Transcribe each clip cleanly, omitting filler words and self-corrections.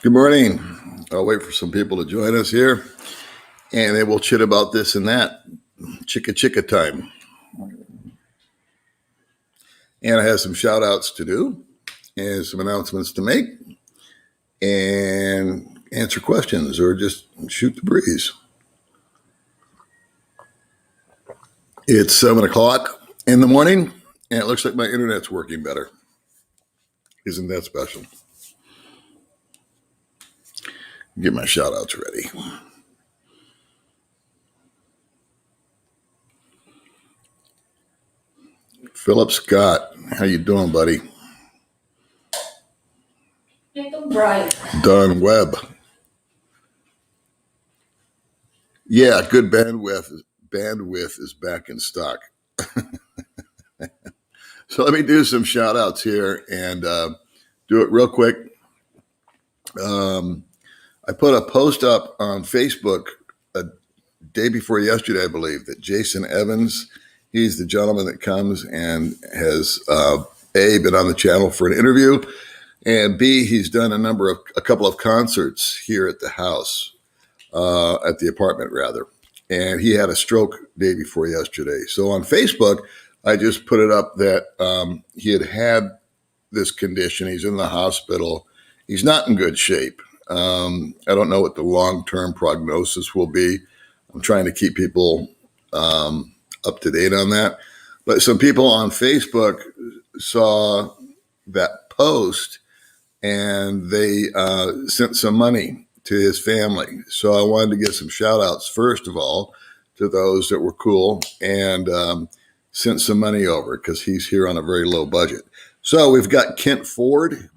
Good morning. I'll wait for some people to join us here, and then we'll chit about this and that. Chicka chicka time. And I have some shout outs to do and some announcements to make and answer questions or just shoot the breeze. It's 7 o'clock in the morning, and it looks like my internet's working better. Isn't that special? Get my shout outs ready. Philip Scott, how you doing, buddy? Right. Don Webb. Yeah, good bandwidth. Bandwidth is back in stock. So let me do some shout outs here and do it real quick. I put a post up on Facebook a day before yesterday, I believe, that Jason Evans, he's the gentleman that comes and has A, been on the channel for an interview, and B, he's done a couple of concerts here at the house, at the apartment rather. And he had a stroke day before yesterday. So on Facebook, I just put it up that he had this condition. He's in the hospital. He's not in good shape. I don't know what the long-term prognosis will be. I'm trying to keep people up to date on that. But some people on Facebook saw that post and they sent some money to his family. So I wanted to get some shout outs, first of all, to those that were cool and sent some money over because he's here on a very low budget. So we've got Kent Ford,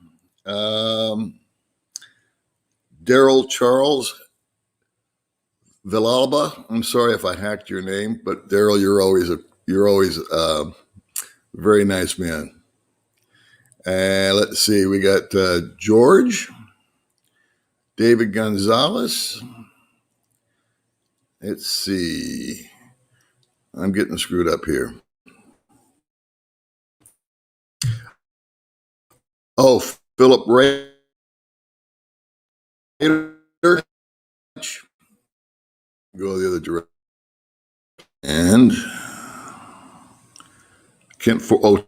Daryl Charles Villalba. I'm sorry if I hacked your name, but Daryl, you're always a very nice man. And let's see, we got George, David Gonzalez. Let's see. I'm getting screwed up here. Oh, Philip Ray. Go the other direction. And Kent for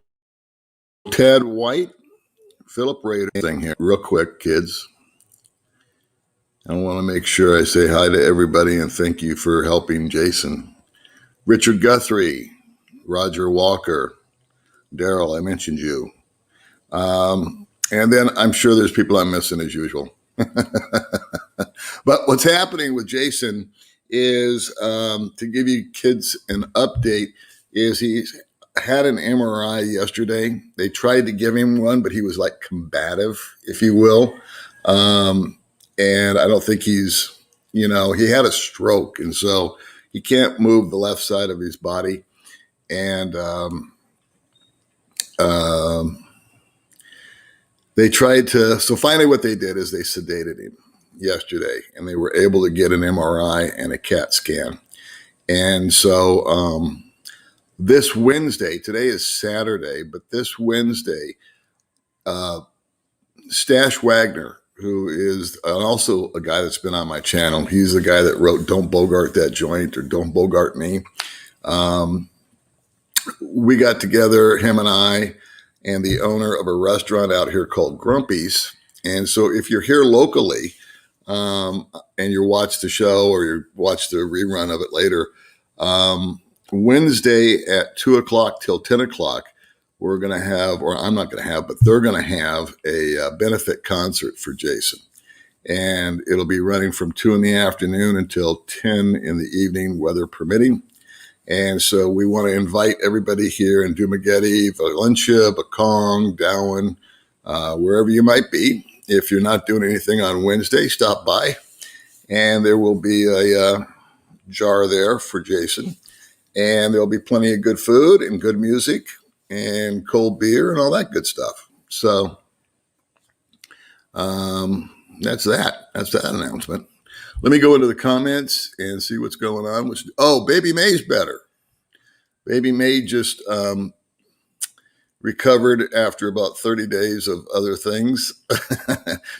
Ted White, Philip Ray thing here. Real quick, kids. I want to make sure I say hi to everybody and thank you for helping Jason. Richard Guthrie, Roger Walker, Daryl, I mentioned you. And then I'm sure there's people I'm missing as usual. But what's happening with Jason is, to give you kids an update, is he's had an MRI yesterday. They tried to give him one, but he was like combative, if you will. And I don't think he had a stroke. And so he can't move the left side of his body. And they tried to, so finally what they did is they sedated him yesterday and they were able to get an MRI and a CAT scan. And so this Wednesday, today is Saturday, but this Wednesday, Stash Wagner, who is also a guy that's been on my channel, he's the guy that wrote Don't Bogart That Joint or Don't Bogart Me. We got together, him and I, and the owner of a restaurant out here called Grumpy's. And so if you're here locally and you watch the show or you watch the rerun of it later, Wednesday at 2 o'clock till 10 o'clock, we're going to have, or I'm not going to have, but they're going to have a benefit concert for Jason. And it'll be running from 2 in the afternoon until 10 in the evening, weather permitting. And so we want to invite everybody here in Dumaguete, Valencia, Bakong, Dowan, wherever you might be. If you're not doing anything on Wednesday, stop by. And there will be a jar there for Jason. And there'll be plenty of good food and good music and cold beer and all that good stuff. So that's that. That's that announcement. Let me go into the comments and see what's going on. Baby May's better. Baby May just recovered after about 30 days of other things.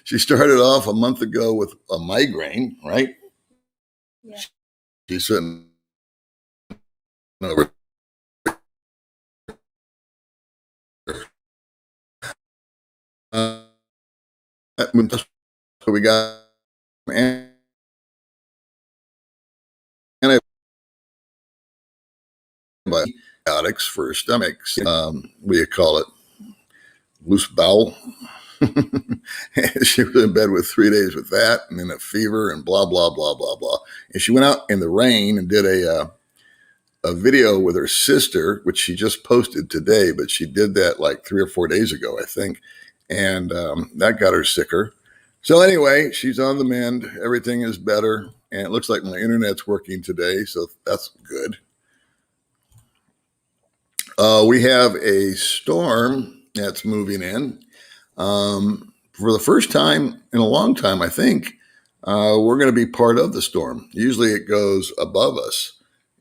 She started off a month ago with a migraine, right? Yeah. She's sitting over. So we got antibiotics for stomachs. We call it loose bowel. She was in bed with 3 days with that, and then a fever, and blah blah blah blah blah. And she went out in the rain and did a video with her sister, which she just posted today, but she did that like 3 or 4 days ago, I think, and that got her sicker. So anyway, she's on the mend. Everything is better, and it looks like my internet's working today, so that's good. We have a storm that's moving in. For the first time in a long time, I think, we're going to be part of the storm. Usually it goes above us.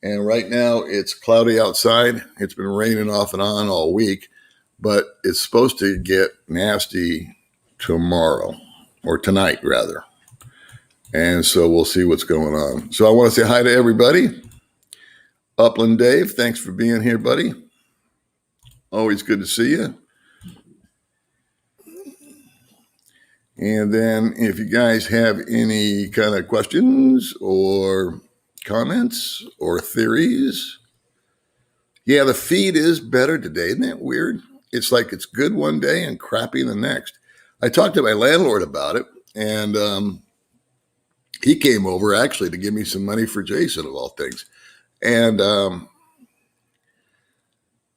And right now it's cloudy outside. It's been raining off and on all week, but it's supposed to get nasty tomorrow, or tonight rather. And so we'll see what's going on. So I want to say hi to everybody. Upland Dave, thanks for being here, buddy. Always good to see you. And then if you guys have any kind of questions or comments or theories, yeah, the feed is better today. Isn't that weird? It's like it's good one day and crappy the next. I talked to my landlord about it, and he came over actually to give me some money for Jason, of all things. And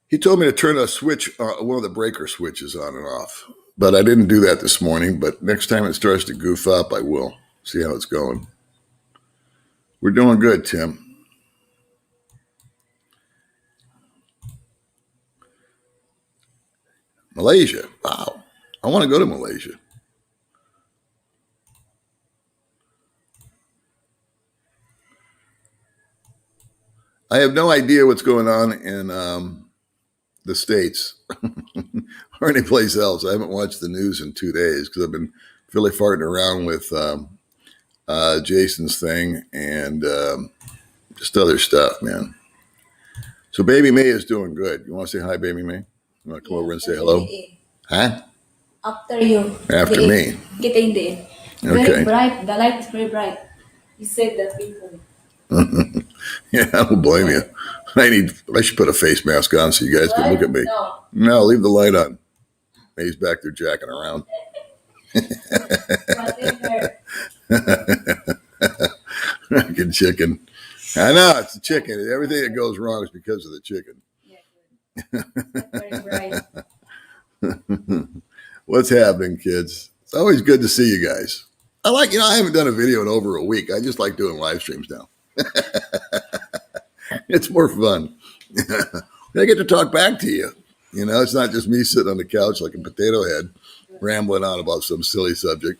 he told me to turn a switch, one of the breaker switches on and off. But I didn't do that this morning. But next time it starts to goof up, I will. See how it's going. We're doing good, Tim. Malaysia. Wow. I want to go to Malaysia. I have no idea what's going on in the States or any place else. I haven't watched the news in 2 days because I've been really farting around with Jason's thing and just other stuff, man. So Baby May is doing good. You want to say hi, Baby May? You want to come over and say hello? Huh? After you. After me. Get in there. Okay. Very bright. The light is very bright. You said that before. Yeah, I don't blame you. I should put a face mask on so you guys can look at me. No, leave the light on. He's back there jacking around. Freaking chicken. I know, it's the chicken. Everything that goes wrong is because of the chicken. Yeah, very bright. What's happening, kids? It's always good to see you guys. I haven't done a video in over a week. I just like doing live streams now. It's more fun. I get to talk back to you. It's not just me sitting on the couch like a potato head, rambling on about some silly subject.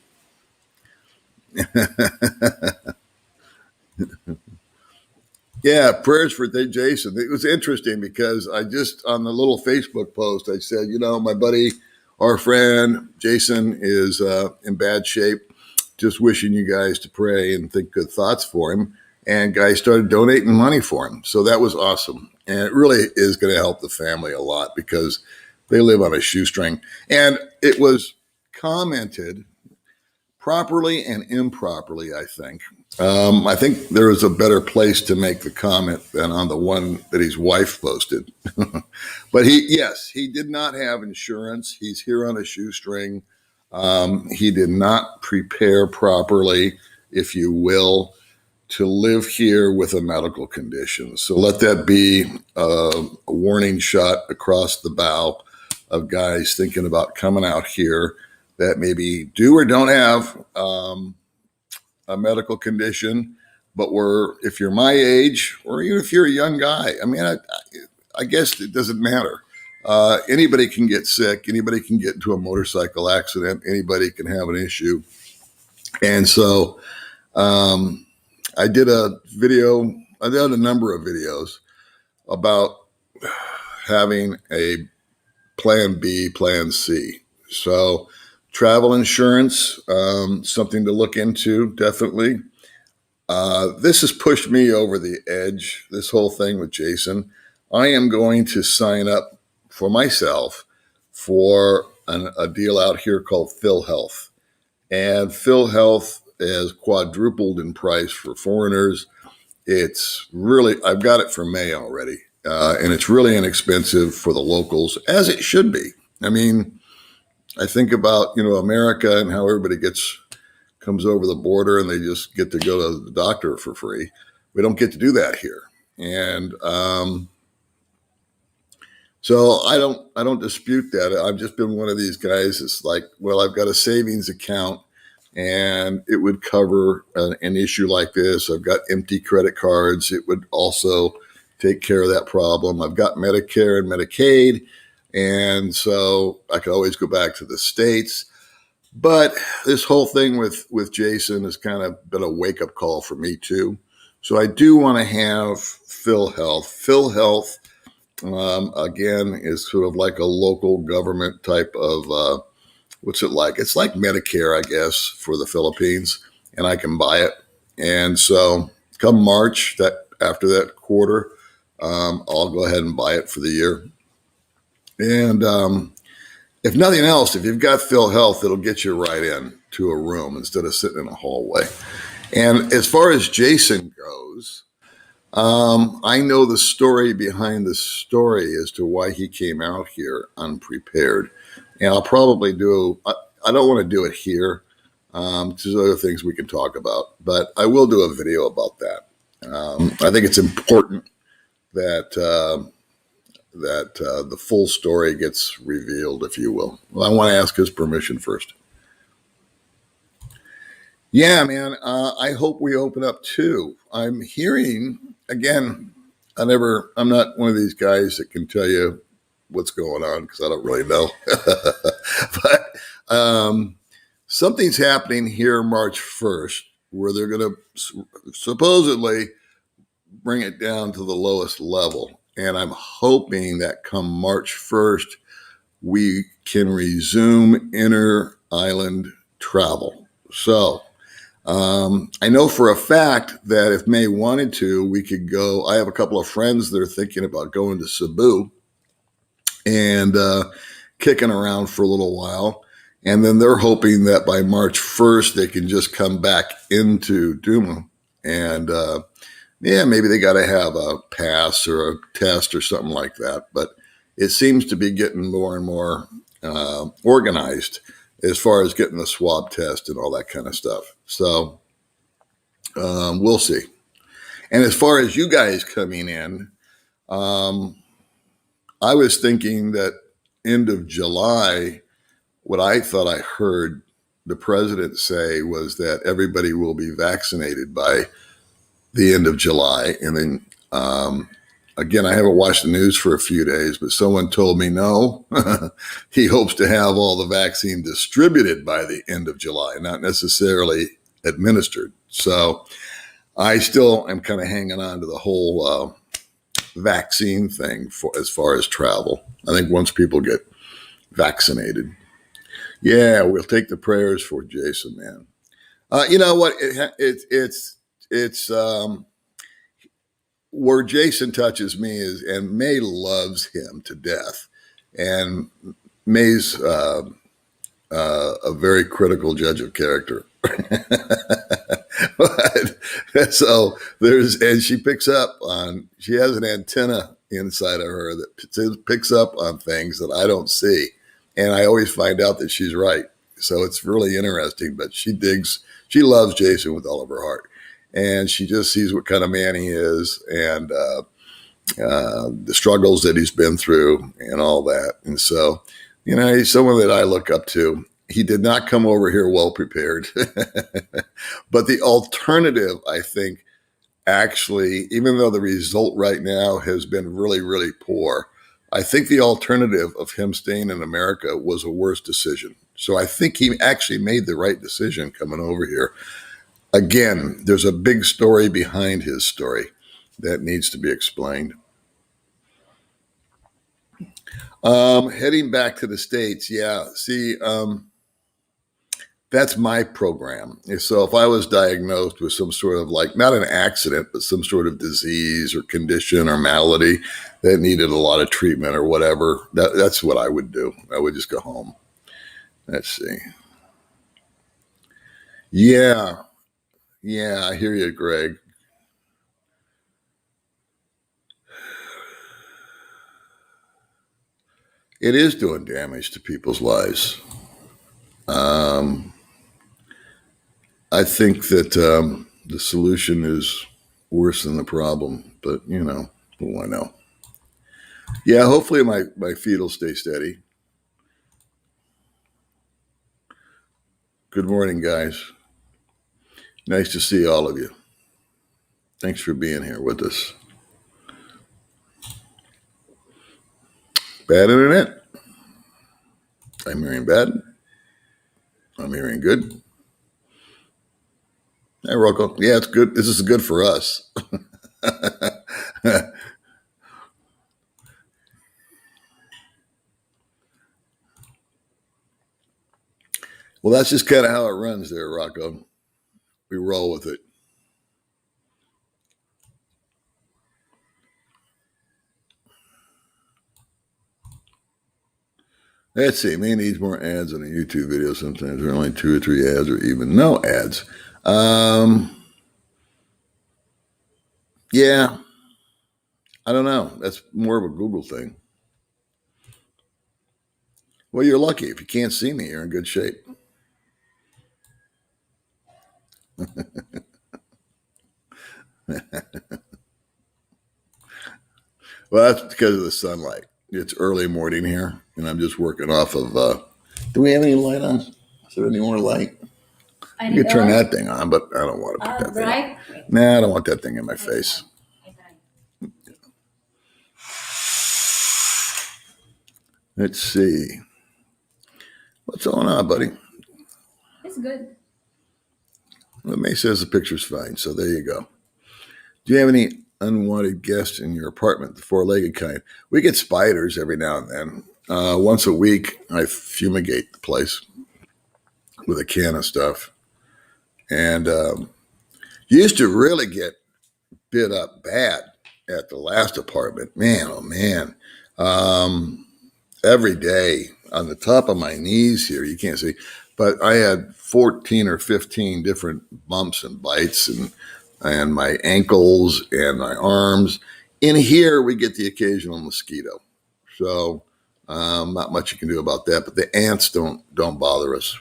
Yeah, prayers for Jason. It was interesting because I just, on the little Facebook post, I said, my buddy, our friend, Jason is in bad shape. Just wishing you guys to pray and think good thoughts for him. And guys started donating money for him. So that was awesome. And it really is going to help the family a lot because they live on a shoestring. And it was commented properly and improperly, I think. I think there is a better place to make the comment than on the one that his wife posted. But he did not have insurance. He's here on a shoestring. He did not prepare properly, if you will, to live here with a medical condition. So let that be a warning shot across the bow of guys thinking about coming out here that maybe do or don't have a medical condition, but if you're my age, or even if you're a young guy, I guess it doesn't matter. Anybody can get sick. Anybody can get into a motorcycle accident. Anybody can have an issue. And so I did a number of videos about having a plan B, plan C. So travel insurance, something to look into, definitely. This has pushed me over the edge, this whole thing with Jason. I am going to sign up for myself for a deal out here called Phil Health. And Phil Health has quadrupled in price for foreigners. It's really, I've got it for May already. And it's really inexpensive for the locals, as it should be. I mean, I think about, America and how everybody comes over the border and they just get to go to the doctor for free. We don't get to do that here. And so I don't dispute that. I've just been one of these guys. It's like, well, I've got a savings account and it would cover an issue like this. I've got empty credit cards. It would also take care of that problem. I've got Medicare and Medicaid. And so I could always go back to the States. But this whole thing with Jason has kind of been a wake-up call for me too. So I do want to have Phil Health. Phil Health, again, is sort of like a local government type of, what's it like? It's like Medicare, I guess, for the Philippines, and I can buy it. And so come March, after that quarter, I'll go ahead and buy it for the year. And if nothing else, if you've got Phil Health, it'll get you right in to a room instead of sitting in a hallway. And as far as Jason goes, I know the story behind the story as to why he came out here unprepared. And I'll probably I don't want to do it here. There's other things we can talk about, but I will do a video about that. I think it's important that the full story gets revealed, if you will. Well, I want to ask his permission first. Yeah, man, I hope we open up too. I'm hearing, again, I'm not one of these guys that can tell you what's going on because I don't really know. But something's happening here March 1st where they're going to supposedly bring it down to the lowest level. And I'm hoping that come March 1st, we can resume inter-island travel. So I know for a fact that if May wanted to, we could go. I have a couple of friends that are thinking about going to Cebu and kicking around for a little while. And then they're hoping that by March 1st, they can just come back into Duma. And maybe they got to have a pass or a test or something like that. But it seems to be getting more and more organized as far as getting the swab test and all that kind of stuff. So we'll see. And as far as you guys coming in, I was thinking that end of July, what I thought I heard the president say was that everybody will be vaccinated by the end of July. And then, again, I haven't watched the news for a few days, but someone told me no, he hopes to have all the vaccine distributed by the end of July, not necessarily administered. So I still am kind of hanging on to the whole vaccine thing as far as travel. I think once people get vaccinated, yeah, we'll take the prayers for Jason, man. You know what? It's where Jason touches me is, and May loves him to death, and May's a very critical judge of character. But, so and she she has an antenna inside of her that picks up on things that I don't see. And I always find out that she's right. So it's really interesting, but she loves Jason with all of her heart. And she just sees what kind of man he is and the struggles that he's been through and all that. And so, he's someone that I look up to. He did not come over here well prepared. But the alternative, I think, actually, even though the result right now has been really, really poor, I think the alternative of him staying in America was a worse decision. So I think he actually made the right decision coming over here. Again, there's a big story behind his story that needs to be explained. Heading back to the States. Yeah. See, that's my program. So if I was diagnosed with some sort of like, not an accident, but some sort of disease or condition or malady that needed a lot of treatment or whatever, that's what I would do. I would just go home. Let's see. Yeah. Yeah. I hear you, Greg. It is doing damage to people's lives. Um, I think that the solution is worse than the problem, but you know, who do I know? Yeah, hopefully my feet will stay steady. Good morning, guys. Nice to see all of you. Thanks for being here with us. Bad internet? I'm hearing bad. I'm hearing good. Hey, Rocco. Yeah, it's good. This is good for us. Well, that's just kind of how it runs there, Rocco. We roll with it. Let's see. May needs more ads on a YouTube video. Sometimes there are only 2 or 3 ads or even no ads. Yeah, I don't know. That's more of a Google thing. Well, you're lucky. If you can't see me, you're in good shape. Well, that's because of the sunlight. It's early morning here, and I'm just working off of. Do we have any light on? Is there any more light? You can turn that thing on, but I don't want to put that thing on. Nah, I don't want that thing in my face. Let's see. What's going on, buddy? It's good. Well, May says the picture's fine, so there you go. Do you have any unwanted guests in your apartment, the 4-legged kind? We get spiders every now and then. Once a week, I fumigate the place with a can of stuff. And used to really get bit up bad at the last apartment. Man, oh man. Every day on the top of my knees here, you can't see, but I had 14 or 15 different bumps and bites and my ankles and my arms. In here, we get the occasional mosquito. So not much you can do about that, but the ants don't bother us.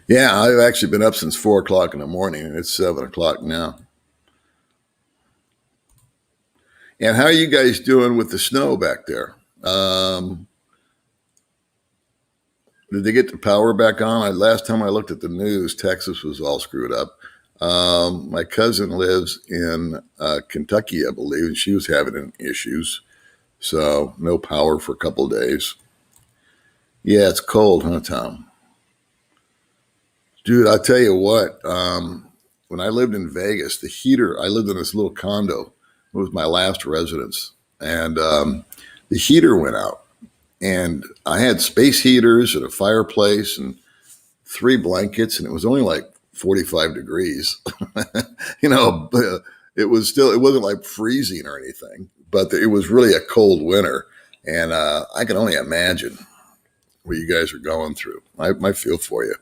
Yeah, I've actually been up since 4 o'clock in the morning, and it's 7 o'clock now. And how are you guys doing with the snow back there? Did they get the power back on? Last time I looked at the news, Texas was all screwed up. My cousin lives in Kentucky, I believe, and she was having issues. So no power for a couple of days. Yeah, it's cold, huh, Tom? Dude, I'll tell you what. When I lived in Vegas, the heater, I lived in this little condo. It was my last residence. And the heater went out. And I had space heaters and a fireplace and 3 blankets, and it was only like 45 degrees. You know, it wasn't like freezing or anything, but it was really a cold winter. And I can only imagine what you guys are going through. I feel for you,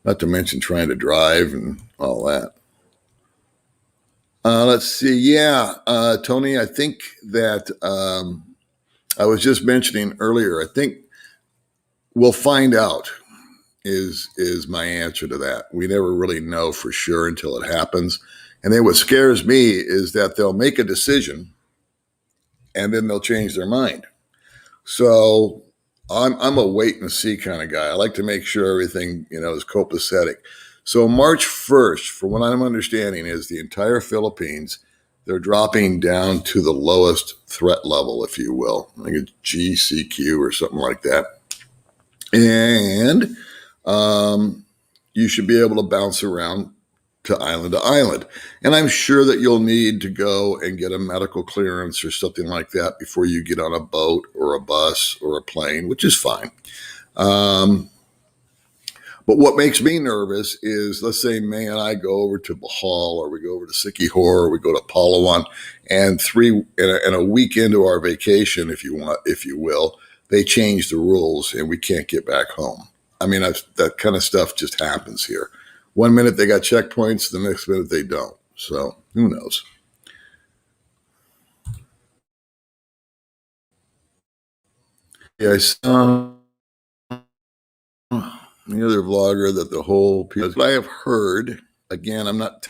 not to mention trying to drive and all that. Let's see. Yeah, Tony, I think that I was just mentioning earlier, I think we'll find out is my answer to that. We never really know for sure until it happens. And then what scares me is that they'll make a decision and then they'll change their mind. So I'm a wait and see kind of guy. I like to make sure everything, is copacetic. So March 1st, from what I'm understanding, is the entire Philippines, they're dropping down to the lowest threat level, if you will. I think it's GCQ or something like that. And you should be able to bounce around to island. And I'm sure that you'll need to go and get a medical clearance or something like that before you get on a boat or a bus or a plane, which is fine. But what makes me nervous is, let's say May and I go over to Bohol, or we go over to Sikihor, or we go to Palawan, and a week into our vacation, if you will, they change the rules and we can't get back home. I mean, that kind of stuff just happens here. One minute they got checkpoints, the next minute they don't. So who knows? Yeah, I saw the other vlogger that the whole people, but I have heard, again, I'm not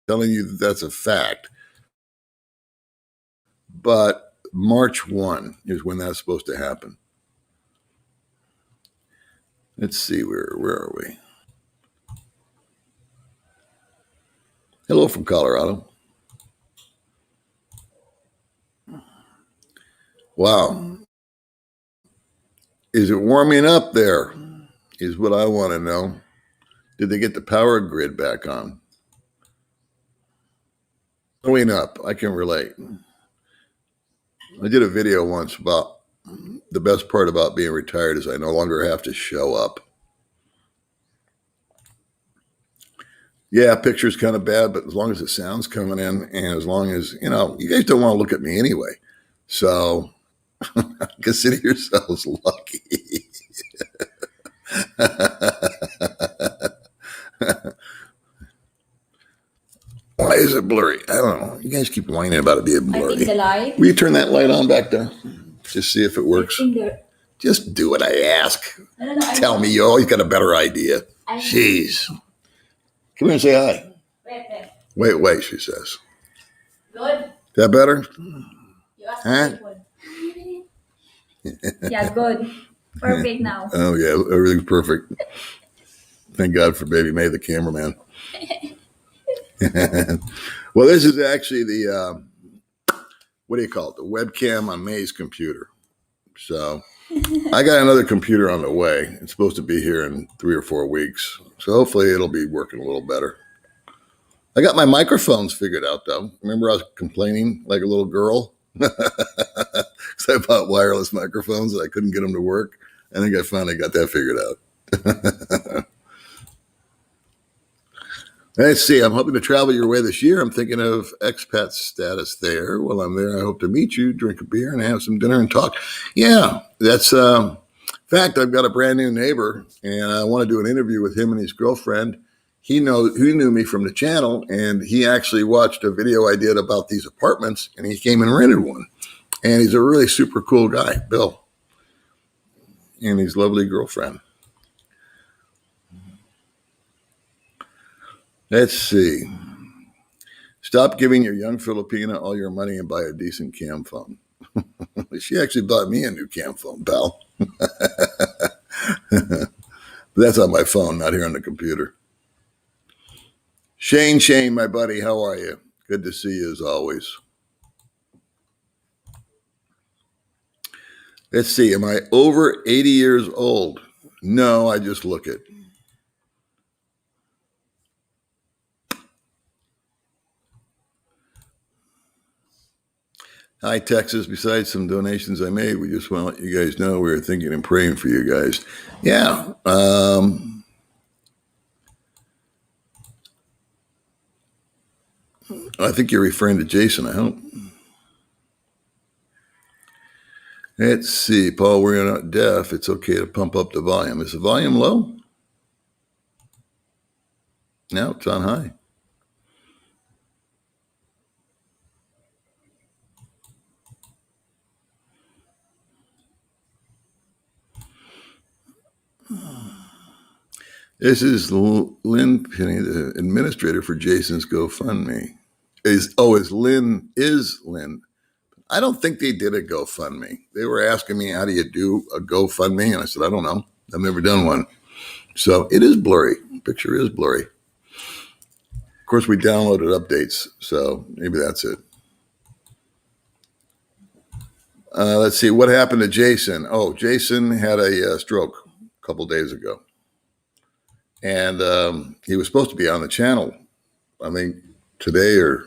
telling you that that's a fact, but March 1 is when that's supposed to happen. Let's see, where are we? Hello from Colorado. Wow. Is it warming up there? Is what I want to know. Did they get the power grid back on? Growing up, I can relate. I did a video once about the best part about being retired is I no longer have to show up. Yeah, picture's kind of bad, but as long as the sound's coming in and as long as, you guys don't want to look at me anyway. So consider yourselves lucky. Why is it blurry? I don't know. You guys keep whining about it being blurry. I think the light. Will you turn that light on back there? Just see if it works. Just do what I ask. No, Tell me you always got a better idea. Jeez. Come here and say hi. Wait, she says. Good. Is that better? Huh? Yeah, good. Perfect now. Oh, yeah, everything's perfect. Thank God for baby May, the cameraman. Well, this is actually the, what do you call it? The webcam on May's computer. So I got another computer on the way. It's supposed to be here in 3 or 4 weeks. So hopefully it'll be working a little better. I got my microphones figured out, though. Remember I was complaining like a little girl? Because I bought wireless microphones and I couldn't get them to work. I think I finally got that figured out. Let's see. I'm hoping to travel your way this year. I'm thinking of expat status there. While I'm there, I hope to meet you, drink a beer, and have some dinner and talk. Yeah, that's in fact, I've got a brand new neighbor, and I want to do an interview with him and his girlfriend. He knew me from the channel, and he actually watched a video I did about these apartments, and he came and rented one. And he's a really super cool guy, Bill, and his lovely girlfriend. Let's see. Stop giving your young Filipina all your money and buy a decent cam phone. She actually bought me a new cam phone, pal. That's on my phone, not here on the computer. Shane, my buddy, how are you? Good to see you as always. Let's see. Am I over 80 years old? No, I just look it. Hi, Texas. Besides some donations I made, we just want to let you guys know we were thinking and praying for you guys. Yeah. I think you're referring to Jason, I hope. Let's see. Paul, we're not deaf. It's okay to pump up the volume. Is the volume low? No, it's on high. This is Lynn Penny, the administrator for Jason's GoFundMe. Is Lynn? I don't think they did a GoFundMe. They were asking me, how do you do a GoFundMe? And I said, I don't know. I've never done one. So it is blurry. The picture is blurry. Of course, we downloaded updates, so maybe that's it. Let's see. What happened to Jason? Oh, Jason had a stroke a couple days ago. And he was supposed to be on the channel I think today or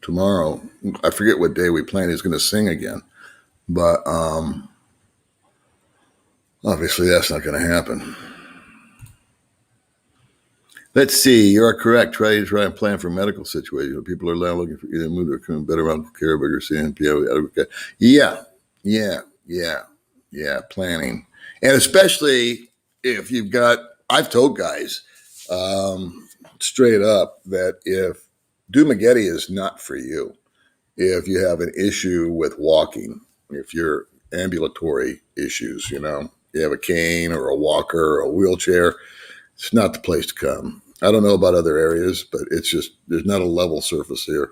tomorrow, I forget what day we plan, he's going to sing again. But obviously that's not going to happen. Let's see. You are correct. Try and plan for medical situations. People are now looking for either move to better medical care, bigger CNPO. Yeah, yeah, yeah, yeah. Planning, and especially if you've got. I've told guys straight up that if Dumagetti is not for you, if you have an issue with walking, if you're ambulatory issues, you have a cane or a walker or a wheelchair, it's not the place to come. I don't know about other areas, but it's just, there's not a level surface here.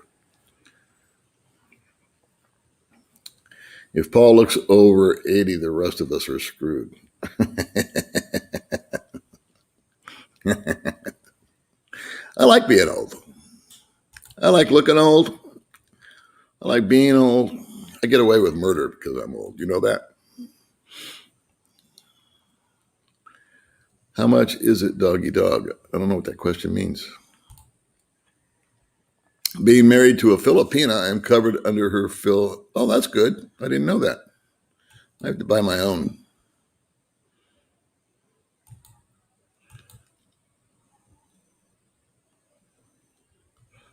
If Paul looks over 80, the rest of us are screwed. I like being old. I like looking old. I like being old. I get away with murder because I'm old. You know that? How much is it, doggy dog? I don't know what that question means. Being married to a Filipina, I'm covered under her Oh, that's good. I didn't know that. I have to buy my own.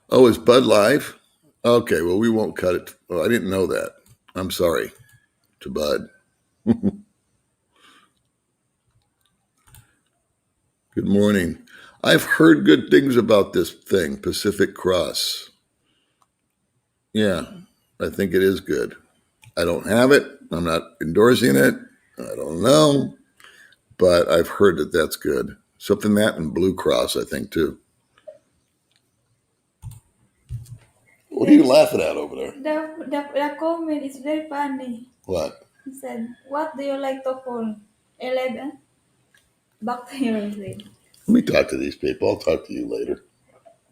Oh, is Bud live? Okay, well, we won't cut it. Oh, I didn't know that. I'm sorry to Bud. Good morning. I've heard good things about this thing, Pacific Cross. Yeah, I think it is good. I don't have it. I'm not endorsing it. I don't know, but I've heard that that's good. Something that and Blue Cross, I think, too. What are you laughing at over there? The comment is very funny. What? He said, "What do you like to call 11?" Back to your slave. Let me talk to these people. I'll talk to you later.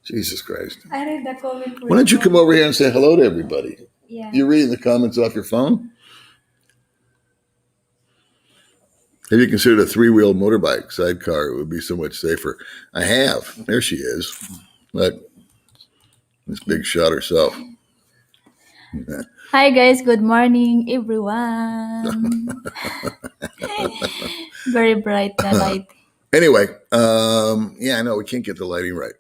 Jesus Christ. I read the comment. Why don't you come over here and say hello to everybody? Yeah. You're reading the comments off your phone? Have you considered a 3-wheel motorbike sidecar? It would be so much safer. I have. There she is. Look, this big shot herself. Hi guys, good morning everyone. Very bright the light. Anyway, yeah, I know we can't get the lighting right.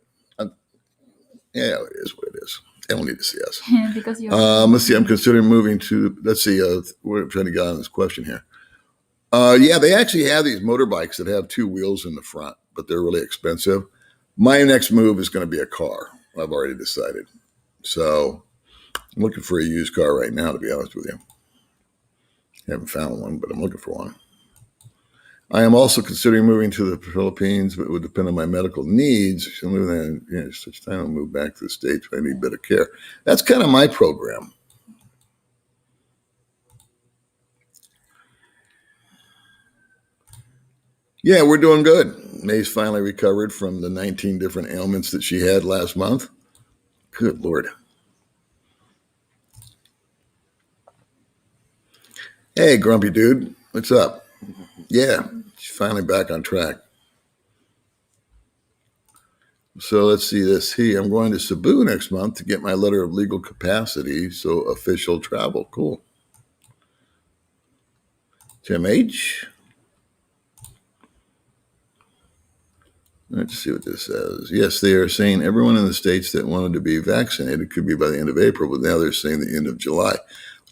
Yeah, it is what it is. They don't need to see us. Because you're let's see. I'm considering moving to. Let's see. We're trying to get on this question here. Yeah, they actually have these motorbikes that have 2 wheels in the front, but they're really expensive. My next move is going to be a car. I've already decided. So I'm looking for a used car right now, to be honest with you. Haven't found one, but I'm looking for one. I am also considering moving to the Philippines, but it would depend on my medical needs. Such time I'll move back to the States when I need better care. That's kind of my program. Yeah, we're doing good. May's finally recovered from the 19 different ailments that she had last month. Good Lord. Hey, grumpy dude. What's up? Yeah, she's finally back on track. So let's see this. I'm going to Cebu next month to get my letter of legal capacity. So official travel. Cool. Tim H. Let's see what this says. Yes, they are saying everyone in the states that wanted to be vaccinated could be by the end of April, but now they're saying the end of July.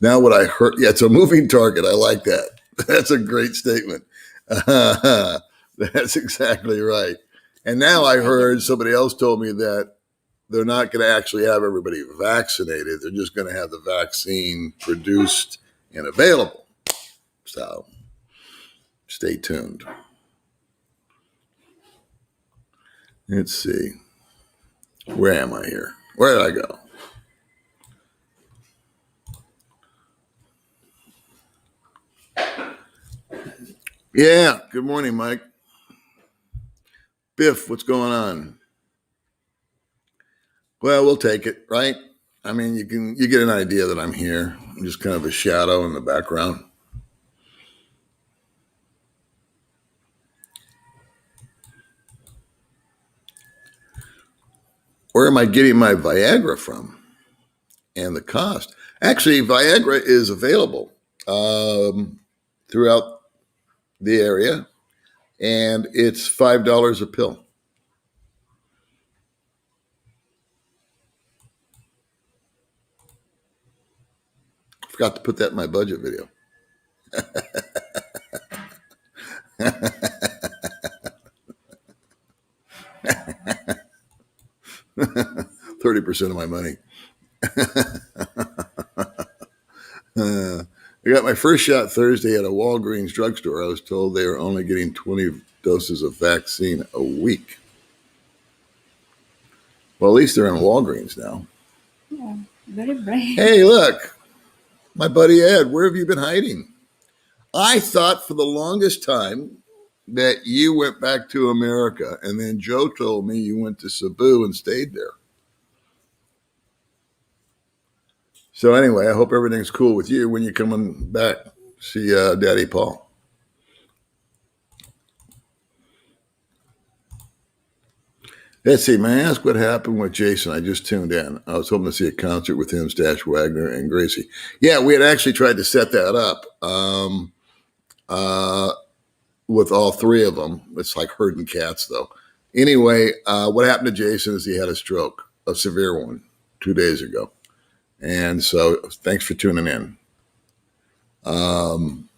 Now what I heard, yeah, it's a moving target. I like that. That's a great statement. That's exactly right. And now I heard somebody else told me that they're not going to actually have everybody vaccinated. They're just going to have the vaccine produced and available. So stay tuned. Let's see. Where am I here? Where did I go? Yeah. Good morning, Mike. Biff, what's going on? Well, we'll take it, right? I mean, you get an idea that I'm here. I'm just kind of a shadow in the background. Where am I getting my Viagra from? And the cost. Actually, Viagra is available throughout the area, and it's $5 a pill. Forgot to put that in my budget video. 30% of my money. I got my first shot Thursday at a Walgreens drugstore. I was told they were only getting 20 doses of vaccine a week. Well, at least they're in Walgreens now. Yeah, very brave. Hey, look, my buddy Ed, where have you been hiding? I thought for the longest time that you went back to America, and then Joe told me you went to Cebu and stayed there. So anyway, I hope everything's cool with you when you're coming back. See Daddy Paul. Let's see, may I ask what happened with Jason? I just tuned in. I was hoping to see a concert with him, Stash Wagner, and Gracie. Yeah, we had actually tried to set that up with all three of them. It's like herding cats, though. Anyway, what happened to Jason is he had a stroke, a severe one, 2 days ago. And so thanks for tuning in. And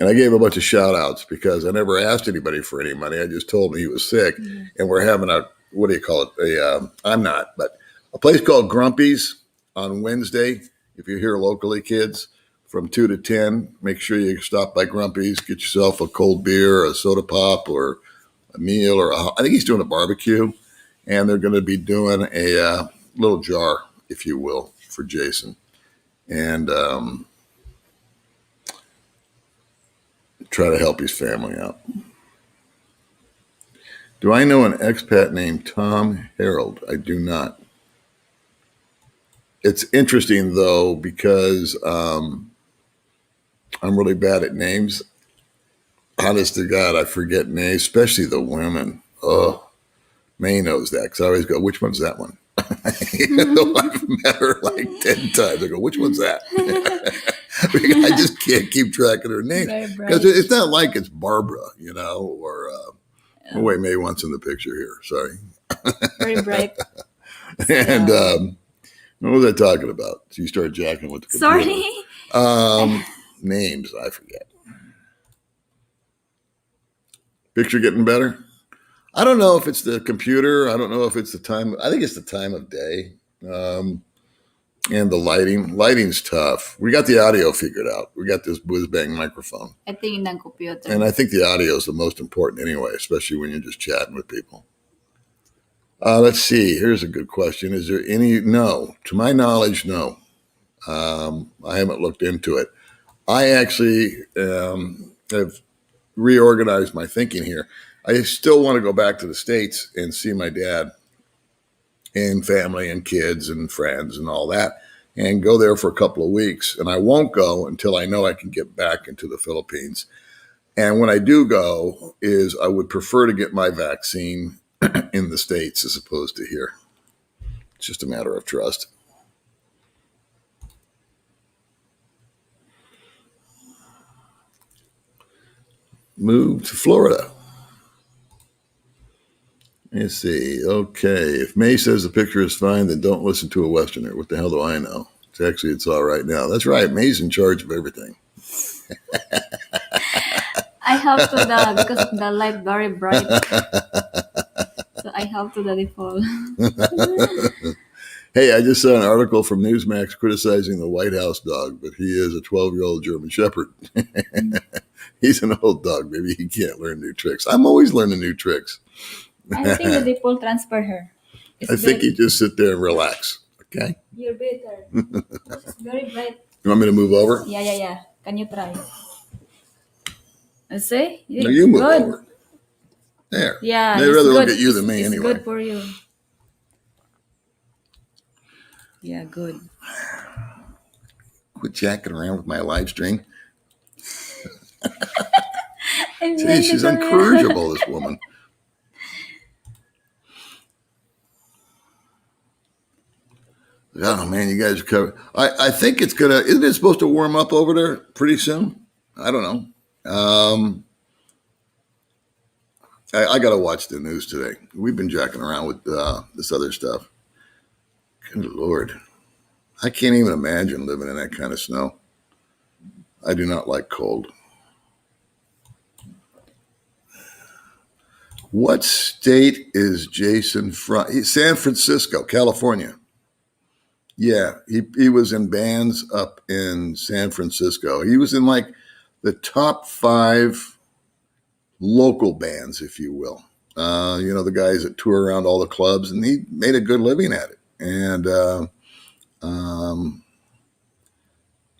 I gave a bunch of shout outs because I never asked anybody for any money. I just told him he was sick. Mm-hmm. And we're having a, what do you call it? I'm not, but a place called Grumpy's on Wednesday. If you're here locally, kids, from 2 to 10, make sure you stop by Grumpy's, get yourself a cold beer, a soda pop, or a meal, or I think he's doing a barbecue. And they're going to be doing a little jar, if you will, for Jason. And try to help his family out. Do I know an expat named Tom Harold? I do not. It's interesting, though, because I'm really bad at names. Honest to God, I forget names, especially the women. Oh, May knows that because I always go, which one's that one? Even though I've met her like 10 times. I go, which one's that? I just can't keep track of her name because it's not like it's Barbara, or wait, May wants in the picture here. Sorry. Very bright. And what was I talking about? So you started jacking with the computer. Sorry. Names, I forget. Picture getting better? I don't know if it's the computer. I don't know if it's the time. I think it's the time of day. And the lighting. Lighting's tough. We got the audio figured out. We got this whiz-bang microphone. I think in computer. And I think the audio is the most important anyway, especially when you're just chatting with people. Let's see. Here's a good question. Is there any? No. To my knowledge, no. I haven't looked into it. I actually have reorganized my thinking here. I still want to go back to the States and see my dad and family and kids and friends and all that, and go there for a couple of weeks. And I won't go until I know I can get back into the Philippines. And when I do go, I would prefer to get my vaccine in the States as opposed to here. It's just a matter of trust. Move to Florida. Let's see. Okay. If May says the picture is fine, then don't listen to a Westerner. What the hell do I know? It's all right now. That's right. May's in charge of everything. I have to because the light very bright. So I have to the default. Hey, I just saw an article from Newsmax criticizing the White House dog, but he is a 12-year-old German Shepherd. He's an old dog. Maybe he can't learn new tricks. I'm always learning new tricks. I think the default transfer her. I think you just sit there and relax. Okay? You're better. It's very bright. You want me to move over? Yeah. Can you try? See? No, you move over. There. Yeah. They'd rather look at you than me anyway. It's good for you. Yeah, good. Quit jacking around with my live stream. See, she's incorrigible, this woman. Oh man, you guys are covered. I think it's gonna. Isn't it supposed to warm up over there pretty soon? I don't know. I got to watch the news today. We've been jacking around with this other stuff. Good Lord. I can't even imagine living in that kind of snow. I do not like cold. What state is Jason from? San Francisco, California. Yeah, he was in bands up in San Francisco. He was in like the top 5 local bands, if you will. The guys that tour around all the clubs, and he made a good living at it. And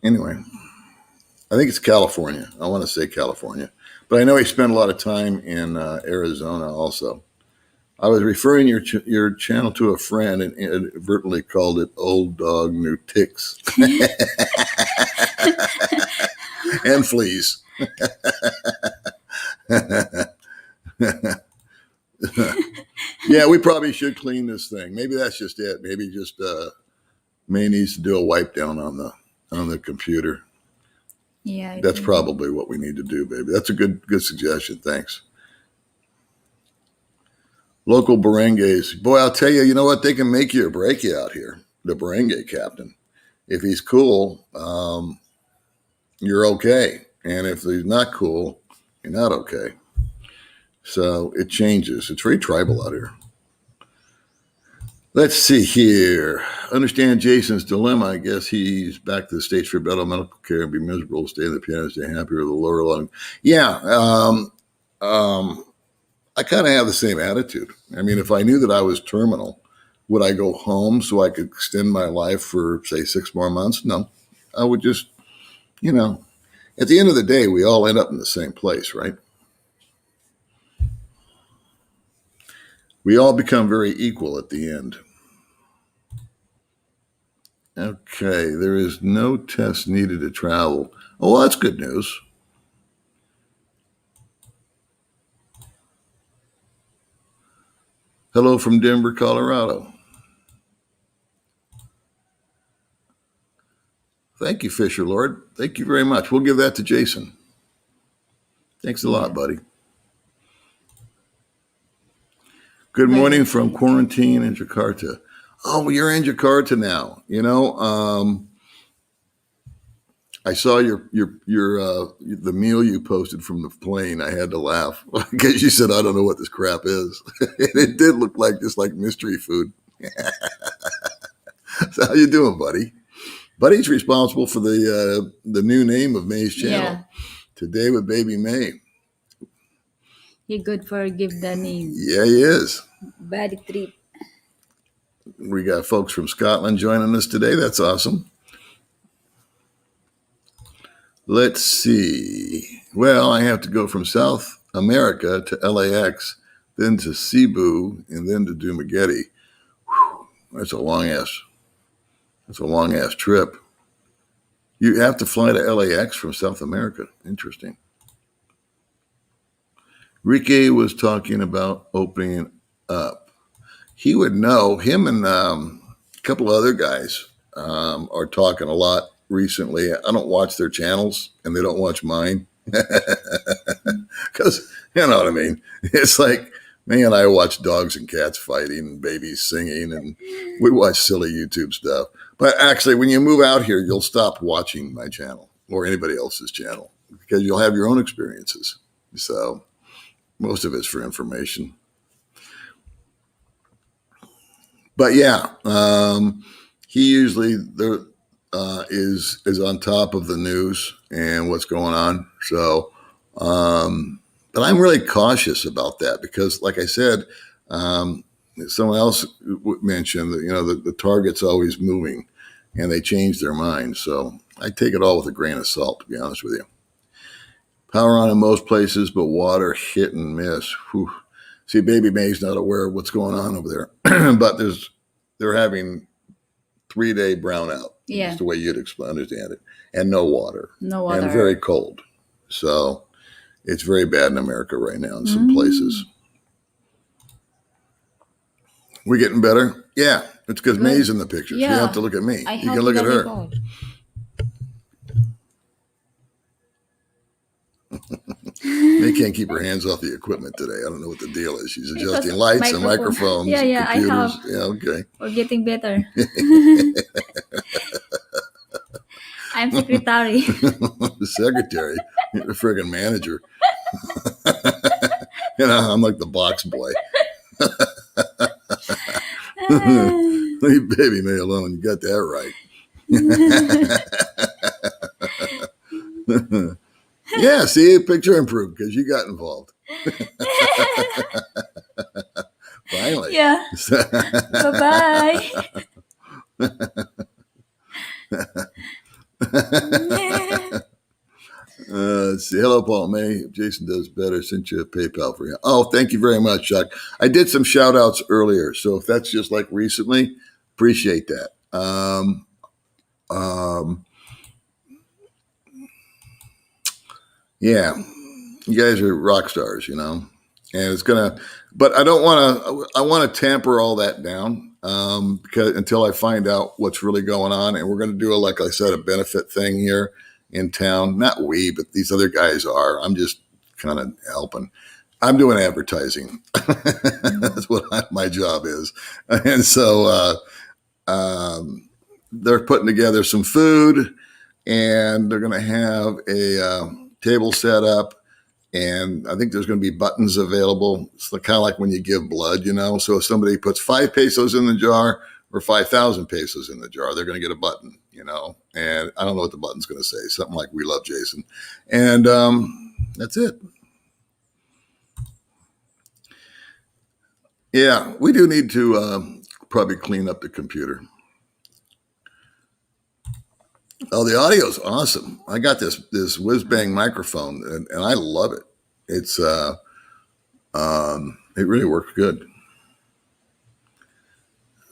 anyway, I think it's California. I want to say California, but I know he spent a lot of time in Arizona also. I was referring your channel to a friend and inadvertently called it Old Dog New Ticks and Fleas. Yeah, we probably should clean this thing. Maybe that's just it. Maybe just May needs to do a wipe down on the computer. Yeah. That's probably what we need to do, baby. That's a good suggestion. Thanks. Local barangays. Boy, I'll tell you, you know what? They can make you or break you out here. The barangay captain. If he's cool, you're okay. And if he's not cool, you're not okay. So it changes. It's very tribal out here. Let's see here. Understand Jason's dilemma. I guess he's back to the States for better medical care and be miserable, stay in the piano, stay happy with the lower lung. Yeah. I kind of have the same attitude. I mean, if I knew that I was terminal, would I go home so I could extend my life for, say, 6 more months? No. I would just, at the end of the day, we all end up in the same place, right? We all become very equal at the end. Okay, there is no test needed to travel. Oh, well, that's good news. Hello from Denver, Colorado. Thank you, Fisher Lord. Thank you very much. We'll give that to Jason. Thanks a lot, buddy. Good morning from quarantine in Jakarta. Oh, you're in Jakarta now. I saw your the meal you posted from the plane. I had to laugh because you said, "I don't know what this crap is." It did look like just like mystery food. So how you doing, buddy? Buddy's responsible for the new name of May's channel. Yeah. Today with Baby May. He good for give the name. Yeah, he is. Bad trip. We got folks from Scotland joining us today. That's awesome. Let's see. Well, I have to go from South America to LAX, then to Cebu, and then to Dumaguete. That's a long ass trip. You have to fly to LAX from South America. Interesting. Ricky was talking about opening up. He would know. Him and a couple of other guys are talking a lot recently. I don't watch their channels, and they don't watch mine. Because, you know what I mean? It's like, me and I watch dogs and cats fighting and babies singing, and we watch silly YouTube stuff. But actually, when you move out here, you'll stop watching my channel or anybody else's channel because you'll have your own experiences. So most of it's for information. But yeah, he usually is on top of the news and what's going on. So, but I'm really cautious about that because, like I said, someone else mentioned that the target's always moving, and they change their mind. So I take it all with a grain of salt, to be honest with you. Power on in most places, but water hit and miss. Whew. See, Baby May's not aware of what's going on over there, but they're having 3-day brownout. Yeah. That's the way you'd understand it. And no water. No water. And very cold. So it's very bad in America right now in some places. We're getting better. Yeah. It's because Good. May's in the picture. So you don't Yeah. have to look at me. I You help can look at the her. default. May can't keep her hands off the equipment today. I don't know what the deal is. She's Because adjusting lights and microphone. microphones, Yeah, yeah, I computers. have. Yeah, okay. We're getting better. I'm secretary. The secretary, the friggin' manager. I'm like the box boy. Leave baby May alone. You got that right. Yeah, see, picture improved because you got involved. Finally. Yeah. Bye-bye. Let's see. Hello, Paul May. If Jason does better, sent you a PayPal for you. Oh, thank you very much, Chuck. I did some shout outs earlier. So if that's just like recently, appreciate that. Yeah, you guys are rock stars, and it's gonna. But I don't want to. I want to tamper all that down because until I find out what's really going on, and we're going to do like I said, a benefit thing here in town. Not we, but these other guys are. I'm just kind of helping. I'm doing advertising. That's what my job is, and so they're putting together some food, and they're going to have a table set up. And I think there's going to be buttons available. It's kind of like when you give blood, So if somebody puts 5 pesos in the jar or 5,000 pesos in the jar, they're going to get a button, And I don't know what the button's going to say. Something like "We love Jason," and that's it. Yeah, we do need to probably clean up the computer. Oh, the audio's awesome. I got this whiz bang microphone, and I love it. It's it really works good.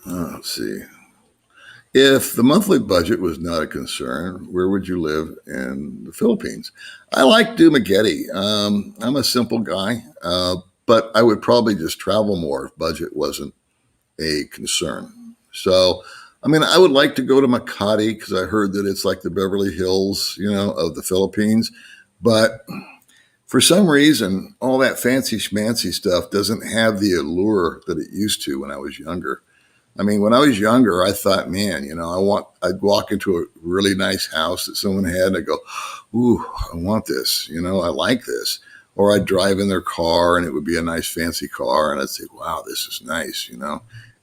Let's see. If the monthly budget was not a concern, where would you live in the Philippines? I like Dumaguete. I'm a simple guy, but I would probably just travel more if budget wasn't a concern. So, I mean, I would like to go to Makati because I heard that it's like the Beverly Hills, of the Philippines. But for some reason, all that fancy schmancy stuff doesn't have the allure that it used to when I was younger. I mean, when I was younger, I thought, man, I'd walk into a really nice house that someone had and I'd go, ooh, I want this, I like this. Or I'd drive in their car and it would be a nice fancy car. And I'd say, wow, this is nice,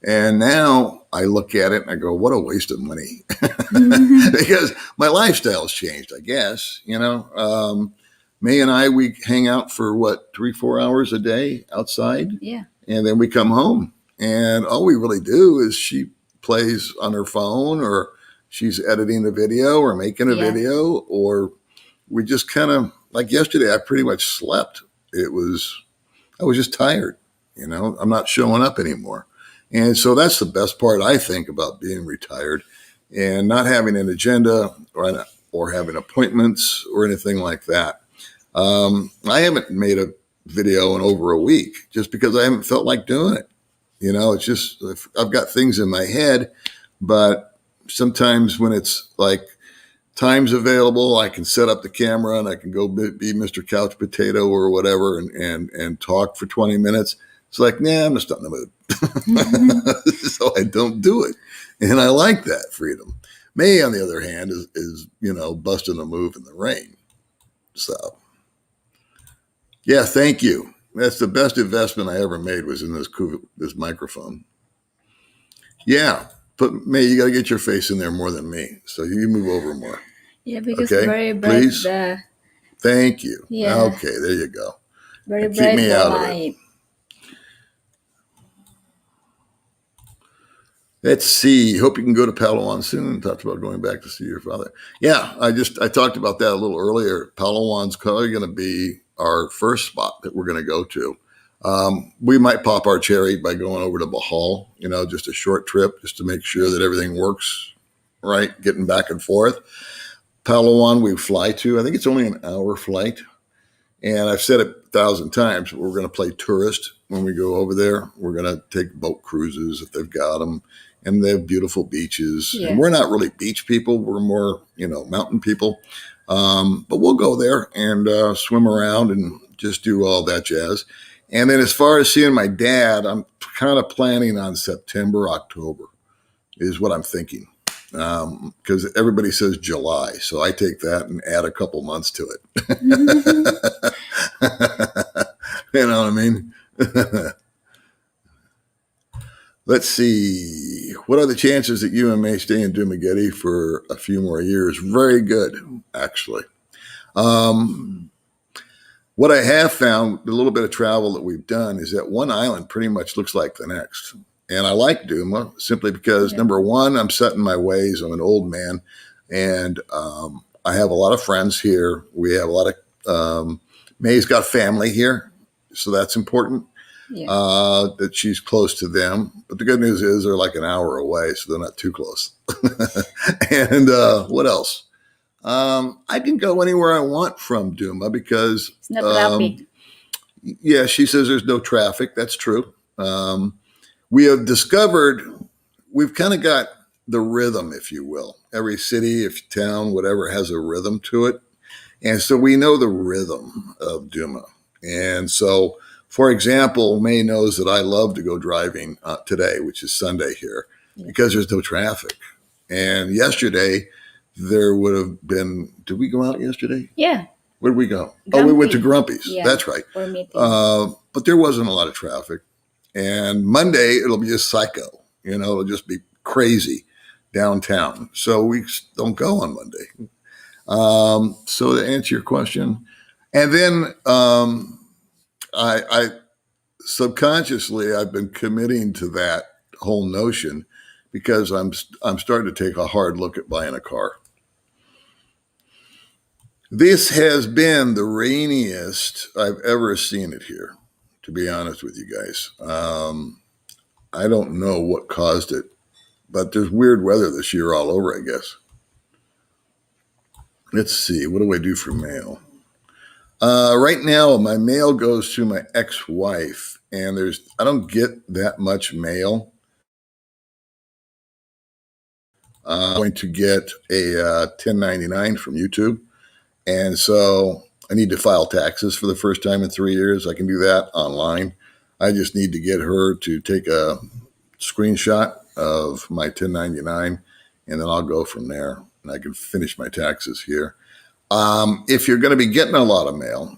And now I look at it and I go, what a waste of money. Because my lifestyle's changed, I guess, May and we hang out for 3-4 hours a day outside. Yeah. And then we come home. And all we really do is she plays on her phone or she's editing a video or making a video, or we just kind of like yesterday, I pretty much slept. I was just tired, I'm not showing up anymore. And so that's the best part, I think, about being retired and not having an agenda or having appointments or anything like that. I haven't made a video in over a week just because I haven't felt like doing it. It's just, I've got things in my head, but sometimes when it's like time's available, I can set up the camera and I can go be Mr. Couch Potato or whatever and talk for 20 minutes. It's like, nah, I'm just not in the mood. So I don't do it. And I like that freedom. May, on the other hand, is busting a move in the rain. So, yeah, thank you. That's the best investment I ever made was in this microphone. Yeah, but May, you got to get your face in there more than me. So you move over more. Yeah, because Okay, very bright. please. Thank you. Yeah. Okay, there you go. Very and bright. Keep me out of it. Let's see. Hope you can go to Palawan soon. Talked about going back to see your father. Yeah, I talked about that a little earlier. Palawan's probably going to be our first spot that we're going to go to. We might pop our cherry by going over to Bohol, just a short trip just to make sure that everything works right, getting back and forth. Palawan we fly to. I think it's only an hour flight. And I've said it 1,000 times, but we're going to play tourist when we go over there. We're going to take boat cruises if they've got them. and they have beautiful beaches. Yeah. And we're not really beach people. We're more, mountain people. But we'll go there and swim around and just do all that jazz. And then as far as seeing my dad, I'm kind of planning on September, October is what I'm thinking. Because everybody says July. So I take that and add a couple months to it. You know what I mean? Let's see. What are the chances that you may stay in Dumageddon for a few more years? Very good, actually. What I have found, the little bit of travel that we've done, is that one island pretty much looks like the next. And I like Duma simply because, number one, I'm set in my ways. I'm an old man, and I have a lot of friends here. We have a lot of May's got family here, so that's important. That she's close to them. But the good news is they're like an hour away, so they're not too close. And what else? I can go anywhere I want from Duma because It's not traffic. Yeah, she says there's no traffic. That's true. We have discovered we've kind of got the rhythm, if you will. Every city, if town, whatever, has a rhythm to it. And so we know the rhythm of Duma. And so, for example, May knows that I love to go driving today, which is Sunday here, because there's no traffic. And yesterday, there would have been, did we go out yesterday? Yeah. Where did we go? Grumpy. Oh, we went to Grumpy's. Yeah, that's right. for meeting. But there wasn't a lot of traffic. And Monday, it'll be just psycho. It'll just be crazy downtown. So we don't go on Monday. So to answer your question, and then I subconsciously I've been committing to that whole notion because I'm starting to take a hard look at buying a car. This has been the rainiest I've ever seen it here, to be honest with you guys. I don't know what caused it, but there's weird weather this year all over, I guess. Let's see. What do I do for mail? Right now, my mail goes to my ex-wife, and I don't get that much mail. I'm going to get a 1099 from YouTube, and so I need to file taxes for the first time in 3 years. I can do that online. I just need to get her to take a screenshot of my 1099, and then I'll go from there, and I can finish my taxes here. If you're going to be getting a lot of mail,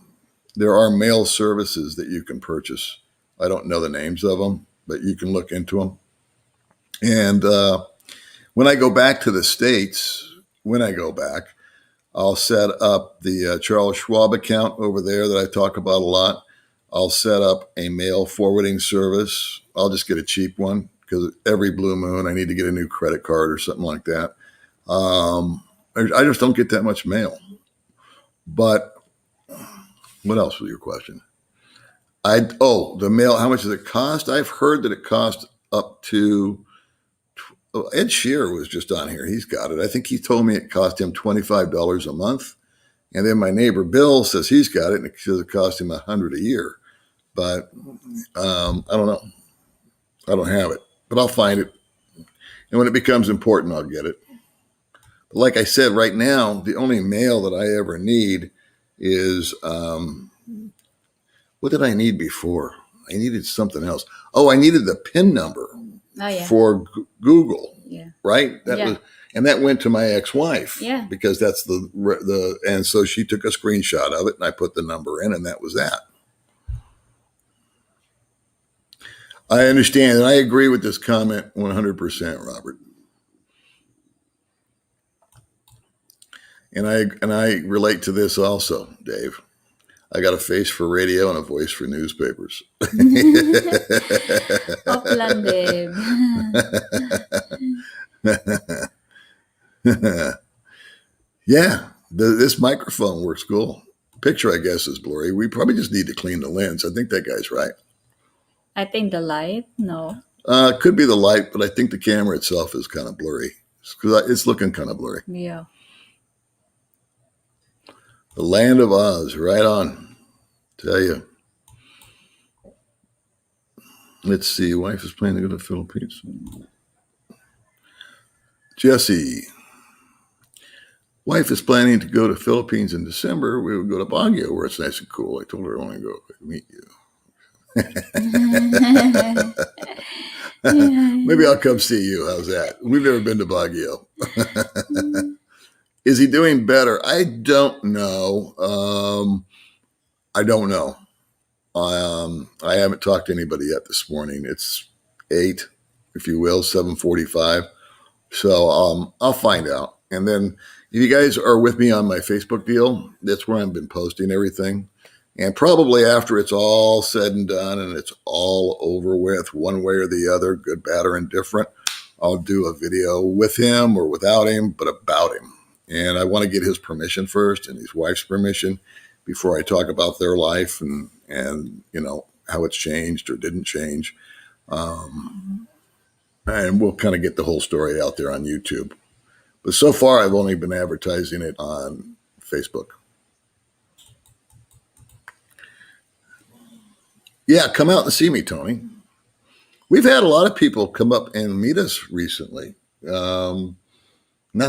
there are mail services that you can purchase. I don't know the names of them, but you can look into them. And when I go back to the States, I'll set up the Charles Schwab account over there that I talk about a lot. I'll set up a mail forwarding service. I'll just get a cheap one because every blue moon I need to get a new credit card or something like that. I just don't get that much mail. But what else was your question? The mail, how much does it cost? I've heard that it costs up to, Ed Sheeran was just on here. He's got it. I think he told me it cost him $25 a month. And then my neighbor Bill says he's got it, and it says it cost him $100 a year. But I don't know. I don't have it, but I'll find it. And when it becomes important, I'll get it. But like I said, right now, the only mail that I ever need is, what did I need before? I needed something else. Oh, I needed the PIN number for Google, right? That went to my ex-wife, because that's and so she took a screenshot of it, and I put the number in, and that was that. I understand, and I agree with this comment 100%, Robert. And I relate to this also, Dave. I got a face for radio and a voice for newspapers. Upland, Dave. Yeah, this microphone works cool. Picture, I guess, is blurry. We probably just need to clean the lens. I think that guy's right. I think the light, no. It could be the light, but I think the camera itself is kind of blurry. It's looking kind of blurry. Yeah. The land of Oz, right on. Tell you. Let's see. Wife is planning to go to the Philippines. Jesse. Wife is planning to go to Philippines in December. We would go to Baguio where it's nice and cool. I told her I want to go meet you. Maybe I'll come see you. How's that? We've never been to Baguio. Is he doing better? I don't know. I don't know. I haven't talked to anybody yet this morning. It's 8, if you will, 7:45. So I'll find out. And then if you guys are with me on my Facebook deal, that's where I've been posting everything. And probably after it's all said and done and it's all over with, one way or the other, good, bad, or indifferent, I'll do a video with him or without him, but about him. And I want to get his permission first and his wife's permission before I talk about their life and you know, how it's changed or didn't change. And we'll kind of get the whole story out there on YouTube. But so far, I've only been advertising it on Facebook. Yeah, come out and see me, Tony. We've had a lot of people come up and meet us recently. Not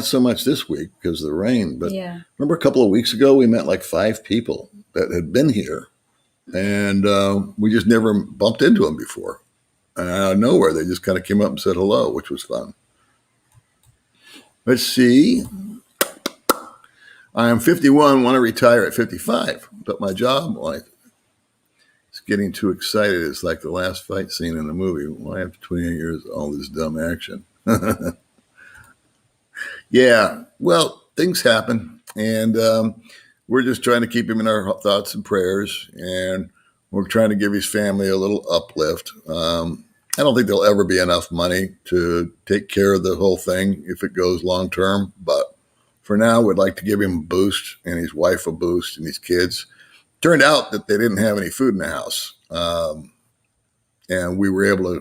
so much this week because of the rain, but remember a couple of weeks ago, we met like 5 people that had been here, and we just never bumped into them before. And out of nowhere, they just kind of came up and said hello, which was fun. Let's see. I am 51, want to retire at 55, but my job life is getting too excited. It's like the last fight scene in the movie. Why after 28 years, all this dumb action? Yeah, well, things happen, and we're just trying to keep him in our thoughts and prayers, and we're trying to give his family a little uplift. I don't think there'll ever be enough money to take care of the whole thing if it goes long term, but for now, we'd like to give him a boost and his wife a boost and his kids. Turned out that they didn't have any food in the house, and we were able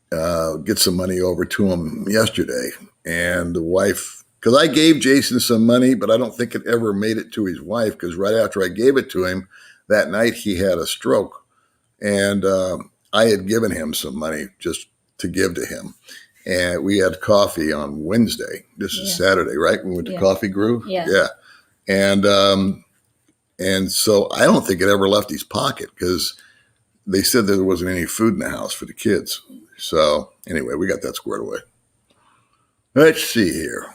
to get some money over to him yesterday. And the wife, because I gave Jason some money, but I don't think it ever made it to his wife, because right after I gave it to him, that night he had a stroke. And I had given him some money just to give to him. And we had coffee on Wednesday. This is Saturday, right? We went to Coffee Groove. Yeah. And so I don't think it ever left his pocket because they said there wasn't any food in the house for the kids. So anyway, we got that squared away. Let's see here.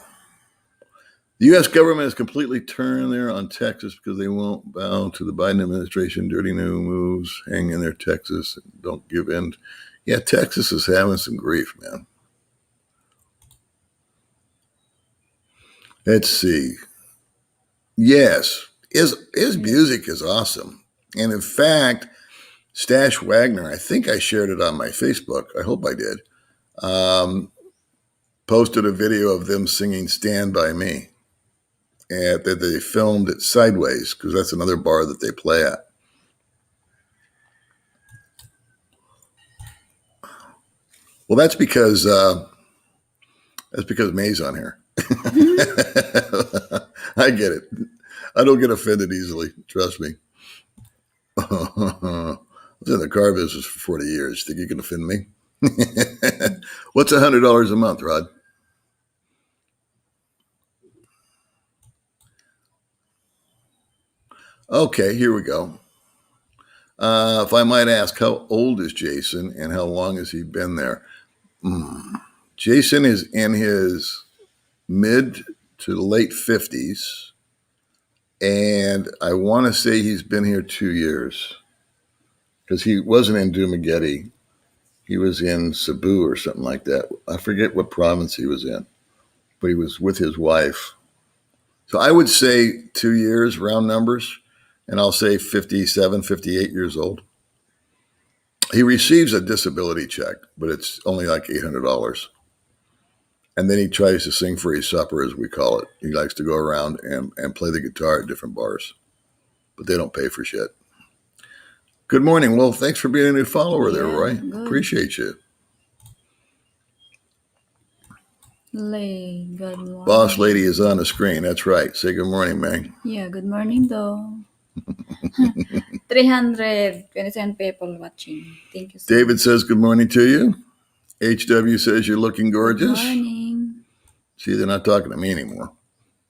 The U.S. government has completely turned there on Texas because they won't bow to the Biden administration. Dirty new moves. Hang in there, Texas. Don't give in. Yeah, Texas is having some grief, man. Let's see. Yes, his music is awesome. And in fact, Stash Wagner, I think I shared it on my Facebook. I hope I did. Posted a video of them singing Stand By Me. And that they filmed it Sideways, because that's another bar that they play at. Well, that's because May's on here. I get it. I don't get offended easily. Trust me. I was in the car business for 40 years. Think you can offend me? What's $100 a month, Rod? Okay, here we go. If I might ask, how old is Jason and how long has he been there? Jason is in his mid to late 50s. And I want to say he's been here 2 years because he wasn't in Dumaguete. He was in Cebu or something like that. I forget what province he was in, but he was with his wife. So I would say 2 years, round numbers, and I'll say 57, 58 years old. He receives a disability check, but it's only like $800. And then he tries to sing for his supper, as we call it. He likes to go around and play the guitar at different bars, but they don't pay for shit. Good morning. Well, thanks for being a new follower there, Roy. Good. Appreciate you. Good morning. Boss lady is on the screen. That's right. Say good morning, man. Yeah, good morning, though. 327 people watching. Thank you so David says good morning to you. HW says you're looking gorgeous. Good morning. See, they're not talking to me anymore.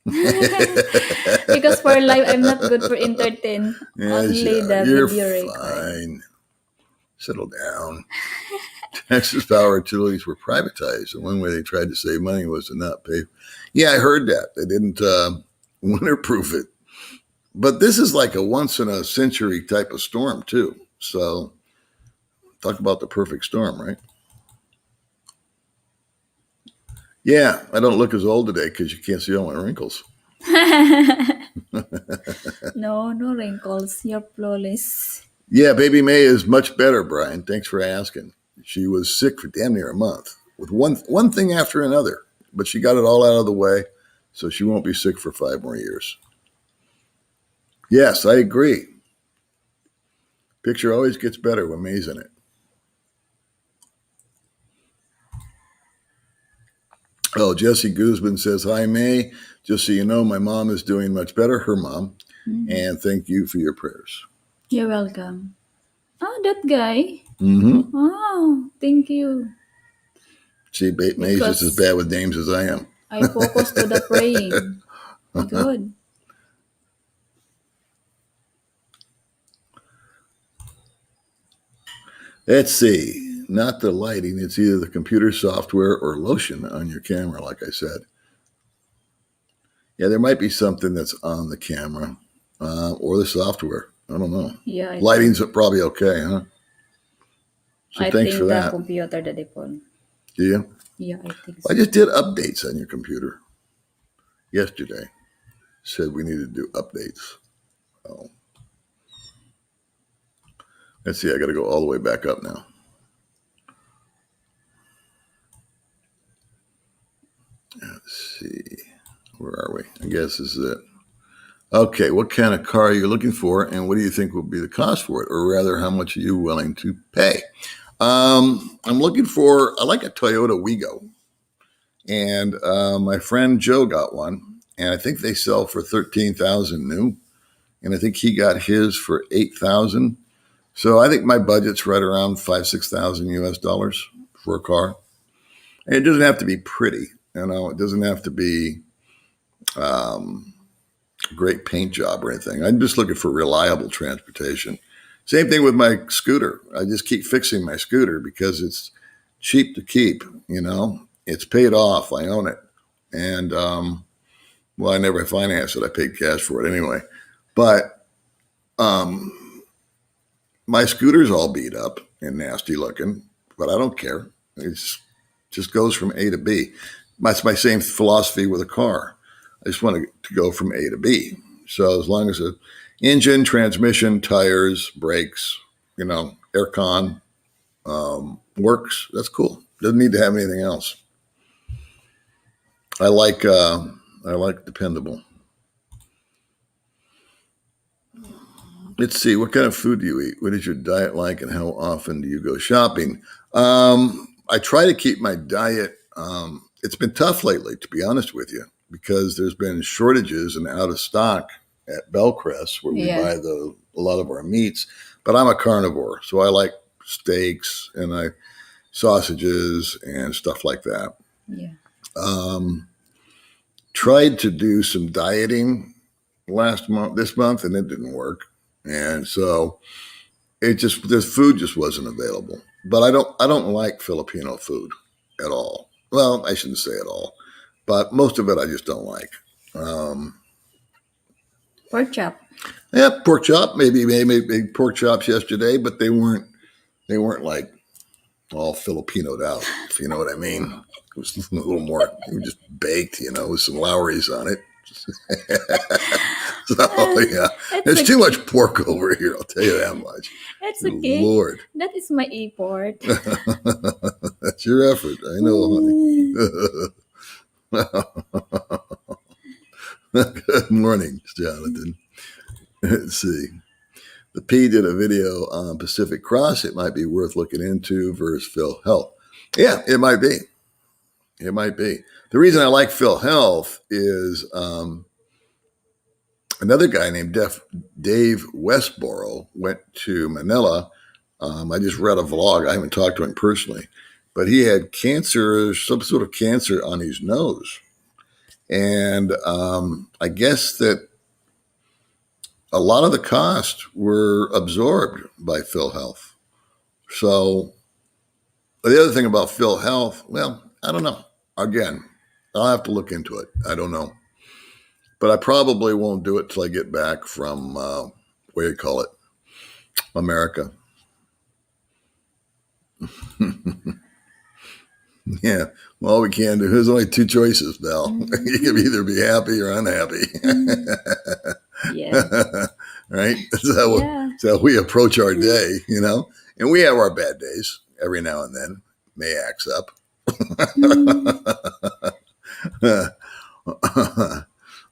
Because for live, I'm not good for entertain. Yes, you Only are. the You're video record. fine. Settle down. Texas power utilities were privatized, and one way they tried to save money was to not pay. Yeah, I heard that. They didn't winterproof it. But this is like a once in a century type of storm, too. So, talk about the perfect storm, right? Yeah, I don't look as old today because you can't see all my wrinkles. No wrinkles. You're flawless. Yeah, baby May is much better, Brian. Thanks for asking. She was sick for damn near a month with one thing after another, but she got it all out of the way, so she won't be sick for 5 more years. Yes, I agree. Picture always gets better when May's in it. Oh, Jesse Guzman says, "Hi, May. Just so you know, my mom is doing much better, her mom, and thank you for your prayers." You're welcome. Oh, that guy. Mm-hmm. Oh, thank you. See, May's just as Because bad with names as I am. I focus to the praying. Good. Let's see. Not the lighting. It's either the computer software or lotion on your camera, like I said. Yeah, there might be something that's on the camera or the software. I don't know. Yeah, Lighting's probably okay, huh? So I thanks think for the that. computer the default. Do you? Yeah, I think I so. just did updates on your computer yesterday. Said we needed to do updates. Oh. Let's see. I got to go all the way back up now. Let's see. Where are we? I guess this is it. Okay, what kind of car are you looking for, and what do you think will be the cost for it, or rather, how much are you willing to pay? I'm looking for. I like a Toyota Wigo, and my friend Joe got one, and I think they sell for $13,000 new, and I think he got his for $8,000. So I think my budget's right around $5,000-6,000 US dollars for a car. And it doesn't have to be pretty, you know. It doesn't have to be great paint job or anything. I'm just looking for reliable transportation. Same thing with my scooter. I just keep fixing my scooter because it's cheap to keep, you know. It's paid off. I own it. And, well, I never financed it. I paid cash for it anyway. But my scooter's all beat up and nasty looking, but I don't care. It's just goes from A to B. That's my same philosophy with a car. I just want to go from A to B. So as long as the engine, transmission, tires, brakes, you know, aircon works, that's cool. Doesn't need to have anything else. I like dependable. Let's see. What kind of food do you eat? What is your diet like, and how often do you go shopping? I try to keep my diet. It's been tough lately, to be honest with you, because there's been shortages and out of stock at Bellcrest where we buy a lot of our meats. But I'm a carnivore, so I like steaks and sausages and stuff like that. Yeah. Tried to do some dieting this month, and it didn't work. And so the food just wasn't available. But I don't like Filipino food at all. Well, I shouldn't say at all, but most of it I just don't like. Pork chop. Yeah, pork chop. Maybe pork chops yesterday, but they weren't like all Filipinoed out, if you know what I mean. It was a little more. They were just baked, you know, with some Lowry's on it. So yeah, there's too much pork over here. I'll tell you that much. It's okay. Lord, that is my effort. That's your effort. I know, honey. Good morning, Jonathan. Let's see. The P did a video on Pacific Cross. It might be worth looking into versus Phil Health. Yeah, it might be. It might be. The reason I like Phil Health is another guy named Dave Westboro went to Manila. I just read a vlog. I haven't talked to him personally, but he had cancer, some sort of cancer on his nose. And I guess that a lot of the costs were absorbed by PhilHealth. So the other thing about PhilHealth, well, I don't know. Again, I'll have to look into it. I don't know. But I probably won't do it till I get back from, what do you call it, America. Yeah. Well, all we can do, there's only two choices, Belle. You can either be happy or unhappy. Yeah. Right? That's how we approach our day, you know? And we have our bad days every now and then. May acts up.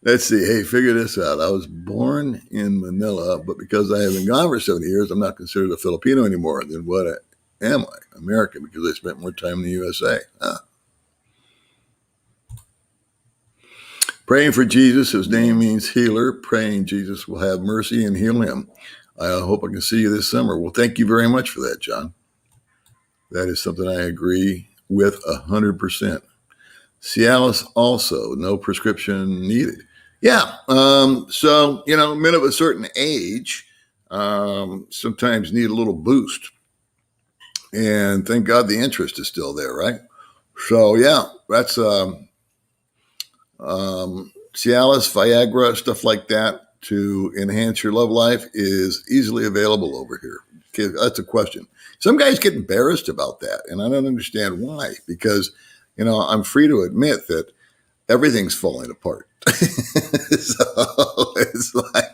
Let's see. Hey, figure this out. I was born in Manila, but because I have been gone for 70 years, I'm not considered a Filipino anymore. Then what am I? American, because I spent more time in the USA. Praying for Jesus. His name means healer. Praying Jesus will have mercy and heal him. I hope I can see you this summer. Well, thank you very much for that, John. That is something I agree with 100%. Cialis also, no prescription needed. Yeah. So, men of a certain age sometimes need a little boost. And thank God the interest is still there, right? So, yeah, that's Cialis, Viagra, stuff like that to enhance your love life is easily available over here. Okay, that's a question. Some guys get embarrassed about that, and I don't understand why. Because, I'm free to admit that everything's falling apart. So it's like,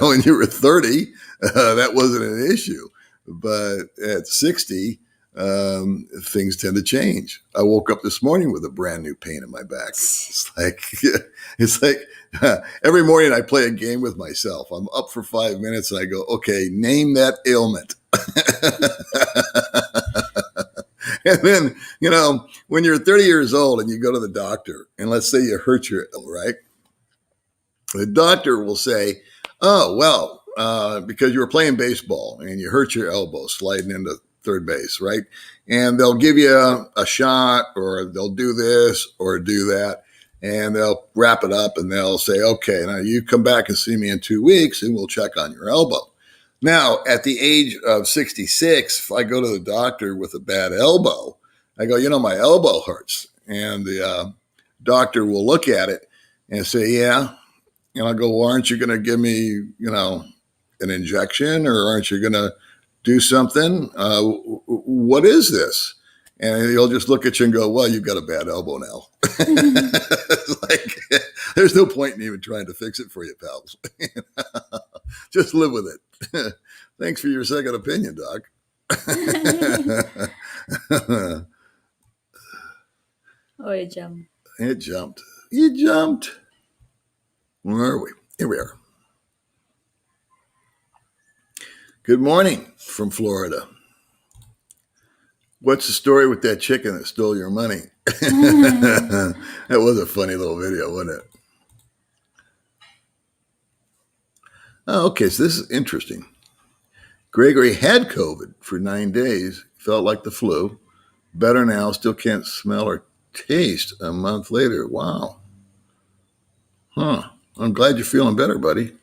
when you were 30, that wasn't an issue. But at 60, things tend to change. I woke up this morning with a brand new pain in my back. It's like every morning I play a game with myself. I'm up for 5 minutes and I go, okay, name that ailment. And then, when you're 30 years old and you go to the doctor, and let's say you hurt your elbow, right? The doctor will say, oh, well, because you were playing baseball and you hurt your elbow sliding into third base, right? And they'll give you a shot, or they'll do this or do that, and they'll wrap it up and they'll say, okay, now you come back and see me in 2 weeks and we'll check on your elbow. Now, at the age of 66, if I go to the doctor with a bad elbow, I go, my elbow hurts. And the doctor will look at it and say, yeah. And I'll go, well, aren't you going to give me, an injection, or aren't you going to do something? What is this? And he'll just look at you and go, well, you've got a bad elbow now. It's like, there's no point in even trying to fix it for you, pals. Just live with it. Thanks for your second opinion, Doc. Oh, it jumped. It jumped. You jumped. Where are we? Here we are. Good morning from Florida. What's the story with that chicken that stole your money? That was a funny little video, wasn't it? Oh, okay, so this is interesting. Gregory had COVID for 9 days, felt like the flu. Better now, still can't smell or taste a month later. Wow. Huh. I'm glad you're feeling better, buddy.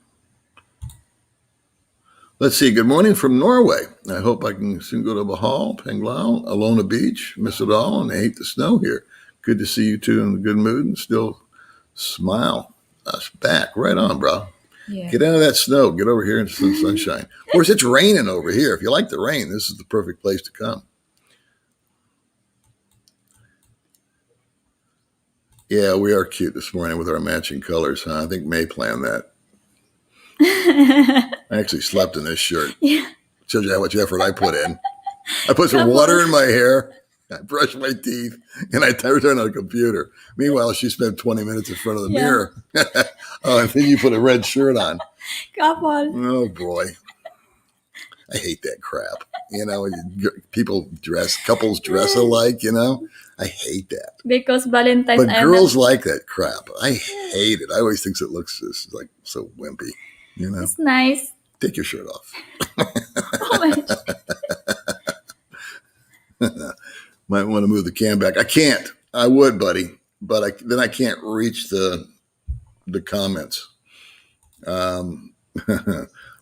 Let's see. Good morning from Norway. I hope I can soon go to Bahal, Penglau, Alona Beach, miss it all, and I hate the snow here. Good to see you two in a good mood and still smile. Us back. Right on, bro. Yeah. Get out of that snow. Get over here into some sunshine. Of course, it's raining over here. If you like the rain, this is the perfect place to come. Yeah, we are cute this morning with our matching colors, huh? I think May planned that. I actually slept in this shirt. Yeah. Shows you how much effort I put in. I put some water in my hair. I brushed my teeth, and I turned on the computer. Meanwhile, she spent 20 minutes in front of the mirror. Oh, and then you put a red shirt on. Couple. Oh, boy. I hate that crap. Couples dress alike, I hate that. Because Valentine's. But girls like that crap. I hate it. I always think it looks just like so wimpy, It's nice. Take your shirt off. Oh my God. Might want to move the cam back. I can't. I would, buddy. but then I can't reach the comments.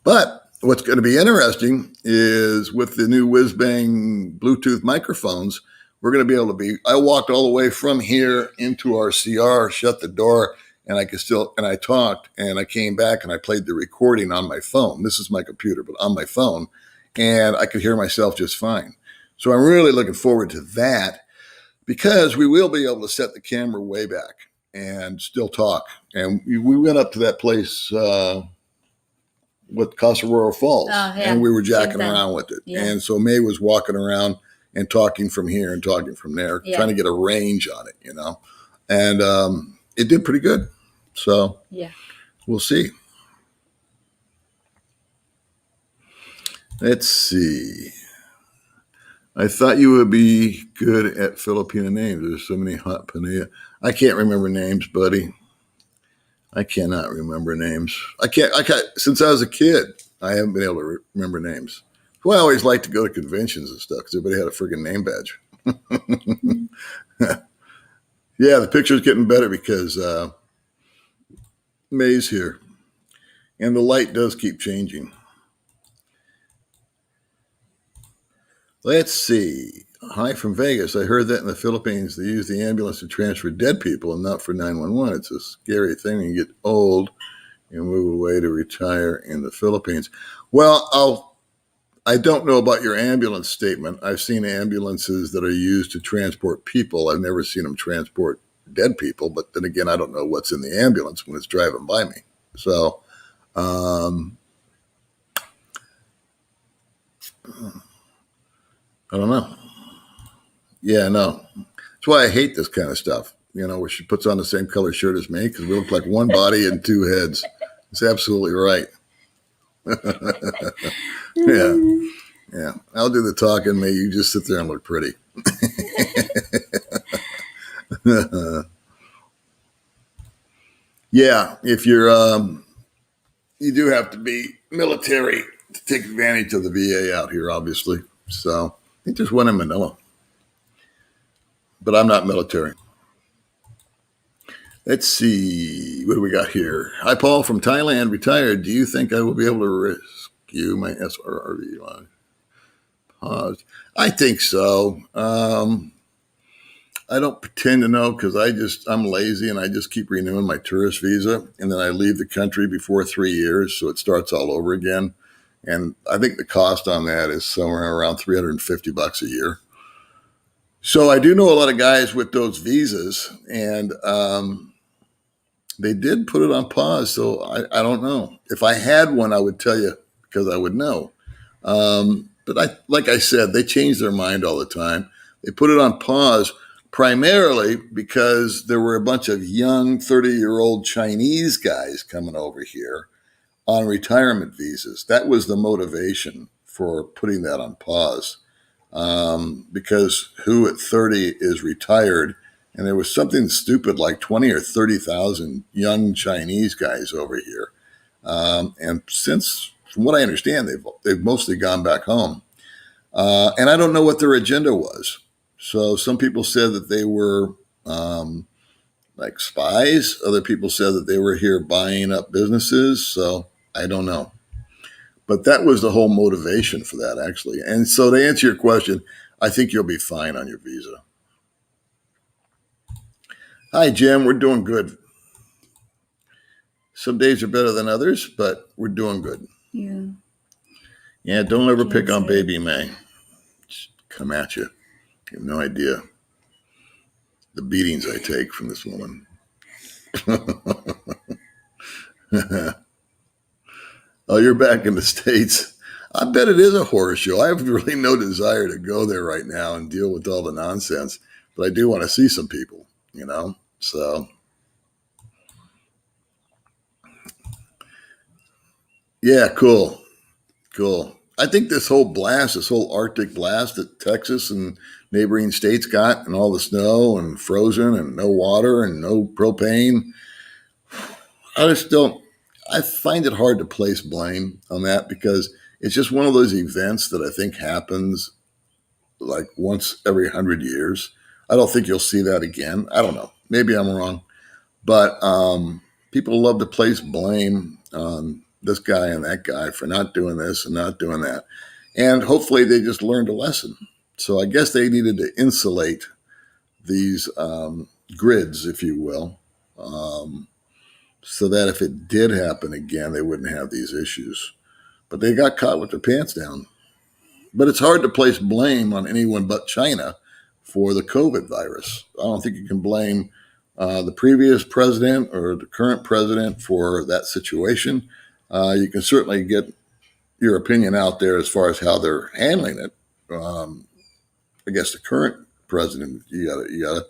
But what's going to be interesting is with the new whiz bang Bluetooth microphones, we're going to be able to be. I walked all the way from here into our CR, shut the door, and I talked, and I came back and I played the recording on my phone. This is my computer, but on my phone, and I could hear myself just fine. So I'm really looking forward to that because we will be able to set the camera way back and still talk. And we went up to that place with Casa Royal Falls, and we were jacking around with it. Yeah. And so May was walking around and talking from here and talking from there, trying to get a range on it, and it did pretty good. So we'll see. Let's see. I thought you would be good at Filipino names. There's so many hot panilla. I can't remember names, buddy. I cannot remember names. I can't. Since I was a kid, I haven't been able to remember names. Well, I always liked to go to conventions and stuff because everybody had a friggin' name badge. Yeah, the picture's getting better because May's here. And the light does keep changing. Let's see. Hi from Vegas. I heard that in the Philippines, they use the ambulance to transfer dead people and not for 911. It's a scary thing when you get old and move away to retire in the Philippines. Well, I don't know about your ambulance statement. I've seen ambulances that are used to transport people. I've never seen them transport dead people, but then again, I don't know what's in the ambulance when it's driving by me. So, I don't know. Yeah, no. That's why I hate this kind of stuff, where she puts on the same color shirt as me because we look like one body and two heads. It's absolutely right. Yeah. I'll do the talking, May. You just sit there and look pretty. Yeah, if you're, you do have to be military to take advantage of the VA out here, obviously. So I think there's one in Manila, but I'm not military. Let's see. What do we got here? Hi, Paul from Thailand, retired. Do you think I will be able to rescue my SRRV line? Pause. I think so. I don't pretend to know because I'm lazy and I just keep renewing my tourist visa. And then I leave the country before 3 years. So it starts all over again. And I think the cost on that is somewhere around $350 a year. So I do know a lot of guys with those visas, and they did put it on pause. So I don't know. If I had one, I would tell you because I would know. But like I said, they change their mind all the time. They put it on pause primarily because there were a bunch of young 30-year-old Chinese guys coming over here on retirement visas. That was the motivation for putting that on pause. Because who at 30 is retired? And there was something stupid like 20 or 30,000 young Chinese guys over here. And since, from what I understand, they've mostly gone back home. And I don't know what their agenda was. So some people said that they were like spies. Other people said that they were here buying up businesses. So I don't know. But that was the whole motivation for that, actually. And so to answer your question, I think you'll be fine on your visa. Hi, Jim. We're doing good. Some days are better than others, but we're doing good. Yeah. Yeah, don't ever pick on baby May. Just come at you. You have no idea the beatings I take from this woman. Oh, you're back in the States. I bet it is a horror show. I have really no desire to go there right now and deal with all the nonsense, but I do want to see some people, so. Yeah, cool. I think this whole Arctic blast that Texas and neighboring states got, and all the snow and frozen and no water and no propane, I find it hard to place blame on that because it's just one of those events that I think happens like once every 100 years. I don't think you'll see that again. I don't know. maybe I'm wrong, but people love to place blame on this guy and that guy for not doing this and not doing that. And hopefully they just learned a lesson. So I guess they needed to insulate these grids, if you will, so that if it did happen again, they wouldn't have these issues. But they got caught with their pants down. But it's hard to place blame on anyone but China for the COVID virus. I don't think you can blame the previous president or the current president for that situation. You can certainly get your opinion out there as far as how they're handling it. I guess the current president, you gotta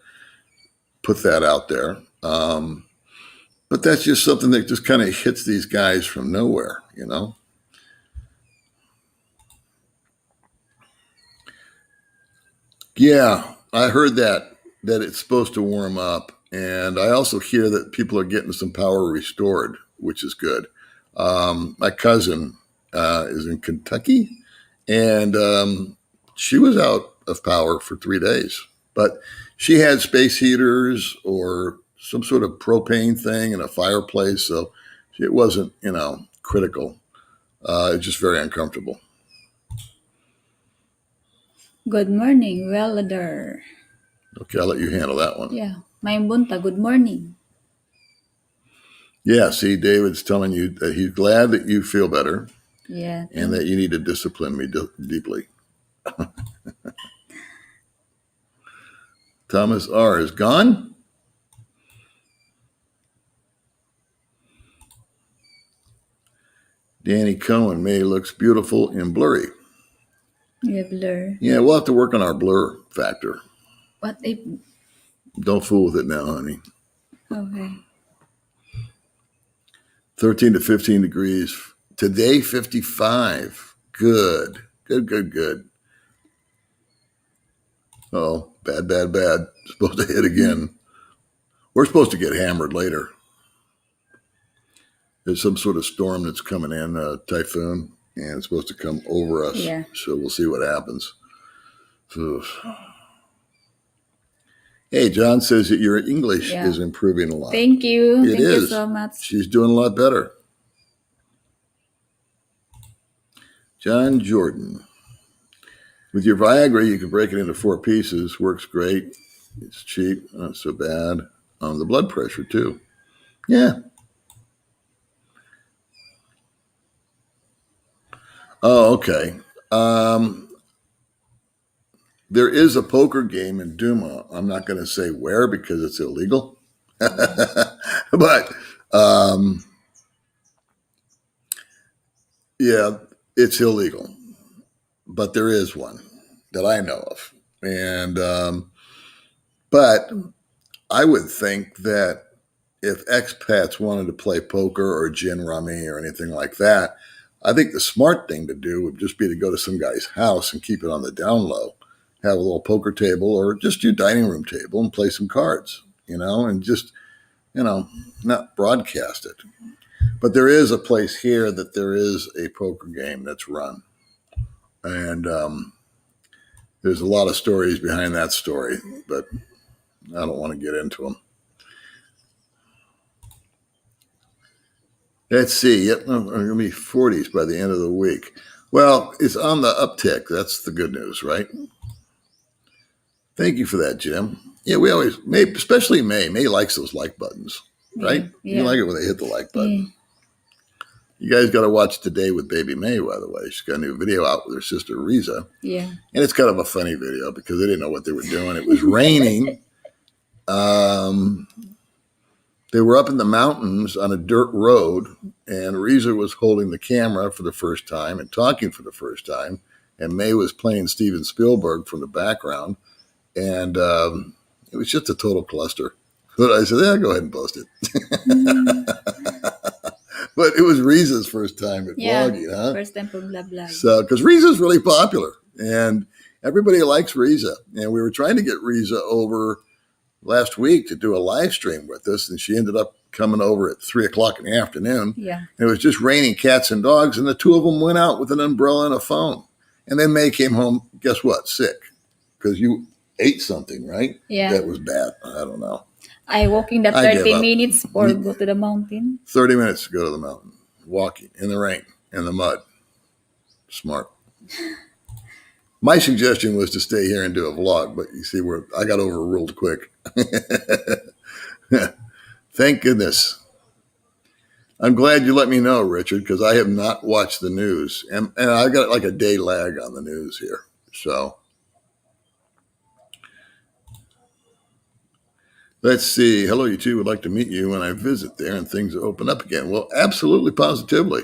put that out there. But that's just something that just kind of hits these guys from nowhere, you know? Yeah, I heard that it's supposed to warm up. And I also hear that people are getting some power restored, which is good. My cousin is in Kentucky, and she was out of power for 3 days. But she had space heaters or some sort of propane thing in a fireplace, so it wasn't, critical. It's just very uncomfortable. Good morning, welder. Okay, I'll let you handle that one. Yeah. May bunta, good morning. Yeah, see, David's telling you that he's glad that you feel better Yeah. and that you need to discipline me deeply. Thomas R. is gone. Danny Cohen, May looks beautiful and blurry. Yeah, blur. Yeah, we'll have to work on our blur factor. What if? Don't fool with it now, honey. Okay. 13 to 15 degrees. Today, 55. Good. Oh, bad. Supposed to hit again. We're supposed to get hammered later. There's some sort of storm that's coming in, a typhoon, and it's supposed to come over us. Yeah. So we'll see what happens. So, hey, John says that your English is improving a lot. Thank you. It Thank is. you so much. She's doing a lot better. John Jordan. With your Viagra, you can break it into 4 pieces. Works great. It's cheap. Not so bad. The blood pressure, too. Yeah. Oh, okay. There is a poker game in Duma. I'm not going to say where because it's illegal. But, yeah, it's illegal. But there is one that I know of. And, but I would think that if expats wanted to play poker or gin rummy or anything like that, I think the smart thing to do would just be to go to some guy's house and keep it on the down low, have a little poker table or just your dining room table and play some cards, and just, not broadcast it. But there is a place here that there is a poker game that's run. And there's a lot of stories behind that story, but I don't want to get into them. Let's see. Yep, I'm going to be 40s by the end of the week. Well, it's on the uptick. That's the good news, right? Thank you for that, Jim. Yeah, we always, especially May. May likes those like buttons, right? Yeah. You like it when they hit the like button. Yeah. You guys got to watch Today with Baby May, by the way. She's got a new video out with her sister, Riza. Yeah. And it's kind of a funny video because they didn't know what they were doing. It was raining. They were up in the mountains on a dirt road, and Riza was holding the camera for the first time and talking for the first time, and May was playing Steven Spielberg from the background, and it was just a total cluster. But I said, yeah, go ahead and post it. But it was Riza's first time at vlogging, huh? First time for vlog. So, because Riza's really popular, and everybody likes Riza, and we were trying to get Riza over last week to do a live stream with us, and she ended up coming over at 3:00 in the afternoon. Yeah. And it was just raining cats and dogs, and the two of them went out with an umbrella and a phone. And then May came home, guess what? Sick. Because you ate something, right? Yeah. That was bad. I don't know. I walking the I give 30 up. minutes for go to the mountain. 30 minutes to go to the mountain, walking in the rain, in the mud. Smart. My suggestion was to stay here and do a vlog, but you see where I got overruled quick. Thank goodness. I'm glad you let me know, Richard, because I have not watched the news. And I got like a day lag on the news here. So let's see. Hello, you two. Would like to meet you when I visit there and things open up again. Well, absolutely, positively.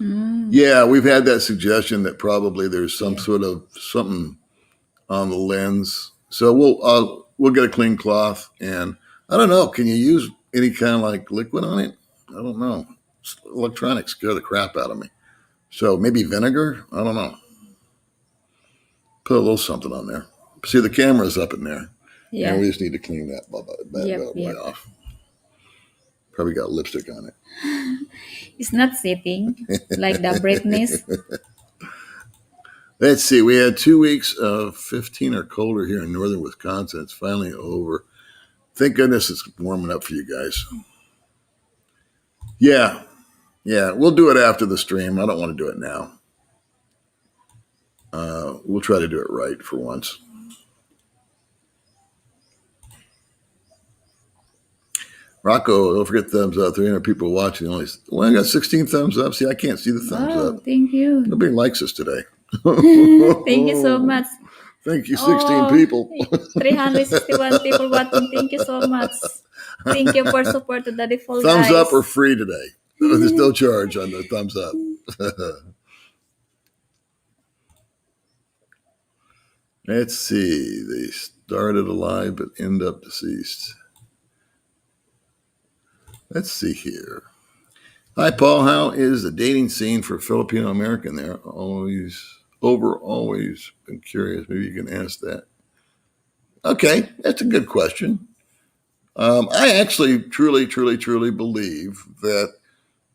Yeah, we've had that suggestion that probably there's some sort of something on the lens. So we'll get a clean cloth, and I don't know. Can you use any kind of like liquid on it? I don't know. Electronics scare the crap out of me. So maybe vinegar. I don't know. Put a little something on there. See, the camera's up in there, Yeah. and we just need to clean that bad boy Yep. off. Probably got lipstick on it. It's not sitting like the brightness. Let's see. We had 2 weeks of 15 or colder here in northern Wisconsin. It's finally over. Thank goodness it's warming up for you guys. Yeah. We'll do it after the stream. I don't want to do it now. We'll try to do it right for once. Rocco, don't forget thumbs up. 300 people watching. I got 16 thumbs up. See, I can't see the thumbs up. Thank you. Nobody likes us today. Thank you so much. Thank you, 16 people. 361 people watching. Thank you so much. Thank you for support to the default Thumbs guys. up are free today. There's no charge on the thumbs up. Let's see. They started alive but end up deceased. Let's see here. Hi, Paul. How is the dating scene for Filipino American there? Always been curious. Maybe you can ask that. Okay, that's a good question. I actually truly believe that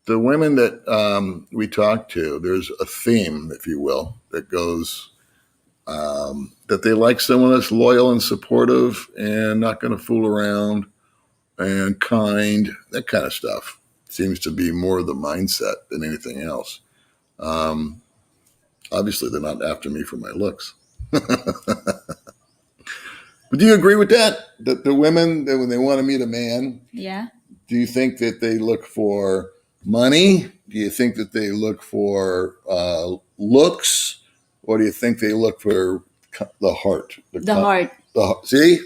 the women that we talk to, there's a theme, if you will, that goes that they like someone that's loyal and supportive and not going to fool around and kind, that kind of stuff. Seems to be more the mindset than anything else. Obviously, they're not after me for my looks. But do you agree with that? That the women, that when they want to meet a man, Yeah. do you think that they look for money? Do you think that they look for looks? Or do you think they look for the heart? The heart. See?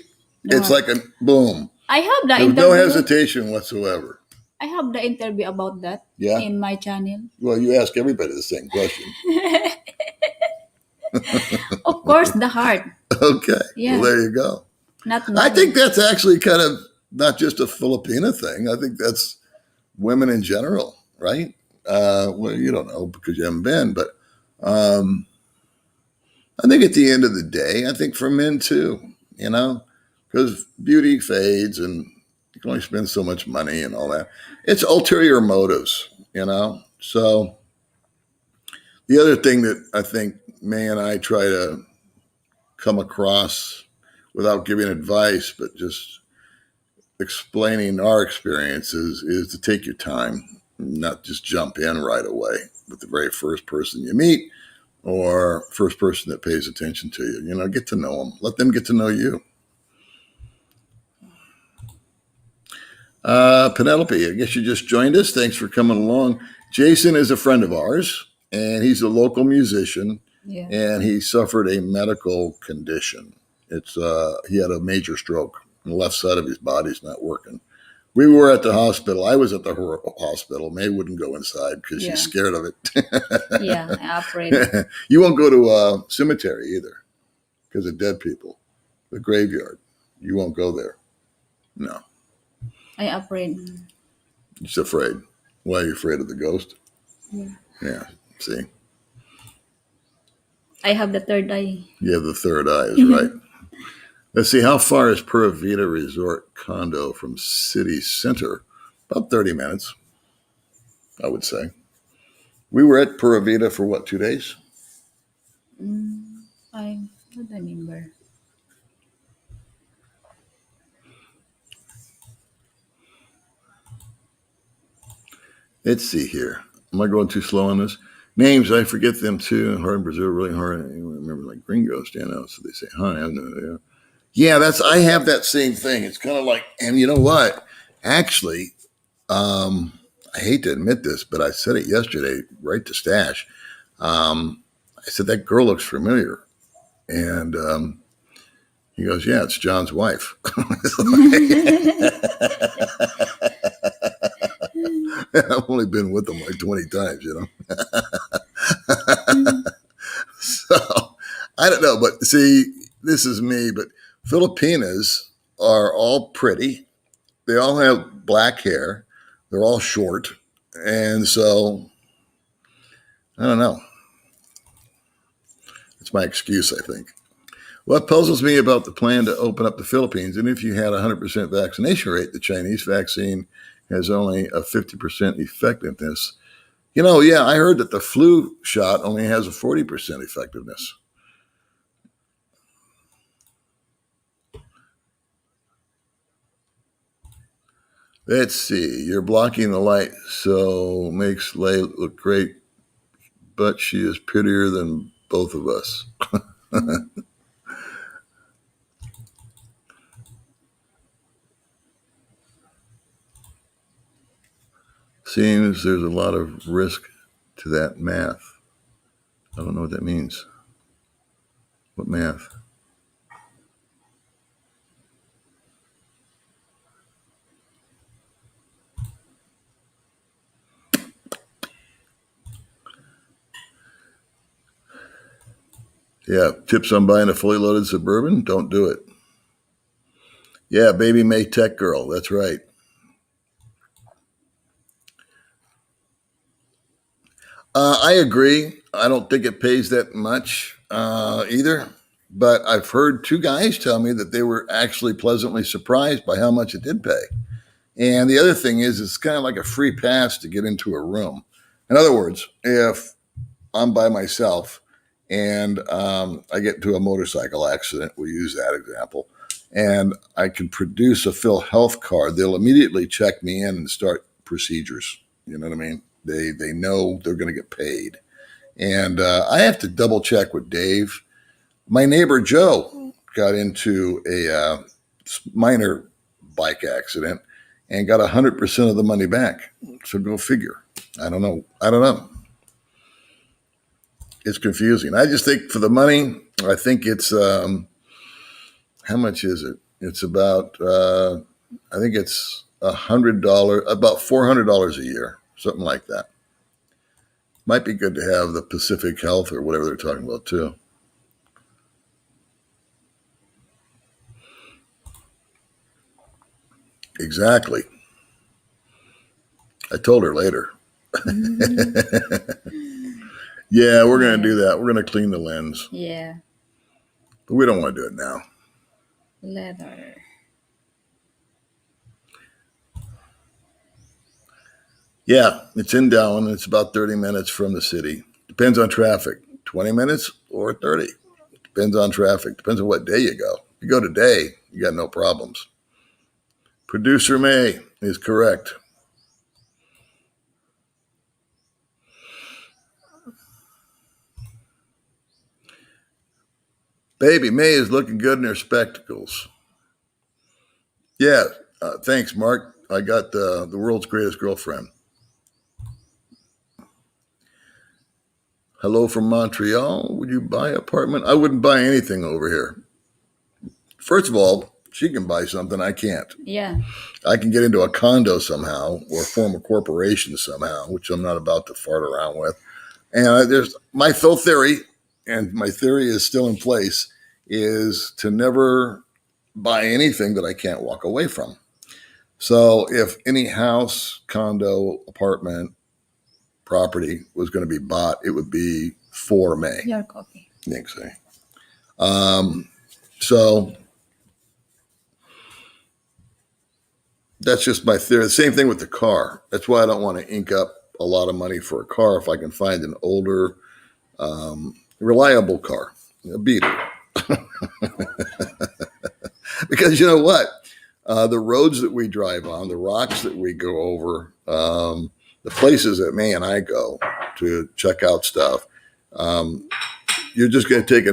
The It's heart. like a boom. I have the There's interview. no hesitation whatsoever. I have the interview about that in my channel. Well, you ask everybody the same question. Of course, the heart. Okay. Yeah. Well, there you go. Not I money. think that's actually kind of not just a Filipina thing. I think that's women in general, right? Well, you don't know because you haven't been, but I think at the end of the day, I think for men too, because beauty fades and you can only spend so much money and all that. It's ulterior motives, So the other thing that I think May and I try to come across without giving advice, but just explaining our experiences is to take your time, not just jump in right away with the very first person you meet or first person that pays attention to you. Get to know them. Let them get to know you. Penelope, I guess you just joined us. Thanks for coming along. Jason is a friend of ours, and he's a local musician, and he suffered a medical condition. He had a major stroke, and the left side of his body's not working. We were at the hospital. I was at the hospital. May wouldn't go inside because she's scared of it. Yeah, I'm afraid. You won't go to a cemetery either because of dead people. The graveyard. You won't go there. No. I'm afraid. Just afraid. Why are you afraid of the ghost? Yeah. See? I have the third eye. You have the third eye, is right. Let's see, how far is Pura Vida Resort condo from city center? About 30 minutes, I would say. We were at Pura Vida for what, 2 days? What do I remember? Let's see here. Am I going too slow on this? Names, I forget them too. Hard in Brazil, really hard. I remember like gringos stand out, so they say hi. I have no idea. Yeah, I have that same thing. It's kind of like, and you know what? Actually, I hate to admit this, but I said it yesterday, right to Stash. I said that girl looks familiar, and he goes, "Yeah, it's John's wife." I've only been with them like 20 times, you know. So I don't know, but see, this is me, but Filipinas are all pretty. They all have black hair. They're all short. And so I don't know. It's my excuse, I think. What puzzles me about the plan to open up the Philippines, and if you had a 100% vaccination rate, the Chinese vaccine has only a 50% effectiveness. You know, yeah, I heard that the flu shot only has a 40% effectiveness. Let's see. You're blocking the light, so makes Lay look great, but she is prettier than both of us. Seems there's a lot of risk to that math. I don't know what that means. What math? Yeah, tips on buying a fully loaded Suburban? Don't do it. Yeah, baby May Tech Girl. That's right. I agree. I don't think it pays that much either. But I've heard two guys tell me that they were actually pleasantly surprised by how much it did pay. And the other thing is, it's kind of like a free pass to get into a room. In other words, if I'm by myself and I get into a motorcycle accident, we use that example, and I can produce a Phil Health card, they'll immediately check me in and start procedures. You know what I mean? They know they're going to get paid. And I have to double check with Dave. My neighbor Joe got into a minor bike accident and got 100% of the money back. So go figure. I don't know. It's confusing. I just think for the money, I think it's how much is it? It's about I think it's $100, about $400 a year, something like that. Might be good to have the Pacific Health or whatever they're talking about too. Exactly. I told her later. Yeah, we're going to do that. We're going to clean the lens. Yeah. But we don't want to do it now. Leather. Yeah, it's in Dallin. It's about 30 minutes from the city. Depends on traffic. 20 minutes or 30. Depends on traffic. Depends on what day you go. If you go today, you got no problems. Producer May is correct. Baby May is looking good in her spectacles. Yeah, thanks, Mark. I got the world's greatest girlfriend. Hello from Montreal. Would you buy an apartment? I wouldn't buy anything over here. First of all, she can buy something I can't. Yeah. I can get into a condo somehow or form a corporation somehow, which I'm not about to fart around with. And there's my full theory, and my theory is still in place, is to never buy anything that I can't walk away from. So if any house, condo, apartment, property was going to be bought, it would be for May. Your coffee. Thanks. So that's just my theory. The same thing with the car. That's why I don't want to ink up a lot of money for a car if I can find an older, reliable car, a beater. Because you know what? The roads that we drive on, the rocks that we go over, the places that May and I go to check out stuff, um, you're just going to take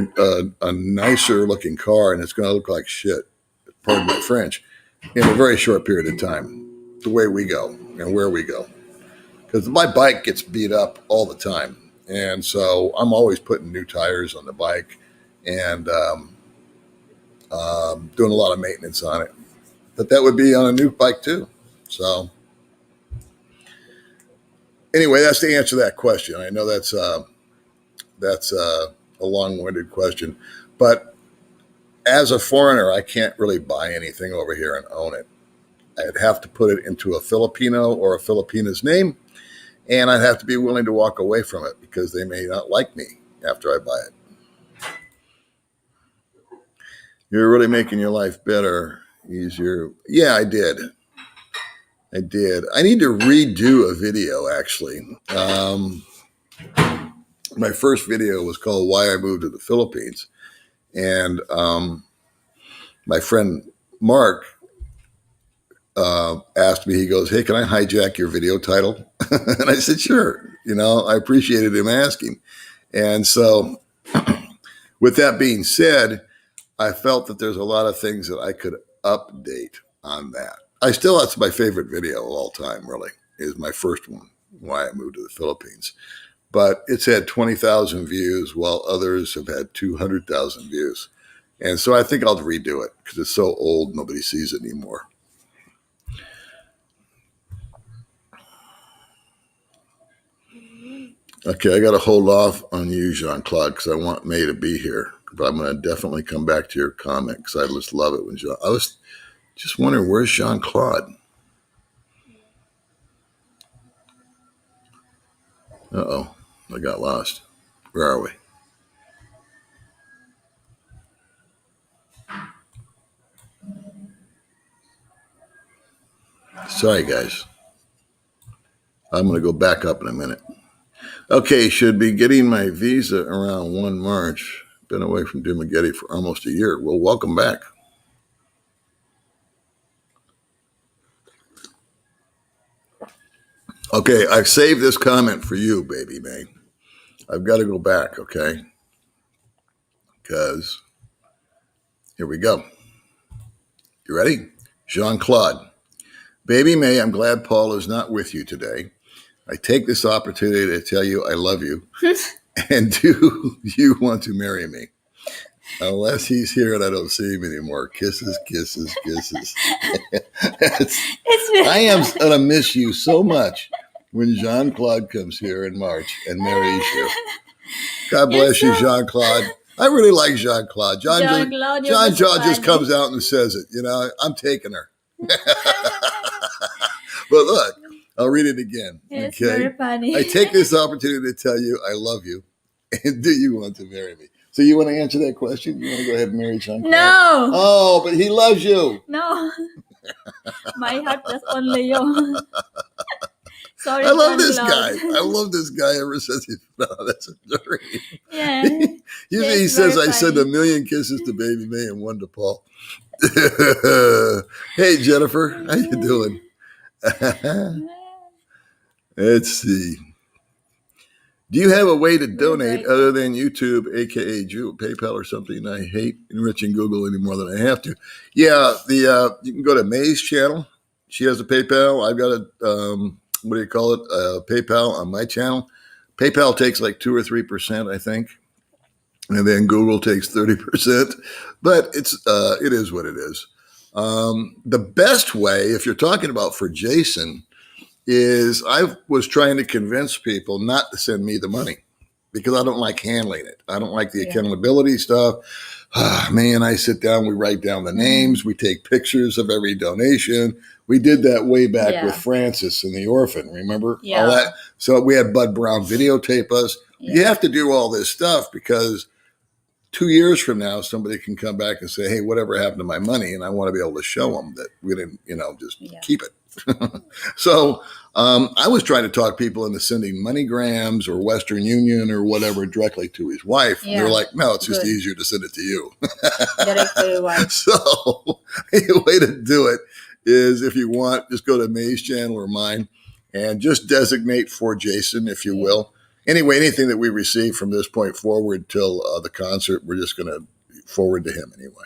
a nicer looking car and it's going to look like shit, pardon my French, in a very short period of time, the way we go and where we go. Because my bike gets beat up all the time. And so I'm always putting new tires on the bike and doing a lot of maintenance on it. But that would be on a new bike too. So anyway, that's to answer that question. I know that's a long-winded question, but as a foreigner, I can't really buy anything over here and own it. I'd have to put it into a Filipino or a Filipina's name, and I'd have to be willing to walk away from it because they may not like me after I buy it. You're really making your life better, easier. Yeah, I did. I need to redo a video, actually. My first video was called Why I Moved to the Philippines. And my friend Mark asked me, he goes, hey, can I hijack your video title? And I said, sure. You know, I appreciated him asking. And so with that being said, I felt that there's a lot of things that I could update on that. That's my favorite video of all time, really, is my first one, Why I Moved to the Philippines. But it's had 20,000 views while others have had 200,000 views. And so I think I'll redo it because it's so old, nobody sees it anymore. Okay, I got to hold off on you, Jean-Claude, because I want May to be here. But I'm going to definitely come back to your comment because I just love it when I was just wondering, where's Jean-Claude? Uh-oh, I got lost. Where are we? Sorry, guys. I'm going to go back up in a minute. Okay, should be getting my visa around 1 March. Been away from Dumagetti for almost a year. Well, welcome back. Okay, I saved this comment for you, baby May. I've got to go back, okay? Because here we go. You ready? Jean-Claude. Baby May, I'm glad Paul is not with you today. I take this opportunity to tell you I love you. And do you want to marry me? Unless he's here and I don't see him anymore. Kisses, kisses, kisses. I am going to miss you so much when Jean-Claude comes here in March and marries you. God bless you, Jean-Claude. I really like Jean-Claude. Jean-Claude just comes out and says it. You know, I'm taking her. But look, I'll read it again. It's okay. very funny. I take this opportunity to tell you I love you. And do you want to marry me? So you want to answer that question? You want to go ahead and marry Jean-Claude? No. Oh, but he loves you. No. My heart is only you. Sorry, I love this Jean-Claude. guy. I love this guy ever since he found out that's a dream. Yeah. Usually he says, I send 1 million kisses to Baby May and 1 to Paul. Hey, Jennifer. How you doing? Let's see. Do you have a way to donate other than YouTube, aka PayPal or something? I hate enriching Google any more than I have to. Yeah, you can go to May's channel. She has a PayPal. I've got a what do you call it? PayPal on my channel. PayPal takes like 2 or 3%, I think, and then Google takes 30%. But it is what it is. The best way, if you're talking about for Jason, is I was trying to convince people not to send me the money because I don't like handling it. I don't like the accountability stuff. Man, I sit down, we write down the names, we take pictures of every donation. We did that way back with Francis and the orphan, remember? Yeah. All that. So we had Bud Brown videotape us. Yeah. You have to do all this stuff because 2 years from now, somebody can come back and say, hey, whatever happened to my money? And I want to be able to show them that we didn't, just keep it. So I was trying to talk people into sending MoneyGrams or Western Union or whatever directly to his wife. And they're Yeah. like, no, it's just Good. easier to send it to you. Direct to your wife. So the way to do it is, if you want, just go to May's channel or mine and just designate for Jason, if you will. Anyway, anything that we receive from this point forward till the concert, we're just going to forward to him anyway.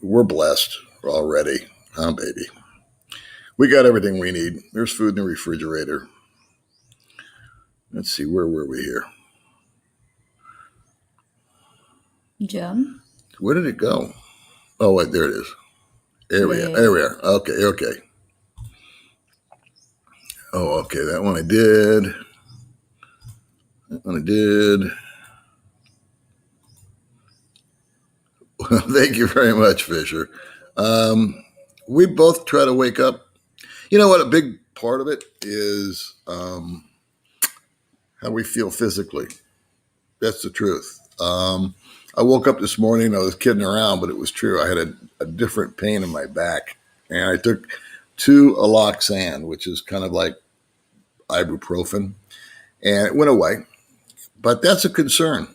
We're blessed already, huh, baby? We got everything we need. There's food in the refrigerator. Let's see, where were we here? Jam. Where did it go? Oh, wait, there it is. There we are. There we are. Okay, okay. Oh, okay, that one I did. That one I did. Well, thank you very much, Fisher. We both try to wake up. You know what? A big part of it is how we feel physically. That's the truth. I woke up this morning. I was kidding around, but it was true. I had a different pain in my back, and I took 2 Aloxan, which is kind of like ibuprofen, and it went away. But that's a concern.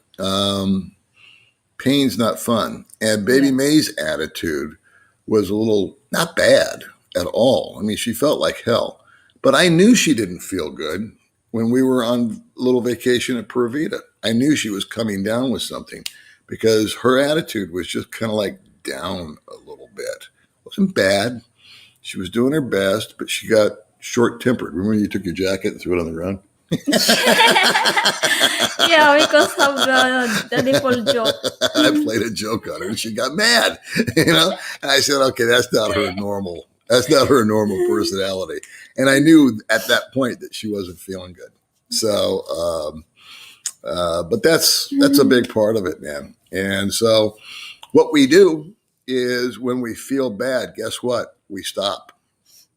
Pain's not fun. And Baby May's attitude was a little not bad at all. I mean, she felt like hell. But I knew she didn't feel good when we were on a little vacation at Pura Vida. I knew she was coming down with something because her attitude was just kind of like down a little bit. It wasn't bad. She was doing her best, but she got short-tempered. Remember you took your jacket and threw it on the ground? Yeah, because of the default joke. I played a joke on her and she got mad, And I said, okay, that's not her normal personality. And I knew at that point that she wasn't feeling good. So, but that's a big part of it, man. And so what we do is when we feel bad, guess what? We stop.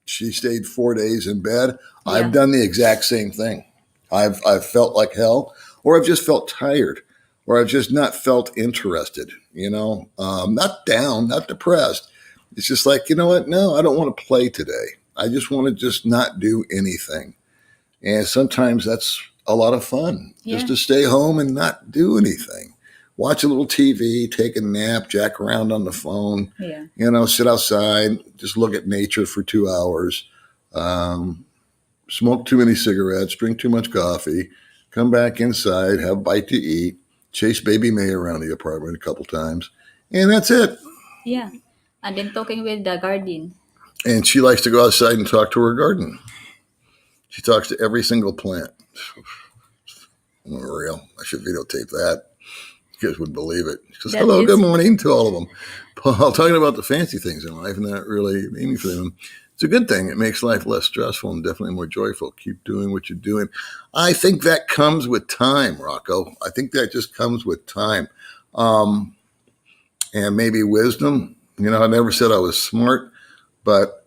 She stayed 4 days in bed. Yeah. I've done the exact same thing. I've felt like hell, or I've just felt tired, or I've just not felt interested, not down, not depressed. It's just like, you know what? No, I don't want to play today. I just want to just not do anything. And sometimes that's a lot of fun, just to stay home and not do anything. Watch a little TV, take a nap, jack around on the phone, sit outside, just look at nature for 2 hours, smoke too many cigarettes, drink too much coffee, come back inside, have a bite to eat, chase Baby May around the apartment a couple times, and that's it. Yeah. And then talking with the guardian. And she likes to go outside and talk to her garden. She talks to every single plant. Unreal. I should videotape that. You guys would believe it. She says, hello, good morning to all of them. Paul, talking about the fancy things in life and not really aiming for them. It's a good thing. It makes life less stressful and definitely more joyful. Keep doing what you're doing. I think that comes with time, Rocco. I think that just comes with time. And maybe wisdom. I never said I was smart, but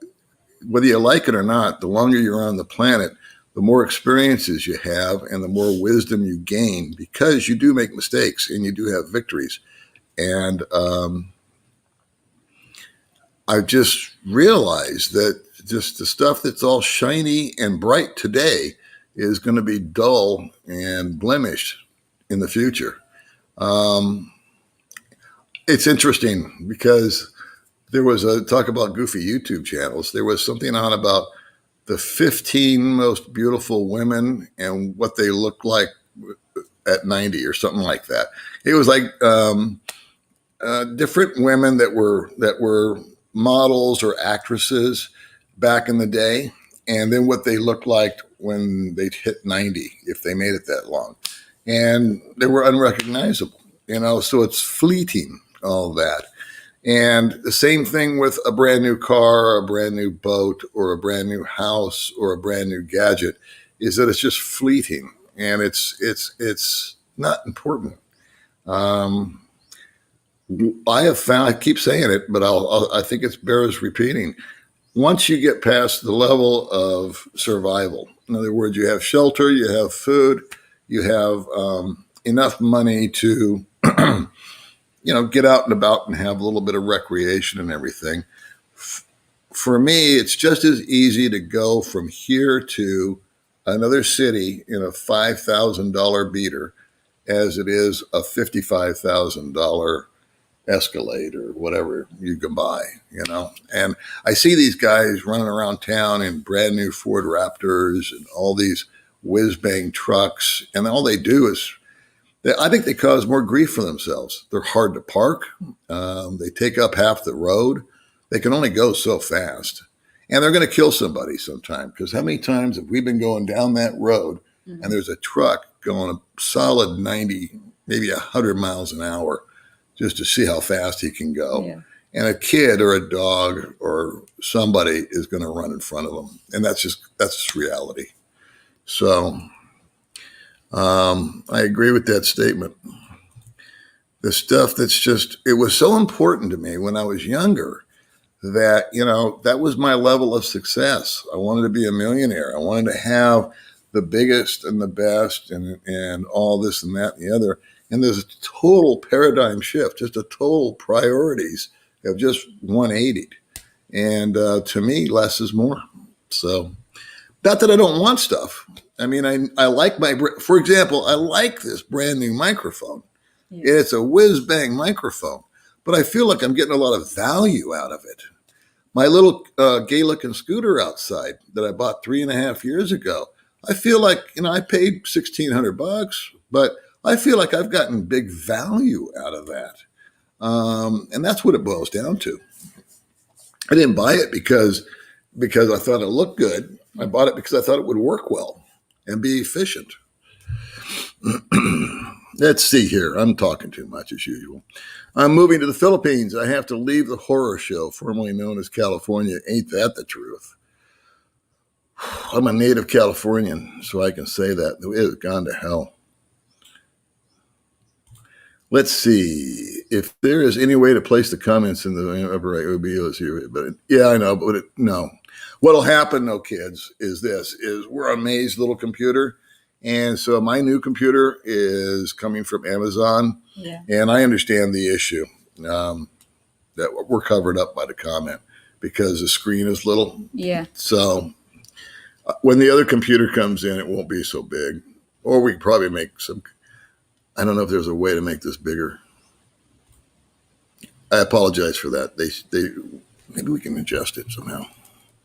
whether you like it or not, the longer you're on the planet, the more experiences you have and the more wisdom you gain, because you do make mistakes and you do have victories. And I just realized that just the stuff that's all shiny and bright today is going to be dull and blemished in the future. It's interesting because there was a talk about goofy YouTube channels. There was something on about the 15 most beautiful women and what they look like at 90 or something like that. It was like different women that were models or actresses back in the day, and then what they looked like when they'd hit 90, if they made it that long. And they were unrecognizable, so it's fleeting, all that. And the same thing with a brand new car, or a brand new boat, or a brand new house, or a brand new gadget, is that it's just fleeting and it's not important. I have found, I keep saying it, but I think it bears repeating. Once you get past the level of survival, in other words, you have shelter, you have food, you have enough money to get out and about and have a little bit of recreation and everything. for me, it's just as easy to go from here to another city in a $5,000 beater as it is a $55,000 Escalade or whatever you can buy, you know. And I see these guys running around town in brand new Ford Raptors and all these whiz bang trucks, and all they do is I think they cause more grief for themselves. They're hard to park. They take up half the road. They can only go so fast, and they're going to kill somebody sometime. Because how many times have we been going down that road and there's a truck going a solid 90, maybe 100 miles an hour, just to see how fast he can go. Yeah. And a kid or a dog or somebody is going to run in front of them. And that's just reality. So I agree with that statement. The stuff that's just, it was so important to me when I was younger that, you know, that was my level of success. I wanted to be a millionaire. I wanted to have the biggest and the best and all this and that and the other. And there's a total paradigm shift, just a total priorities have just 180'd. And to me, less is more. So not that I don't want stuff. I mean, I like for example, I like this brand new microphone. Yeah. It's a whiz bang microphone, but I feel like I'm getting a lot of value out of it. My little gay looking scooter outside that I bought 3.5 years ago, I feel like, you know, I paid $1,600, but I feel like I've gotten big value out of that. And that's what it boils down to. I didn't buy it because I thought it looked good. I bought it because I thought it would work well and be efficient. Let's see here. I'm talking too much as usual. I'm moving to the Philippines. I have to leave the horror show, formerly known as California. Ain't that the truth? I'm a native Californian, so I can say that. It has gone to hell. Let's see if there is any way to place the comments in the upper right. It would be let's hear it, but yeah, I know, but no. What'll happen, though, kids, is we're a Maze little computer, and so my new computer is coming from Amazon, and I understand the issue that we're covered up by the comment because the screen is little. Yeah. So when the other computer comes in, it won't be so big, or we could probably make some. I don't know if there's a way to make this bigger. I apologize for that. They maybe we can adjust it somehow.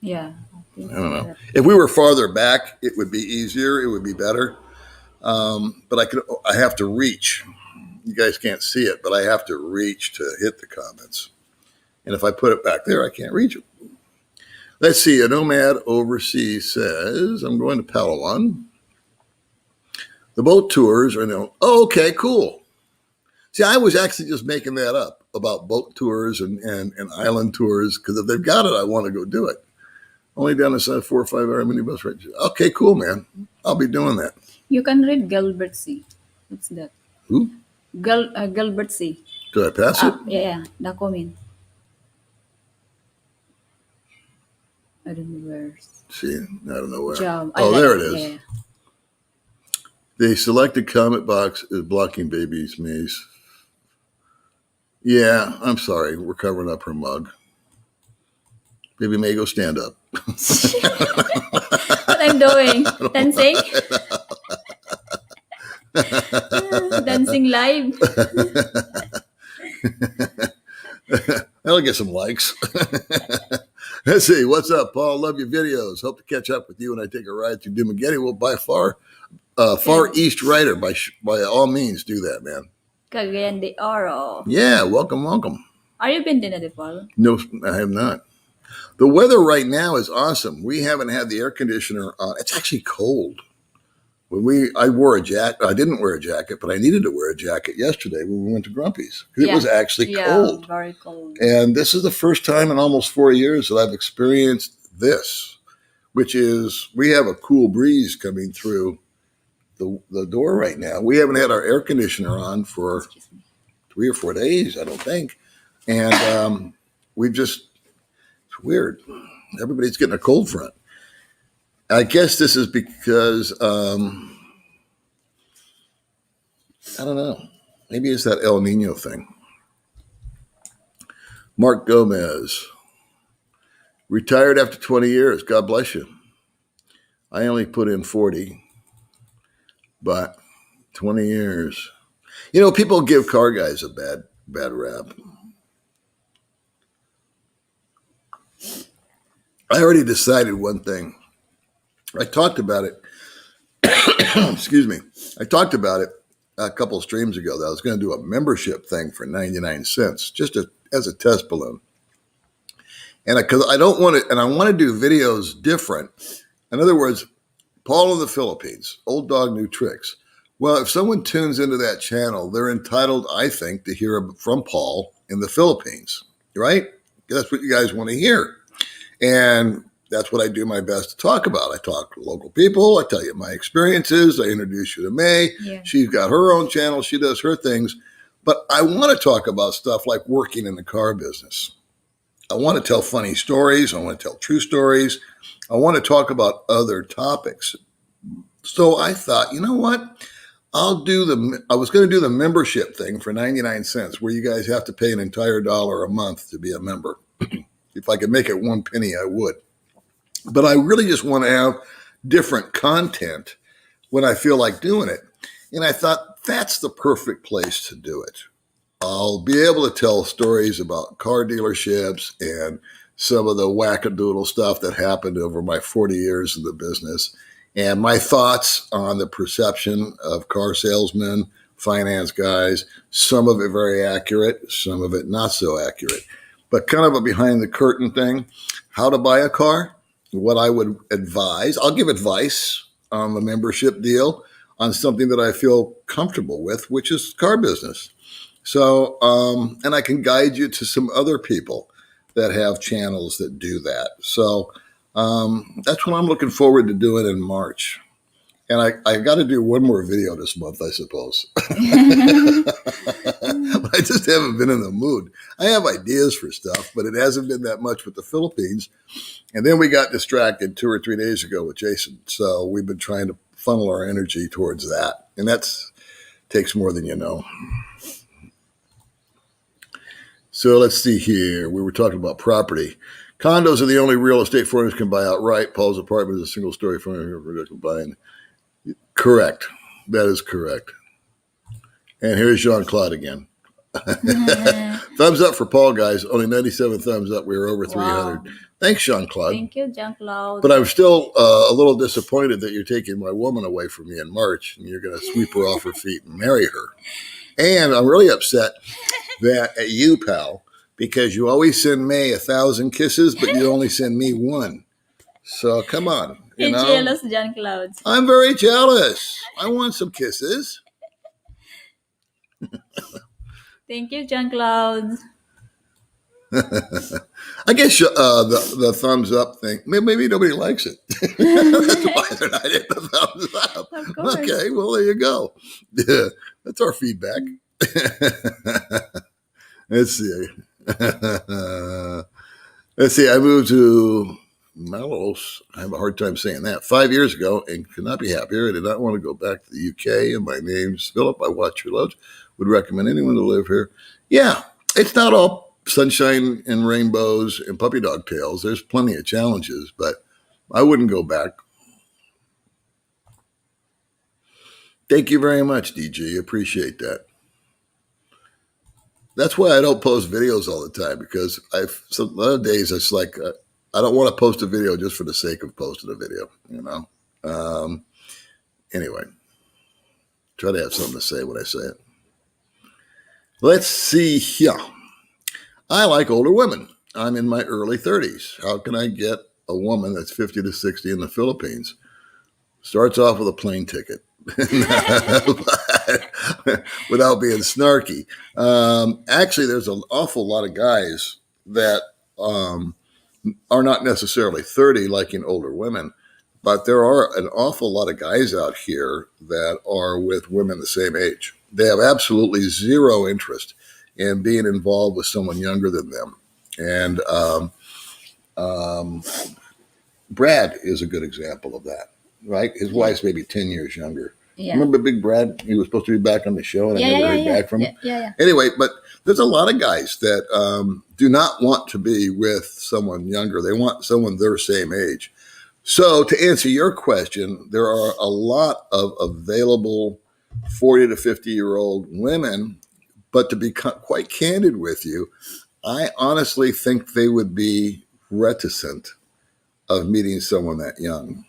Yeah. I don't know. If we were farther back, it would be easier. It would be better. But I have to reach. You guys can't see it, but I have to reach to hit the comments. And if I put it back there, I can't reach it. Let's see. A nomad overseas says, I'm going to Palawan. The boat tours are no. Oh, okay, cool. See, I was actually just making that up about boat tours and island tours because if they've got it, I want to go do it. Only down a 4 or 5 hour minibus ride. Okay, cool, man. I'll be doing that. You can read Gilbert C. What's that? Who? Gilbert C. Did I pass it? Yeah, the comment. I don't know where. See, I don't know where. Job. Oh, there it is. Yeah. The selected comment box is blocking baby's maze. Yeah, I'm sorry. We're covering up her mug. Baby May, go stand up. What I'm doing? Dancing? Dancing live. That'll get some likes. Let's see. What's up, Paul? Love your videos. Hope to catch up with you when I take a ride through Dumaguete. Well, by far East Rider, by all means, do that, man. Cagayan de Oro. Yeah, welcome. Are you been to Nepal? No, I have not. The weather right now is awesome. We haven't had the air conditioner on. It's actually cold. I wore a jacket. I didn't wear a jacket, but I needed to wear a jacket yesterday when we went to Grumpy's. It was actually cold. Very cold. And this is the first time in almost 4 years that I've experienced this, which is we have a cool breeze coming through the door right now. We haven't had our air conditioner on for 3 or 4 days, I don't think. And it's weird. Everybody's getting a cold front. I guess this is because, I don't know. Maybe it's that El Nino thing. Mark Gomez. Retired after 20 years. God bless you. I only put in 40, but 20 years. You know, people give car guys a bad rap. I already decided one thing. I talked about it. Excuse me. I talked about it a couple of streams ago that I was going to do a membership thing for 99 cents, just as a test balloon. And because I don't want to, and I want to do videos different. In other words, Paul in the Philippines, old dog, new tricks. Well, if someone tunes into that channel, they're entitled, I think, to hear from Paul in the Philippines, right? That's what you guys want to hear. And that's what I do my best to talk about. I talk to local people. I tell you my experiences. I introduce you to May. Yeah. She's got her own channel. She does her things. But I want to talk about stuff like working in the car business. I want to tell funny stories. I want to tell true stories. I want to talk about other topics. So I thought, you know what? I was going to do the membership thing for 99 cents, where you guys have to pay an entire $1 a month to be a member. If I could make it 1 penny, I would. But I really just want to have different content when I feel like doing it. And I thought that's the perfect place to do it. I'll be able to tell stories about car dealerships and some of the wackadoodle stuff that happened over my 40 years in the business, and my thoughts on the perception of car salesmen, finance guys, some of it very accurate, some of it not so accurate, but kind of a behind the curtain thing, how to buy a car, what I would advise. I'll give advice on the membership deal on something that I feel comfortable with, which is car business. So, and I can guide you to some other people that have channels that do that. So that's what I'm looking forward to doing in March. And I got to do one more video this month, I suppose. But I just haven't been in the mood. I have ideas for stuff, but it hasn't been that much with the Philippines. And then we got distracted 2 or 3 days ago with Jason. So we've been trying to funnel our energy towards that. And takes more than you know. So let's see here. We were talking about property. Condos are the only real estate foreigners can buy outright. Paul's apartment is a single story foreigner buying. Correct. That is correct. And here's Jean-Claude again. Thumbs up for Paul, guys. Only 97 thumbs up. We were over 300. Wow. Thanks, Jean-Claude. Thank you, Jean-Claude. But I'm still a little disappointed that you're taking my woman away from me in March, and you're going to sweep her off her feet and marry her. And I'm really upset at you, pal, because you always send May 1,000 kisses, but you only send me 1. So come on. You're jealous, Jean-Claude. I'm very jealous. I want some kisses. Thank you, Jean-Claude. I guess the thumbs up thing, maybe nobody likes it. That's why they're not hitting the thumbs up. Of course. Okay, well, there you go. Yeah, that's our feedback. Let's see. Let's see. I moved to Malos. I have a hard time saying that. 5 years ago, and could not be happier. I did not want to go back to the UK. And my name's Philip. I watch your loads. Would recommend anyone to live here. Yeah, it's not all sunshine and rainbows and puppy dog tails. There's plenty of challenges, but I wouldn't go back. Thank you very much, DG. Appreciate that. That's why I don't post videos all the time, because a lot of days it's like I don't want to post a video just for the sake of posting a video, you know. Anyway, try to have something to say when I say it. Let's see here. I like older women. I'm in my early 30s. How can I get a woman that's 50 to 60 in the Philippines? Starts off with a plane ticket. Without being snarky. Actually, there's an awful lot of guys that are not necessarily 30 liking older women, but there are an awful lot of guys out here that are with women the same age. They have absolutely zero interest in being involved with someone younger than them. And Brad is a good example of that, right? His wife's maybe 10 years younger. Yeah. Remember Big Brad? He was supposed to be back on the show, and I Yeah, never yeah, yeah, heard yeah. back from him. Yeah. Anyway, but there's a lot of guys that do not want to be with someone younger. They want someone their same age. So to answer your question, there are a lot of available 40 to 50-year-old women, but to be quite candid with you, I honestly think they would be reticent of meeting someone that young.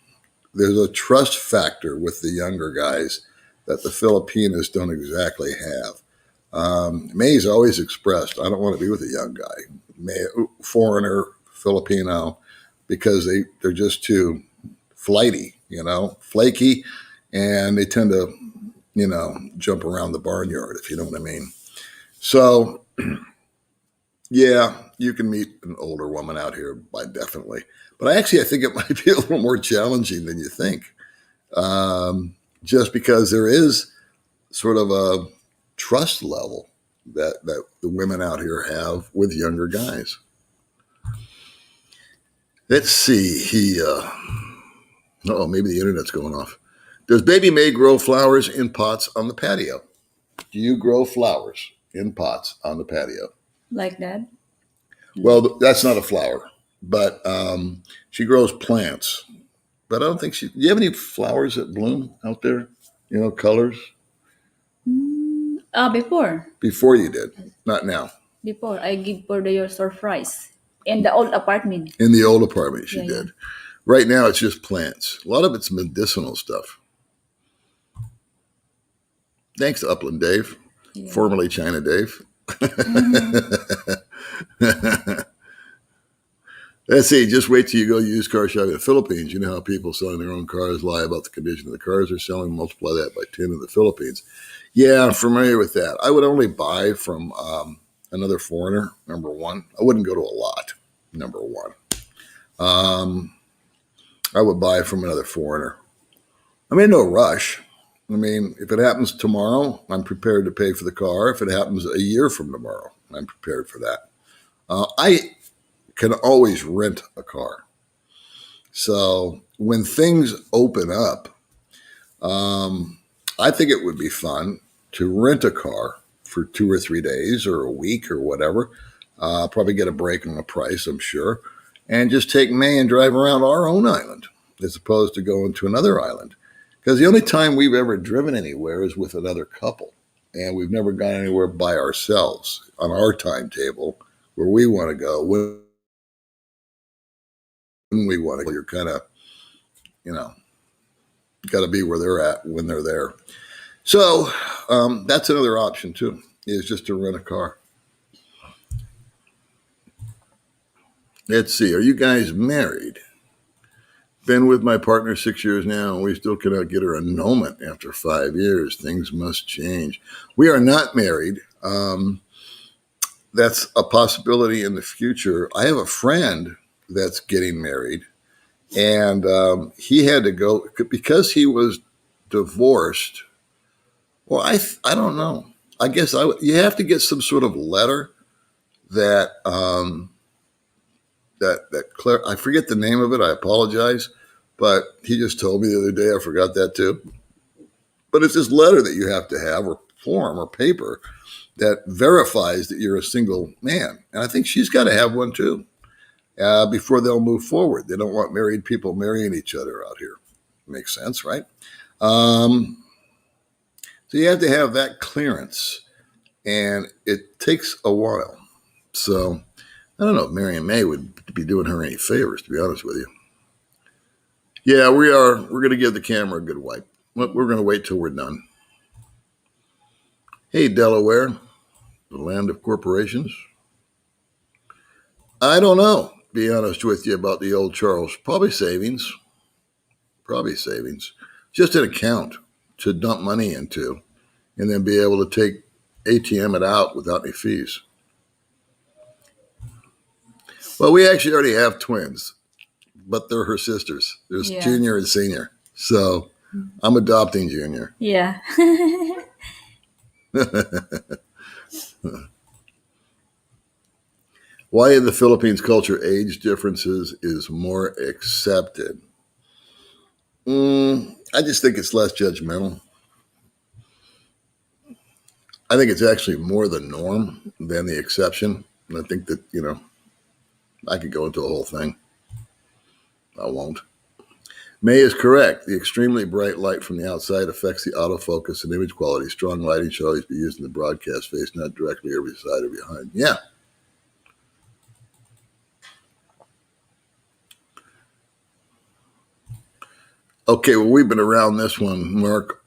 There's a trust factor with the younger guys that the Filipinos don't exactly have. May's always expressed, I don't want to be with a young guy, foreigner, Filipino, because they're just too flighty, flaky, and they tend to, jump around the barnyard, if you know what I mean. So, yeah, you can meet an older woman out here, by definitely. But I think it might be a little more challenging than you think, just because there is sort of a trust level that the women out here have with younger guys. Let's see. Maybe the internet's going off. Does Baby May grow flowers in pots on the patio? Do you grow flowers in pots on the patio? Like that. Well, that's not a flower, but she grows plants. But I don't think do you have any flowers that bloom out there? Colors? Before. Before you did, not now. Before I give for your surprise in the old apartment. In the old apartment, she Yeah, did. Right now, it's just plants. A lot of it's medicinal stuff. Thanks, Upland Dave, formerly China Dave. Let's see. Just wait till you go used car shopping in the Philippines. You know how people selling their own cars lie about the condition of the cars they're selling. Multiply that by 10 in the Philippines. Yeah, I'm familiar with that. I would only buy from another foreigner, number one. I wouldn't go to a lot, number one. I would buy from another foreigner. No rush. If it happens tomorrow, I'm prepared to pay for the car. If it happens a year from tomorrow, I'm prepared for that. I can always rent a car. So when things open up, I think it would be fun to rent a car for 2 or 3 days or a week or whatever. Probably get a break on the price, I'm sure, and just take May and drive around our own island as opposed to going to another island. Because the only time we've ever driven anywhere is with another couple, and we've never gone anywhere by ourselves on our timetable where we want to go. When we want to go, you're kind of, got to be where they're at when they're there. So that's another option too, is just to rent a car. Let's see. Are you guys married? Been with my partner 6 years now, and we still cannot get her annulment after 5 years. Things must change. We are not married. That's a possibility in the future. I have a friend that's getting married, and he had to go because he was divorced. Well, I don't know. I guess you have to get some sort of letter that I forget the name of it. I apologize, but he just told me the other day. I forgot that too. But it's this letter that you have to have, or form, or paper that verifies that you're a single man. And I think she's got to have one too before they'll move forward. They don't want married people marrying each other out here. Makes sense, right? So you have to have that clearance, and it takes a while. So I don't know if Marion May would be doing her any favors, to be honest with you. Yeah, we are. We're going to give the camera a good wipe. We're going to wait till we're done. Hey, Delaware, the land of corporations. I don't know, be honest with you, about the old Charles. Probably savings. Just an account to dump money into and then be able to take ATM it out without any fees. Well, we actually already have twins, but they're her sisters. There's Junior and Senior. So I'm adopting Junior. Yeah. Why in the Philippines culture age differences is more accepted? I just think it's less judgmental. I think it's actually more the norm than the exception. And I think that, I could go into the whole thing. I won't. May is correct. The extremely bright light from the outside affects the autofocus and image quality. Strong lighting should always be used in the broadcast face, not directly over the side or behind. Yeah. Okay, well, we've been around this one, Mark,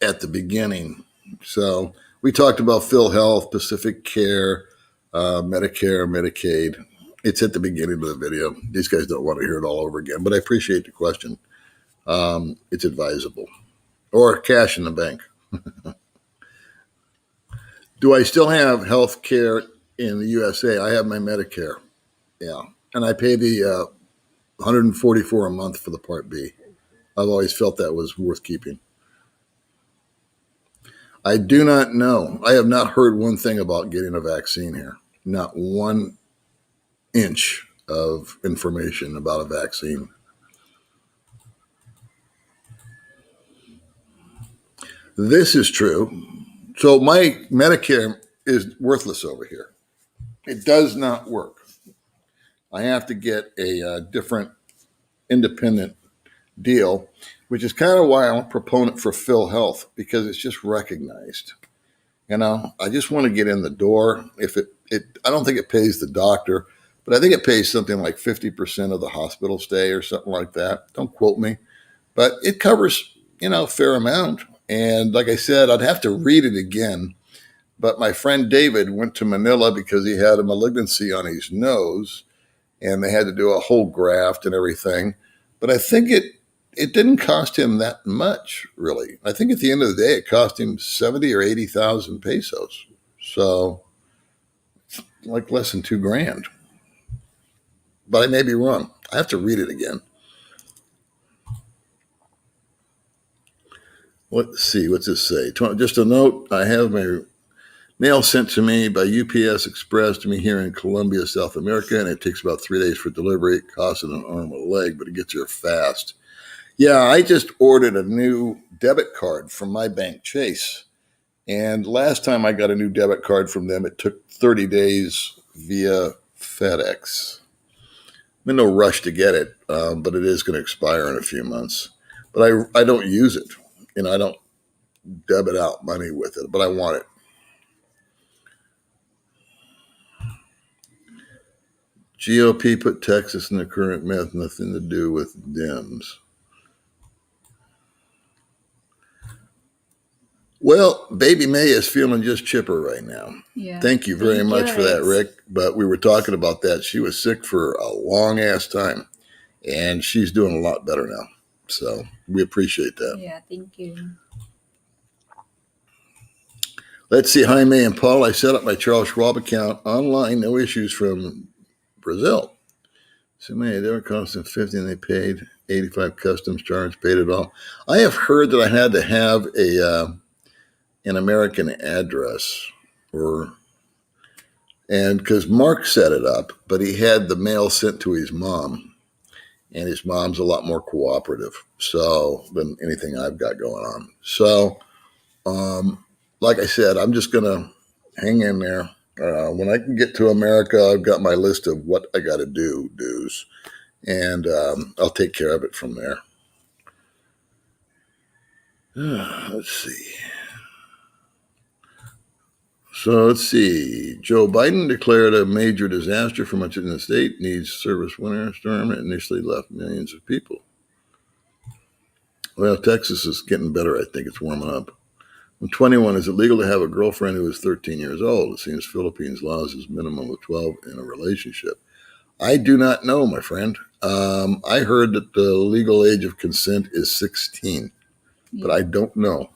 at the beginning. So we talked about PhilHealth, Pacific Care, Medicare, Medicaid. It's at the beginning of the video. These guys don't want to hear it all over again, but I appreciate the question. It's advisable. Or cash in the bank. Do I still have health care in the USA? I have my Medicare. Yeah. And I pay the $144 a month for the Part B. I've always felt that was worth keeping. I do not know. I have not heard one thing about getting a vaccine here. Not 1 inch of information about a vaccine. This is true. So my Medicare is worthless over here. It does not work. I have to get a different independent deal, which is kind of why I'm a proponent for PhilHealth, because it's just recognized. I just want to get in the door. If I don't think it pays the doctor, but I think it pays something like 50% of the hospital stay or something like that. Don't quote me, but it covers, a fair amount. And like I said, I'd have to read it again. But my friend David went to Manila because he had a malignancy on his nose and they had to do a whole graft and everything. But I think it didn't cost him that much, really. I think at the end of the day, it cost him 70 or 80,000 pesos. So, like less than $2,000. But I may be wrong. I have to read it again. Let's see. What's this say? Just a note. I have my mail sent to me by UPS Express to me here in Colombia, South America, and it takes about 3 days for delivery. It costs an arm and a leg, but it gets here fast. Yeah, I just ordered a new debit card from my bank, Chase. And last time I got a new debit card from them, it took 30 days via FedEx. I'm in no rush to get it, but it is going to expire in a few months. But I don't use it. I don't debit out money with it, but I want it. GOP put Texas in the current mess, nothing to do with Dems. Well, baby May is feeling just chipper right now. Yeah. Thank you very much for that, Rick. But we were talking about that. She was sick for a long ass time, and she's doing a lot better now. So we appreciate that. Yeah, thank you. Let's see, Jaime and Paul. I set up my Charles Schwab account online. No issues from Brazil. So many, they were costing 50 and they paid 85 customs charge, paid it all. I have heard that I had to have an American address, and because Mark set it up, but he had the mail sent to his mom, and his mom's a lot more cooperative than anything I've got going on. So, like I said, I'm just gonna hang in there. When I can get to America, I've got my list of what I got to dues, and I'll take care of it from there. Let's see. So let's see. Joe Biden declared a major disaster for much of the state. Needs service winter storm. It initially left millions of people. Well, Texas is getting better. I think it's warming up. When 21, is it legal to have a girlfriend who is 13 years old? It seems Philippines laws is minimum of 12 in a relationship. I do not know, my friend. I heard that the legal age of consent is 16, but I don't know.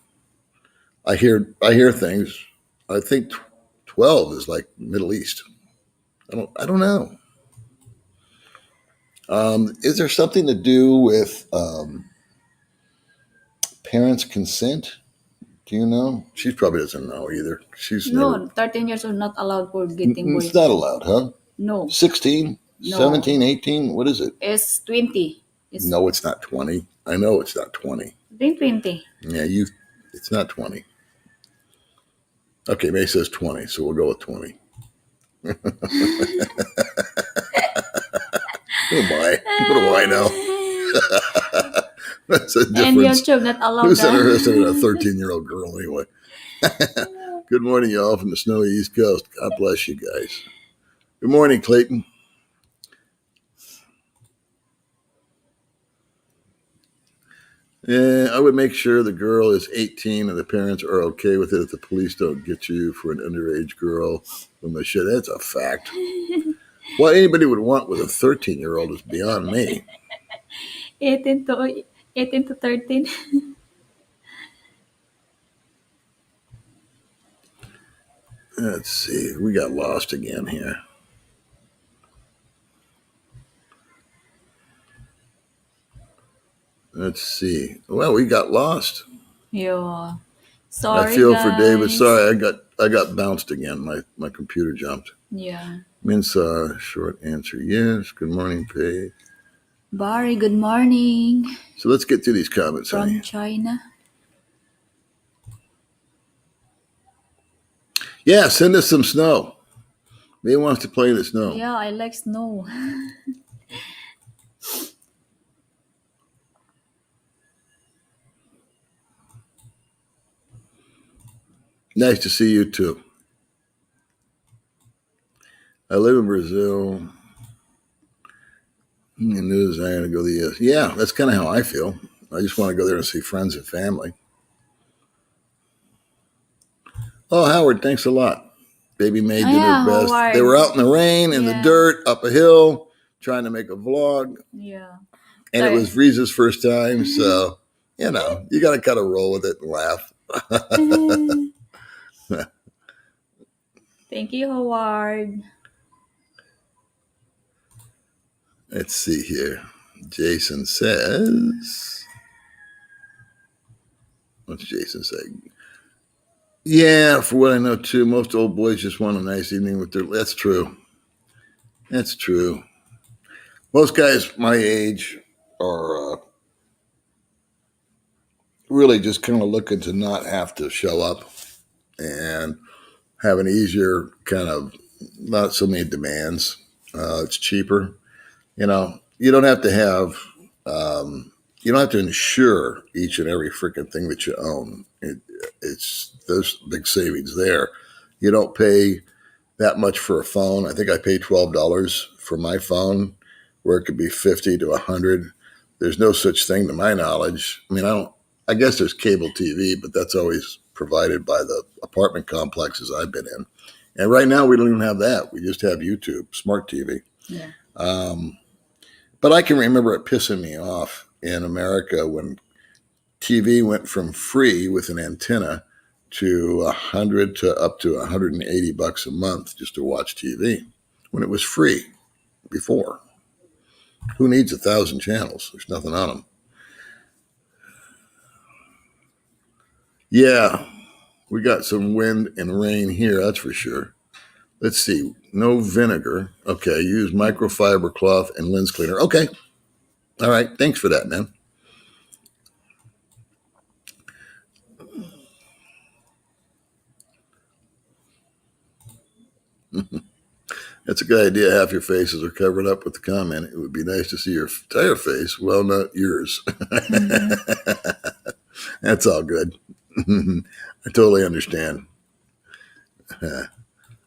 I hear things. I think 12 is like Middle East. I don't know. Is there something to do with parents' consent? Do you know? She probably doesn't know either. No, 13 years old not allowed for getting It's not allowed, huh? No. 16, No. 17, 18, what is it? It's 20. No, it's not 20. I know it's not 20. Then 20. Yeah, it's not 20. Okay, May says 20, so we'll go with 20. Oh my, what do I know? That's a And difference. YouTube not allowed Who's interested in a that. 13-year-old girl anyway? Good morning, y'all, from the snowy East Coast. God bless you guys. Good morning, Clayton. Yeah, I would make sure the girl is 18 and the parents are okay with it if the police don't get you for an underage girl with my shit. That's a fact. What anybody would want with a 13-year-old is beyond me. 18 to 18 to 13. Let's see. We got lost again here. Let's see. Well, we got lost. Yeah. I Sorry, feel for David. guys. Sorry, I got bounced again. My computer jumped. Yeah. Minsa, short answer, yes. Good morning, Paige. Barry, good morning So let's get to these comments, from honey. China. Yeah, send us some snow. They wants to play in the snow. Yeah, I like snow. Nice to see you too. I live in Brazil. And new desire to go to the US. Yeah, that's kind of how I feel. I just want to go there and see friends and family. Oh, Howard, thanks a lot. Baby May did Yeah, her best. Howard. They were out in the rain, in the Yeah. dirt, up a hill, trying to make a vlog. Yeah. And it Sorry. was Riza's first time. So, you know, you got to kind of roll with it and laugh. Thank you, Howard. Let's see here. Jason says, what's Jason saying? Yeah, for what I know too, most old boys just want a nice evening with their. That's true. That's true. Most guys my age are really just kind of looking to not have to show up and have an easier kind of not so many demands. It's cheaper. You know, you don't have to have. You don't have to insure each and every freaking thing that you own. It's there's big savings there. You don't pay that much for a phone. I think I pay $12 for my phone, where it could be 50 to 100. There's no such thing to my knowledge. I mean, I don't. I guess there's cable TV, but that's always provided by the apartment complexes I've been in. And right now, we don't even have that. We just have YouTube, smart TV. Yeah. But I can remember it pissing me off in America when TV went from free with an antenna to 100 to up to $180 a month just to watch TV when it was free before. Who needs 1,000 channels? There's nothing on them. Yeah, we got some wind and rain here, that's for sure. Let's see. No vinegar. Okay, use microfiber cloth and lens cleaner. Okay. All right. Thanks for that, man. That's a good idea. Half your faces are covered up with the comment. It would be nice to see your entire face. Well, not yours. That's all good. I totally understand.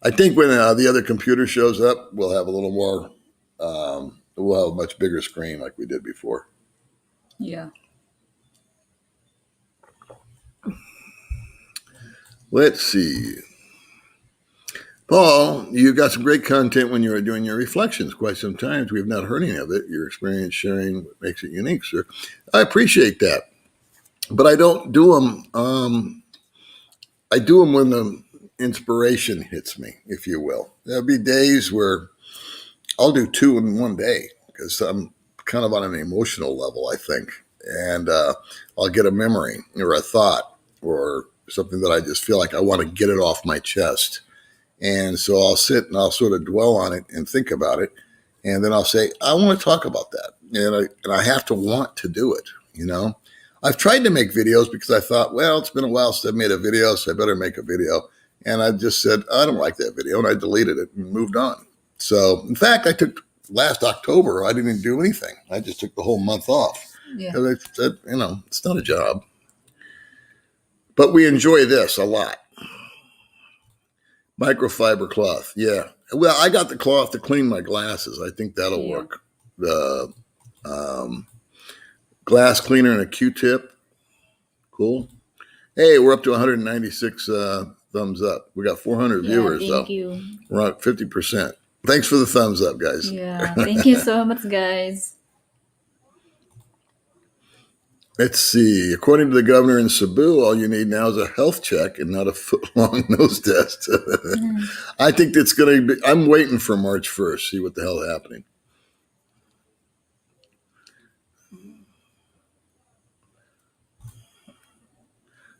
I think when the other computer shows up, we'll have a little more, we'll have a much bigger screen like we did before. Yeah. Let's see. Paul, you got some great content when you were doing your reflections. Quite sometimes we have not heard any of it. Your experience sharing what makes it unique, sir. I appreciate that, but I don't do them. I do them when the inspiration hits me, if you will. There'll be days where I'll do two in one day because I'm kind of on an emotional level, I think, and I'll get a memory or a thought or something that I just feel like I want to get it off my chest. And so I'll sit and I'll sort of dwell on it and think about it. And then I'll say, I want to talk about that. And I have to want to do it, you know. I've tried to make videos because I thought, well, it's been a while since I've made a video, so I better make a video. And I just said, I don't like that video. And I deleted it and moved on. So, in fact, I took last October, I didn't do anything. I just took the whole month off. Yeah. Because I said, it's not a job. But we enjoy this a lot. Microfiber cloth. Yeah. Well, I got the cloth to clean my glasses. I think that'll Yeah. work. The glass cleaner and a Q-tip. Cool. Hey, we're up to 196 thumbs up. We got 400 viewers, thank though. you. We're at 50%. Thanks for the thumbs up, guys. Yeah, thank you so much, guys. Let's see. According to the governor in Cebu, all you need now is a health check and not a foot-long nose test. I think that's going to be, I'm waiting for March 1st, see what the hell is happening.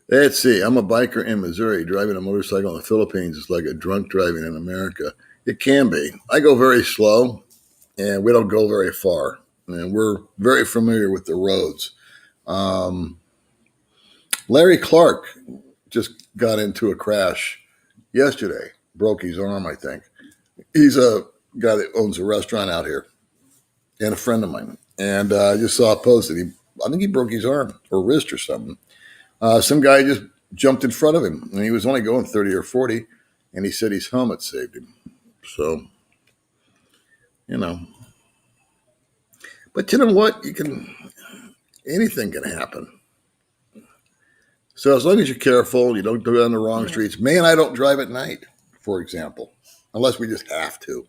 Let's see. I'm a biker in Missouri. Driving a motorcycle in the Philippines is like a drunk driving in America. It can be. I go very slow, and we don't go very far. And we're very familiar with the roads. Larry Clark just got into a crash yesterday. Broke his arm, I think. He's a guy that owns a restaurant out here and a friend of mine. And I just saw a post that I think he broke his arm or wrist or something. Some guy just jumped in front of him, and he was only going 30 or 40, and he said his helmet saved him. So, But you know what? Anything can happen. So as long as you're careful, you don't go down the wrong streets. May and I don't drive at night, for example, unless we just have to.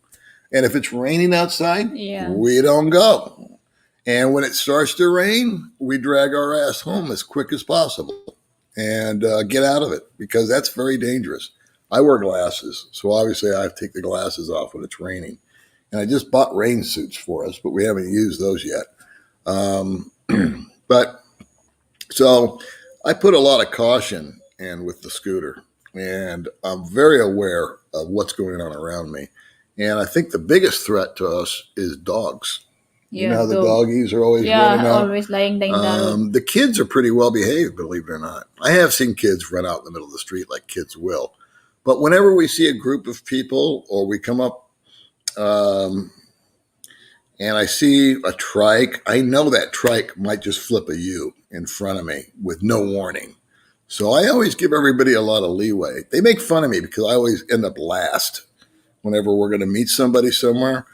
And if it's raining outside, we don't go. And when it starts to rain, we drag our ass home as quick as possible and get out of it, because that's very dangerous. I wear glasses, so obviously I have to take the glasses off when it's raining. And I just bought rain suits for us, but we haven't used those yet. But so I put a lot of caution in with the scooter, and I'm very aware of what's going on around me. And I think the biggest threat to us is dogs. You know how the doggies are always running out? Always lying down the road. The kids are pretty well behaved, believe it or not. I have seen kids run out in the middle of the street like kids will. But whenever we see a group of people or we come up and I see a trike, I know that trike might just flip a U in front of me with no warning. So I always give everybody a lot of leeway. They make fun of me because I always end up last whenever we're going to meet somebody somewhere.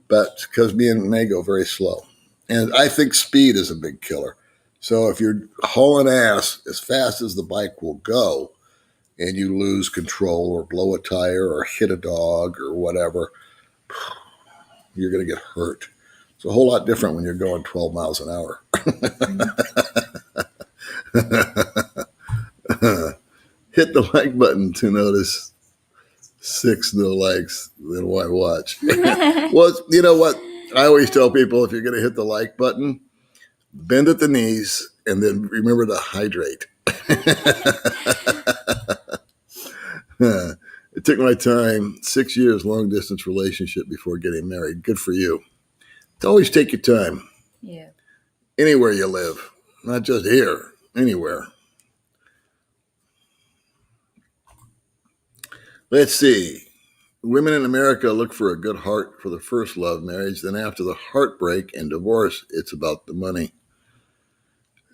But because me and May go very slow. And I think speed is a big killer. So if you're hauling ass as fast as the bike will go and you lose control or blow a tire or hit a dog or whatever, you're going to get hurt. It's a whole lot different when you're going 12 miles an hour. Hit the like button to notice 6 no likes, then why watch? Well, you know what? I always tell people, if you're going to hit the like button, bend at the knees and then remember to hydrate. It took my time, 6 years long distance relationship before getting married. Good for you. To always take your time. Yeah. Anywhere you live, not just here, anywhere. Let's see. Women in America look for a good heart for the first love marriage. Then after the heartbreak and divorce, it's about the money.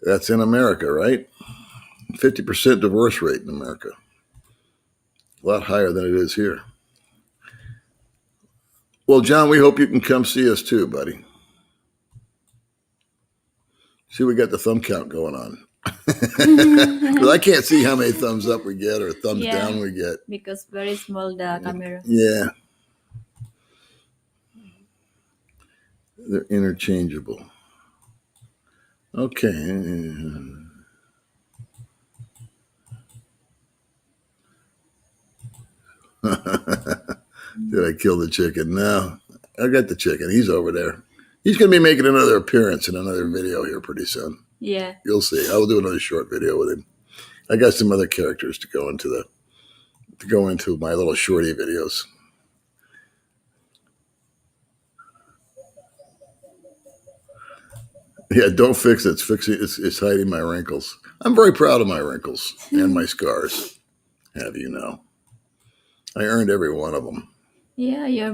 That's in America, right? 50% divorce rate in America. A lot higher than it is here. Well, John, we hope you can come see us too, buddy. See, we got the thumb count going on. Because I can't see how many thumbs up we get or thumbs down we get. Because very small the camera. Yeah. They're interchangeable. Okay. Did I kill the chicken? No. I got the chicken. He's over there. He's going to be making another appearance in another video here pretty soon. Yeah. You'll see. I will do another short video with him. I got some other characters to go into my little shorty videos. Yeah, don't fix it. It's fixing. It's hiding my wrinkles. I'm very proud of my wrinkles and my scars. Have you know? I earned every one of them. Yeah, you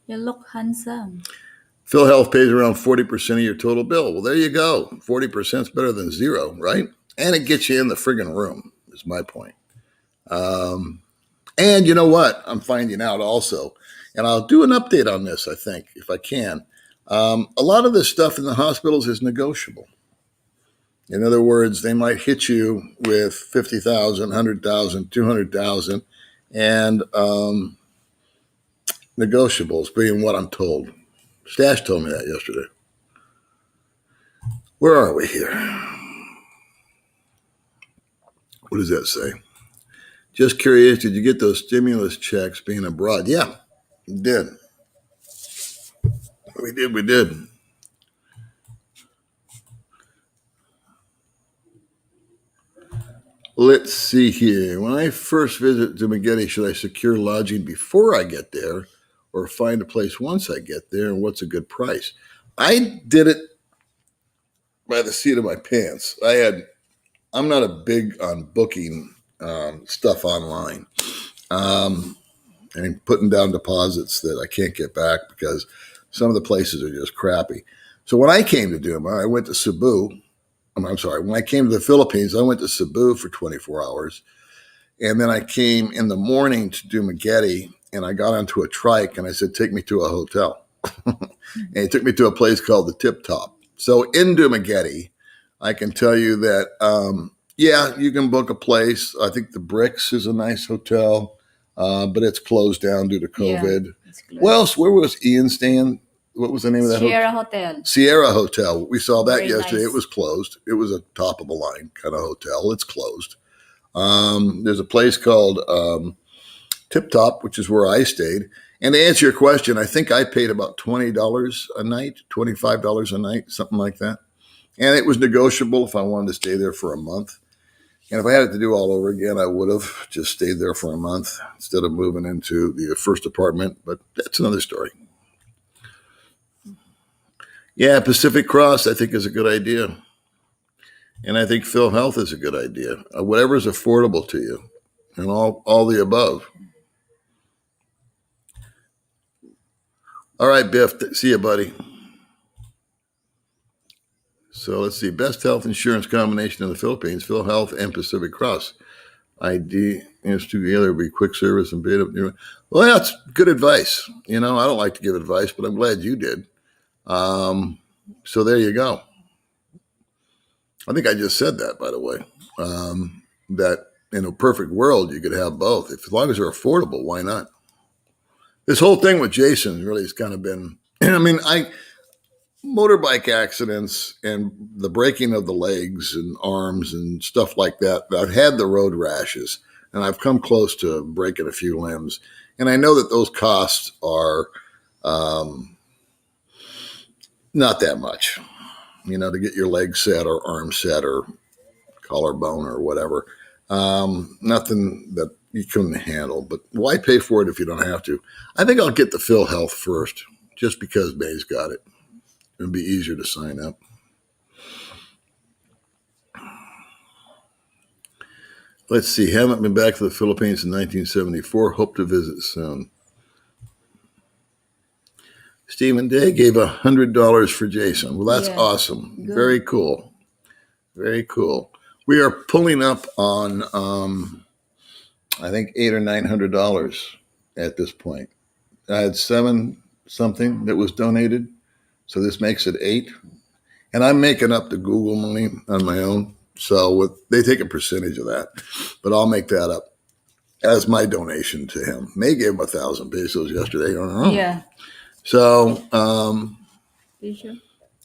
look handsome. PhilHealth pays around 40% of your total bill. Well, there you go. 40% is better than zero, right? And it gets you in the friggin' room, is my point. And you know what? I'm finding out also, and I'll do an update on this, I think, if I can. A lot of this stuff in the hospitals is negotiable. In other words, they might hit you with 50,000, 100,000, 200,000, and negotiables being what I'm told. Stash told me that yesterday. Where are we here? What does that say? Just curious, did you get those stimulus checks being abroad? Yeah, we did. We did. Let's see here. When I first visit Dumaguete, should I secure lodging before I get there or find a place once I get there? And what's a good price? I did it by the seat of my pants. I'm not a big on booking stuff online. And putting down deposits that I can't get back because some of the places are just crappy. So when I came to Duma, I went to Cebu. I'm sorry, when I came to the Philippines, I went to Cebu for 24 hours. And then I came in the morning to Dumaguete and I got onto a trike and I said, take me to a hotel. And he took me to a place called the Tip Top. So in Dumaguete, I can tell you that, yeah, you can book a place. I think the Bricks is a nice hotel, but it's closed down due to COVID. Yeah, Well, where was Ian staying? What was the name of that Sierra hotel? Hotel. Sierra Hotel. We saw that Very yesterday. nice. It was closed. It was a top of the line kind of hotel. It's closed. There's a place called Tip Top, which is where I stayed. And to answer your question, I think I paid about $20 a night, $25 a night, something like that. And it was negotiable if I wanted to stay there for a month. And if I had it to do all over again, I would have just stayed there for a month instead of moving into the first apartment. But that's another story. Yeah, Pacific Cross, I think, is a good idea. And I think PhilHealth is a good idea. Whatever is affordable to you and all the above. All right, Biff. See you, buddy. So let's see. Best health insurance combination in the Philippines, PhilHealth and Pacific Cross. ID is together be quick service and beta. Well, that's good advice. You know, I don't like to give advice, but I'm glad you did. So there you go. I think I just said that, by the way. That in a perfect world, you could have both. As long as they're affordable, why not? This whole thing with Jason really has kind of been, I mean, motorbike accidents and the breaking of the legs and arms and stuff like that. I've had the road rashes and I've come close to breaking a few limbs. And I know that those costs are not that much, you know, to get your leg set or arm set or collarbone or whatever. Nothing that you couldn't handle, but why pay for it if you don't have to? I think I'll get the PhilHealth first just because May's got it. It'd be easier to sign up. Let's see. Haven't been back to the Philippines in 1974. Hope to visit soon. Stephen Day gave $100 for Jason. Well, that's awesome. Good. Very cool. Very cool. We are pulling up on, I think $800 or $900 at this point. I had 7 something that was donated, so this makes it 8. And I'm making up the Google money on my own. So they take a percentage of that, but I'll make that up as my donation to him. May gave him 1,000 pesos yesterday on her own. Yeah. So, Tissue?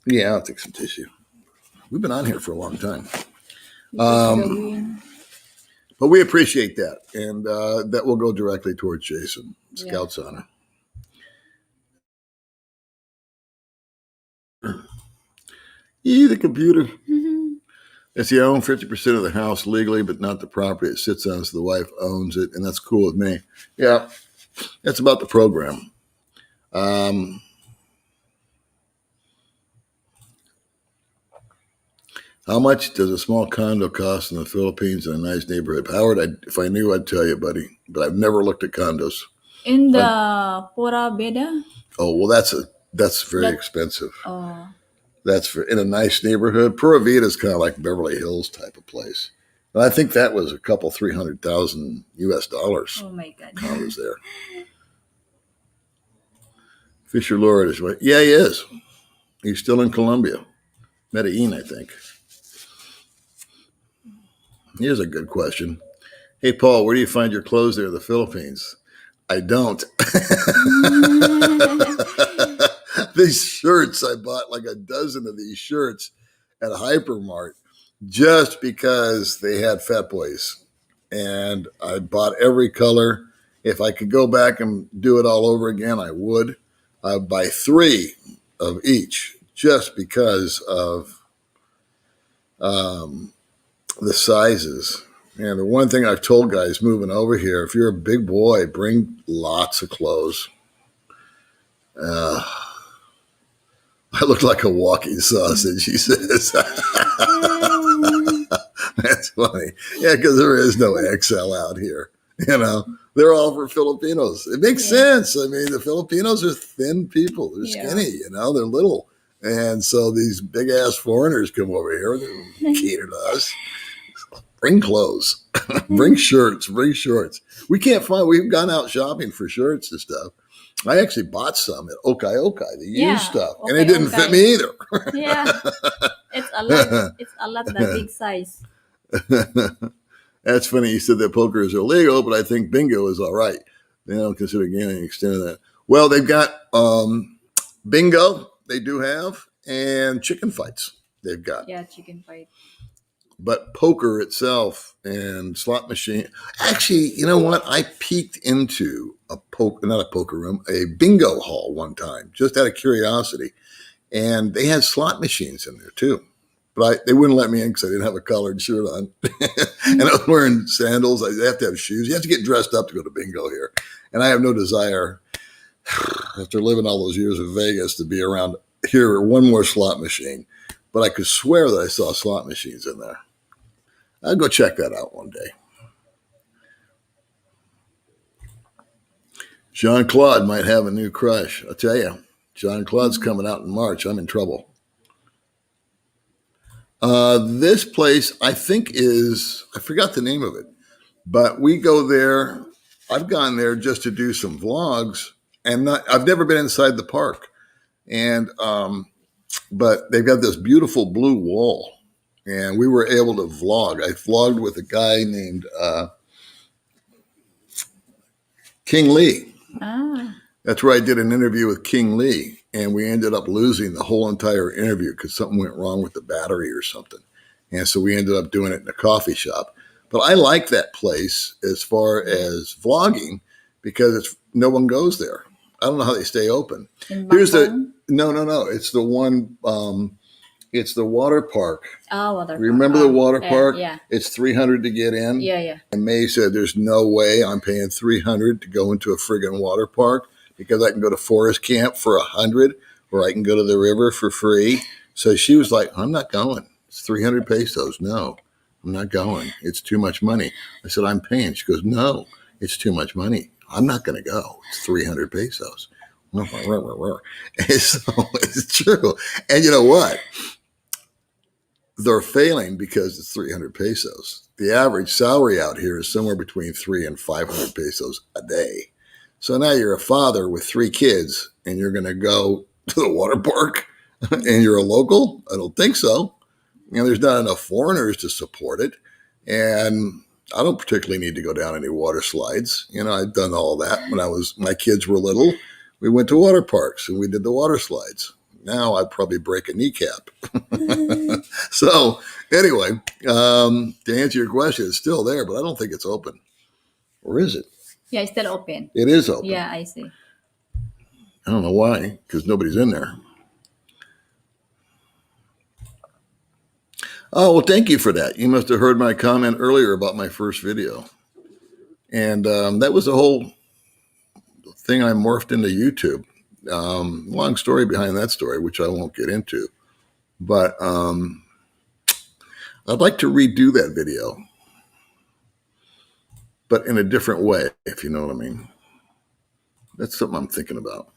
Yeah, I'll take some tissue. We've been on here for a long time. But we appreciate that. And that will go directly towards Jason, Scout's honor. The computer. If you own 50% of the house legally, but not the property it sits on, so the wife owns it, and that's cool with me. Yeah, that's about the program. How much does a small condo cost in the Philippines in a nice neighborhood? Howard, if I knew, I'd tell you, buddy. But I've never looked at condos. In the Pura Beda? Oh well, that's very That- expensive. Oh, That's for in a nice neighborhood. Pura Vida is kind of like Beverly Hills type of place. And I think that was a couple $300,000 US. oh my God. Condos there. Fisher Lord is what? Yeah, he is. He's still in Colombia, Medellin, I think. Here's a good question. Hey, Paul, where do you find your clothes there in the Philippines? I don't. These shirts, I bought like a dozen of these shirts at a hypermart just because they had Fat Boys. And I bought every color. If I could go back and do it all over again, I would. I'd buy 3 of each just because of the sizes. And the one thing I've told guys moving over here, if you're a big boy, bring lots of clothes. I look like a walking sausage, he says. That's funny. Yeah, because there is no XL out here. You know, they're all for Filipinos. It makes sense. I mean, the Filipinos are thin people. They're skinny, you know, they're little. And so these big ass foreigners come over here and cater to us. Bring clothes, bring shirts, bring shorts. We've gone out shopping for shirts and stuff. I actually bought some at Okai Okai, the used stuff, and it didn't fit me either. Yeah, it's a lot. It's a lot the big size. That's funny. You said that poker is illegal, but I think bingo is all right. They don't consider gambling extent of that. Well, they've got bingo. They do have, and chicken fights. They've got. Yeah, chicken fight. But poker itself and slot machine. Actually, you know what? I peeked into not a poker room, a bingo hall one time, just out of curiosity. And they had slot machines in there too. But they wouldn't let me in because I didn't have a collared shirt on. And I was wearing sandals. I have to have shoes. You have to get dressed up to go to bingo here. And I have no desire, after living all those years in Vegas, to be around here one more slot machine. But I could swear that I saw slot machines in there. I'll go check that out one day. Jean-Claude might have a new crush. I'll tell you, Jean-Claude's coming out in March. I'm in trouble. This place, I think I forgot the name of it, but we go there. I've gone there just to do some vlogs, and I've never been inside the park. And, but they've got this beautiful blue wall. And we were able to vlog. I vlogged with a guy named King Lee. Ah. That's where I did an interview with King Lee. And we ended up losing the whole entire interview because something went wrong with the battery or something. And so we ended up doing it in a coffee shop. But I like that place as far as vlogging because no one goes there. I don't know how they stay open. No. It's the one... it's the water park. Oh, water park. Remember the water park? Yeah. It's $300 to get in. Yeah. And May said, there's no way I'm paying $300 to go into a friggin' water park because I can go to Forest Camp for $100 or I can go to the river for free. So she was like, I'm not going. It's 300 pesos. No, I'm not going. It's too much money. I said, I'm paying. She goes, no, it's too much money. I'm not going to go. It's 300 pesos. So it's true. And you know what? They're failing because it's 300 pesos. The average salary out here is somewhere between 300 and 500 pesos a day. So now you're a father with 3 kids and you're going to go to the water park and you're a local? I don't think so. You know, there's not enough foreigners to support it. And I don't particularly need to go down any water slides. You know, I've done all that when my kids were little. We went to water parks and we did the water slides. Now I'd probably break a kneecap. So anyway, to answer your question, it's still there, but I don't think it's open. Or is it? Yeah, it's still open. It is open. Yeah, I see. I don't know why, because nobody's in there. Oh, well, thank you for that. You must have heard my comment earlier about my first video. And that was the whole thing I morphed into YouTube. Long story behind that story, which I won't get into. But I'd like to redo that video, but in a different way, if you know what I mean. That's something I'm thinking about.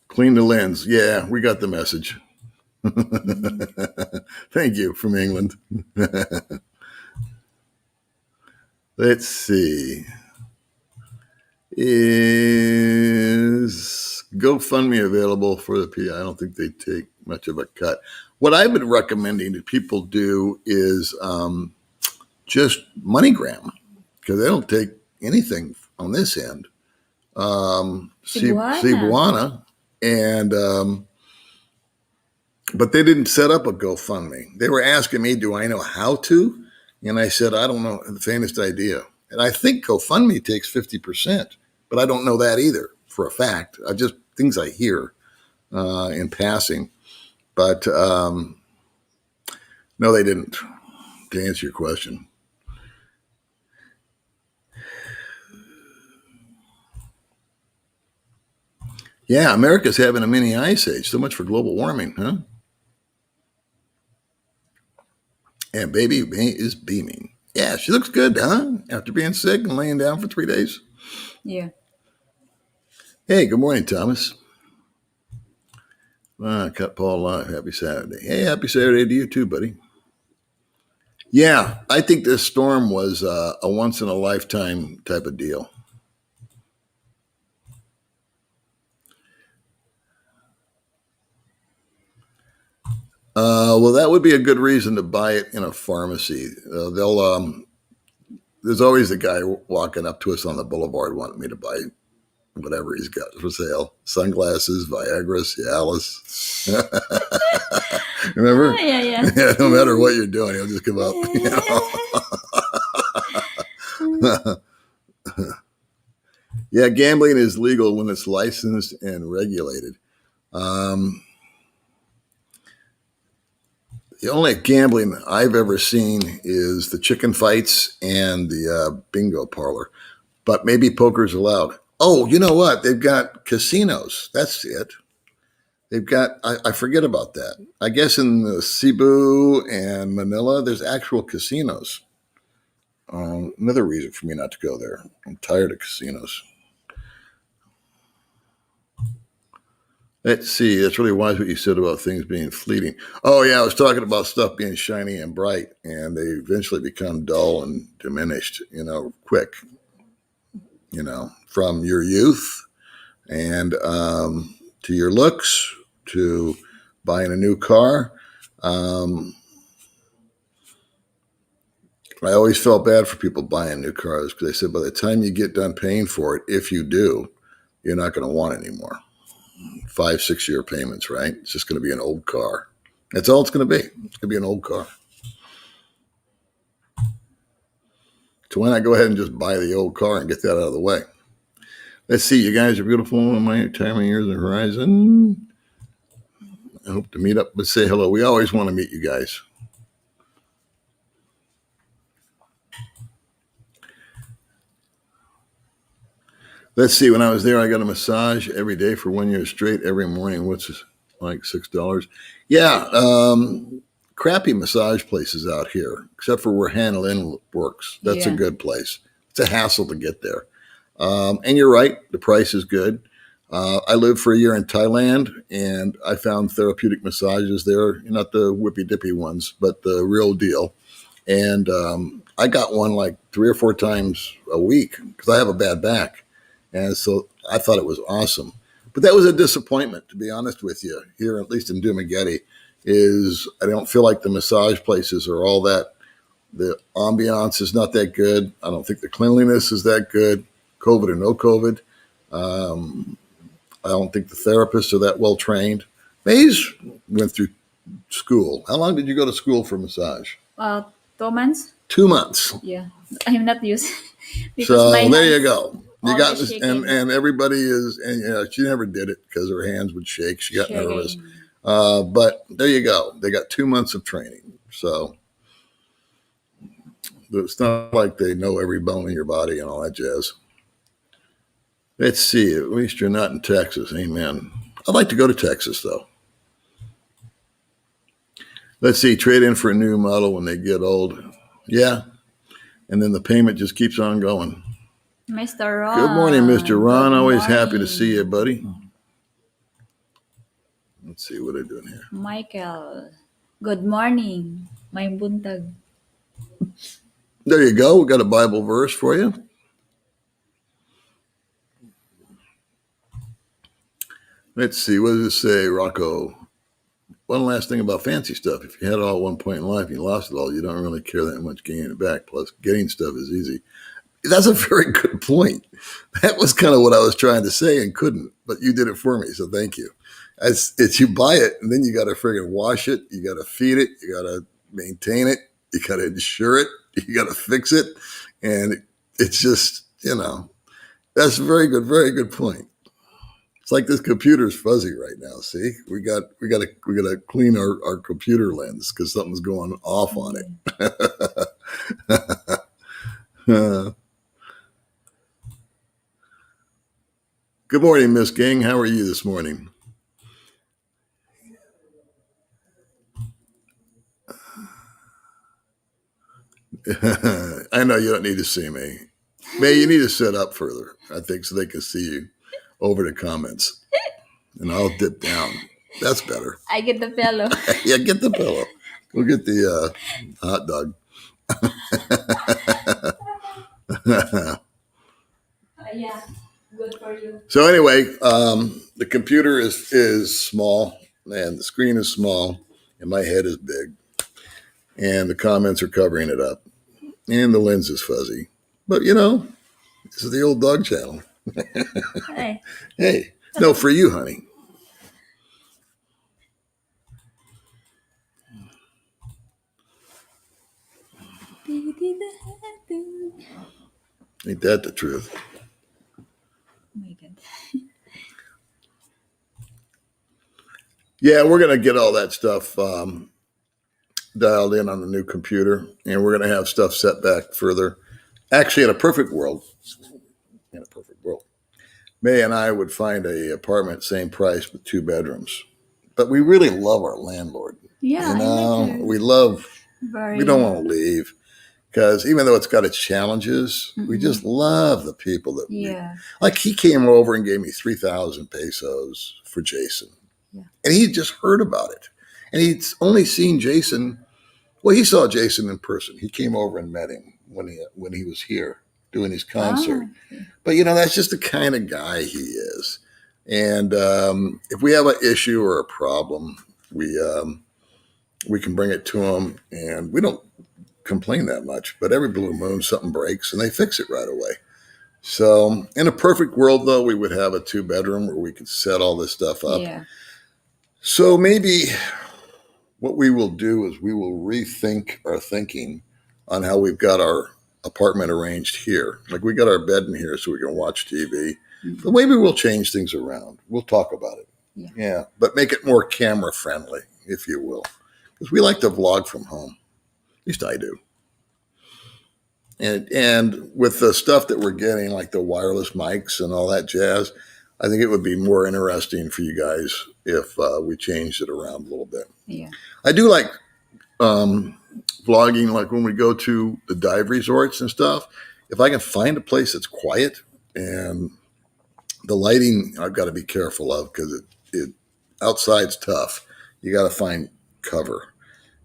Clean the lens. Yeah, we got the message. Thank you from England. Let's see. Is GoFundMe available for the PI? I don't think they take much of a cut. What I've been recommending that people do is just MoneyGram, because they don't take anything on this end. Cebuana. And but they didn't set up a GoFundMe. They were asking me, do I know how to? And I said, I don't know the faintest idea. And I think GoFundMe takes 50%, but I don't know that either for a fact. I just things I hear in passing. But no, they didn't, to answer your question. Yeah, America's having a mini ice age. So much for global warming, huh? And baby is beaming. Yeah, she looks good, huh? After being sick and laying down for 3 days. Yeah. Hey, good morning, Thomas. Cut Paul live. Happy Saturday. Hey, happy Saturday to you too, buddy. Yeah, I think this storm was a once in a lifetime type of deal. Well, that would be a good reason to buy it in a pharmacy. There's always a guy walking up to us on the boulevard wanting me to buy whatever he's got for sale. Sunglasses, Viagra, Cialis. Remember? Oh, yeah. Yeah, no matter what you're doing, he'll just come up. Yeah, gambling is legal when it's licensed and regulated. The only gambling I've ever seen is the chicken fights and the bingo parlor, but maybe poker's allowed. Oh, you know what? They've got casinos. That's it. They've got, I forget about that. I guess in the Cebu and Manila, there's actual casinos. Another reason for me not to go there. I'm tired of casinos. Let's see. That's really wise what you said about things being fleeting. Oh, yeah. I was talking about stuff being shiny and bright, and they eventually become dull and diminished, quick, from your youth and to your looks to buying a new car. I always felt bad for people buying new cars because they said by the time you get done paying for it, if you do, you're not going to want it anymore. 5-6 year payments, right? It's just going to be an old car. That's all it's going to be. It's going to be an old car. So why not go ahead and just buy the old car and get that out of the way? Let's see. You guys are beautiful in my time of years and horizon. I hope to meet up, but say hello. We always want to meet you guys. Let's see. When I was there, I got a massage every day for 1 year straight, every morning. What's this, like $6? Yeah. Crappy massage places out here, except for where Hannah Inn works. That's a good place. It's a hassle to get there. And you're right. The price is good. I lived for a year in Thailand, and I found therapeutic massages there, not the whippy-dippy ones, but the real deal. And I got one like 3 or 4 times a week because I have a bad back. And so I thought it was awesome. But that was a disappointment, to be honest with you, here, at least in Dumaguete, is I don't feel like the massage places are all that. The ambiance is not that good. I don't think the cleanliness is that good, COVID or no COVID. I don't think the therapists are that well trained. Maze went through school. How long did you go to school for massage? 2 months. 2 months. Yeah, I'm not used. So there you go. You got this, shaking. and everybody is, and she never did it because her hands would shake. She got nervous. But there you go. They got 2 months of training. So it's not like they know every bone in your body and all that jazz. Let's see. At least you're not in Texas. Amen. I'd like to go to Texas, though. Let's see, trade in for a new model when they get old. Yeah. And then the payment just keeps on going. Mr. Ron. Good morning, Mr. Ron. Good Always happy to morning. see you, buddy. Let's see what I'm doing here. Michael. Good morning. May buntag. There you go. We got a Bible verse for you. Let's see. What does it say, Rocco? One last thing about fancy stuff. If you had it all at one point in life and you lost it all, you don't really care that much getting it back. Plus, getting stuff is easy. That's a very good point. That was kind of what I was trying to say and couldn't, but you did it for me, so thank you. It's you buy it, and then you got to friggin' wash it. You got to feed it. You got to maintain it. You got to insure it. You got to fix it. And it's just, that's a very good point. It's like this computer's fuzzy right now. See, we got to clean our computer lens because something's going off on it. Good morning, Miss King. How are you this morning? I know you don't need to see me. May, you need to sit up further, I think, so they can see you over the comments. And I'll dip down. That's better. I get the pillow. Yeah, get the pillow. Go get the hot dog. Yeah, good for you. So anyway, the computer is small, and the screen is small, and my head is big. And the comments are covering it up. And the lens is fuzzy. But, this is the old dog channel. Hey. Hey, no, for you, honey. Ain't that the truth? Oh my God. Yeah, we're going to get all that stuff dialed in on the new computer, and we're going to have stuff set back further. Actually, in a perfect world, May and I would find a apartment, same price, with 2 bedrooms. But we really love our landlord. Yeah, I like her. We Very. don't want to leave because even though it's got its challenges, we just love the people that like he came over and gave me 3,000 pesos for Jason. Yeah. And he just heard about it. And he'd only seen Jason. Well, he saw Jason in person. He came over and met him when he was here doing his concert. But, that's just the kind of guy he is. And if we have an issue or a problem, we can bring it to him. And we don't complain that much. But every blue moon, something breaks, and they fix it right away. So in a perfect world, though, we would have a 2-bedroom where we could set all this stuff up. Yeah. So maybe what we will do is we will rethink our thinking on how we've got our apartment arranged here. Like we got our bed in here so we can watch TV. But maybe we'll change things around. We'll talk about it. Yeah. But make it more camera friendly, if you will. Because we like to vlog from home. At least I do. And with the stuff that we're getting, like the wireless mics and all that jazz, I think it would be more interesting for you guys if we changed it around a little bit. Yeah. I do like vlogging, like when we go to the dive resorts and stuff. If I can find a place that's quiet and the lighting, I've got to be careful of because it outside's tough. You got to find cover.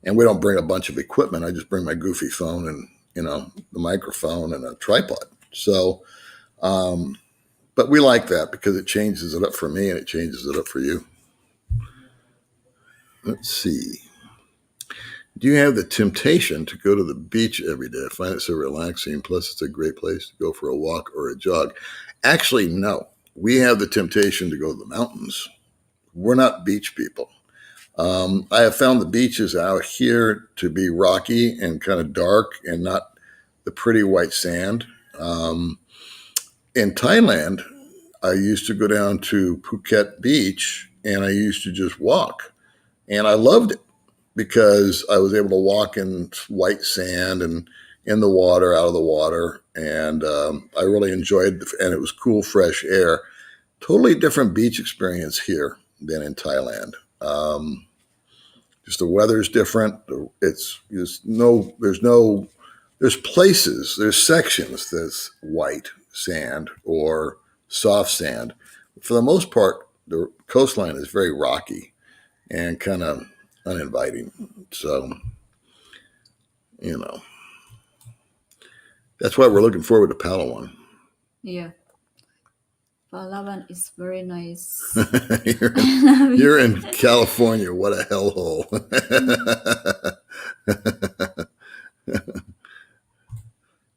And we don't bring a bunch of equipment. I just bring my goofy phone and, the microphone and a tripod. So, but we like that because it changes it up for me and it changes it up for you. Let's see. Do you have the temptation to go to the beach every day? I find it so relaxing. Plus, it's a great place to go for a walk or a jog. Actually, no. We have the temptation to go to the mountains. We're not beach people. I have found the beaches out here to be rocky and kind of dark and not the pretty white sand. In Thailand, I used to go down to Phuket Beach and I used to just walk. And I loved it because I was able to walk in white sand and in the water, out of the water. And I really enjoyed it. And it was cool, fresh air. Totally different beach experience here than in Thailand. Just the weather's different. There's places, there's sections that's white sand or soft sand. For the most part, the coastline is very rocky and kind of uninviting. So, that's why we're looking forward to Palawan. Yeah. Palawan is very nice. You're in California. What a hellhole.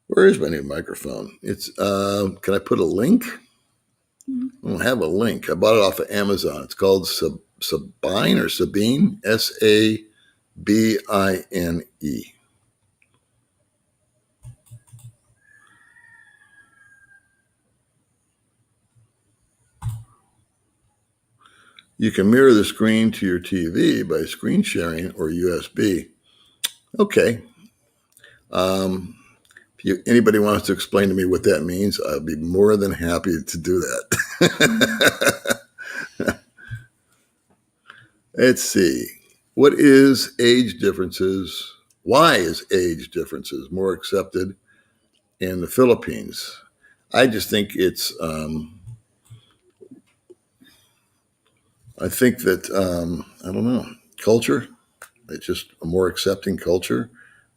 Where is my new microphone? It's can I put a link? I don't have a link. I bought it off of Amazon. It's called Sabine or Sabine, Sabine. You can mirror the screen to your TV by screen sharing or USB. Okay. If anybody wants to explain to me what that means, I'd be more than happy to do that. Let's see. What is age differences? Why is age differences more accepted in the Philippines? I just think it's, I think that, I don't know, culture. It's just a more accepting culture.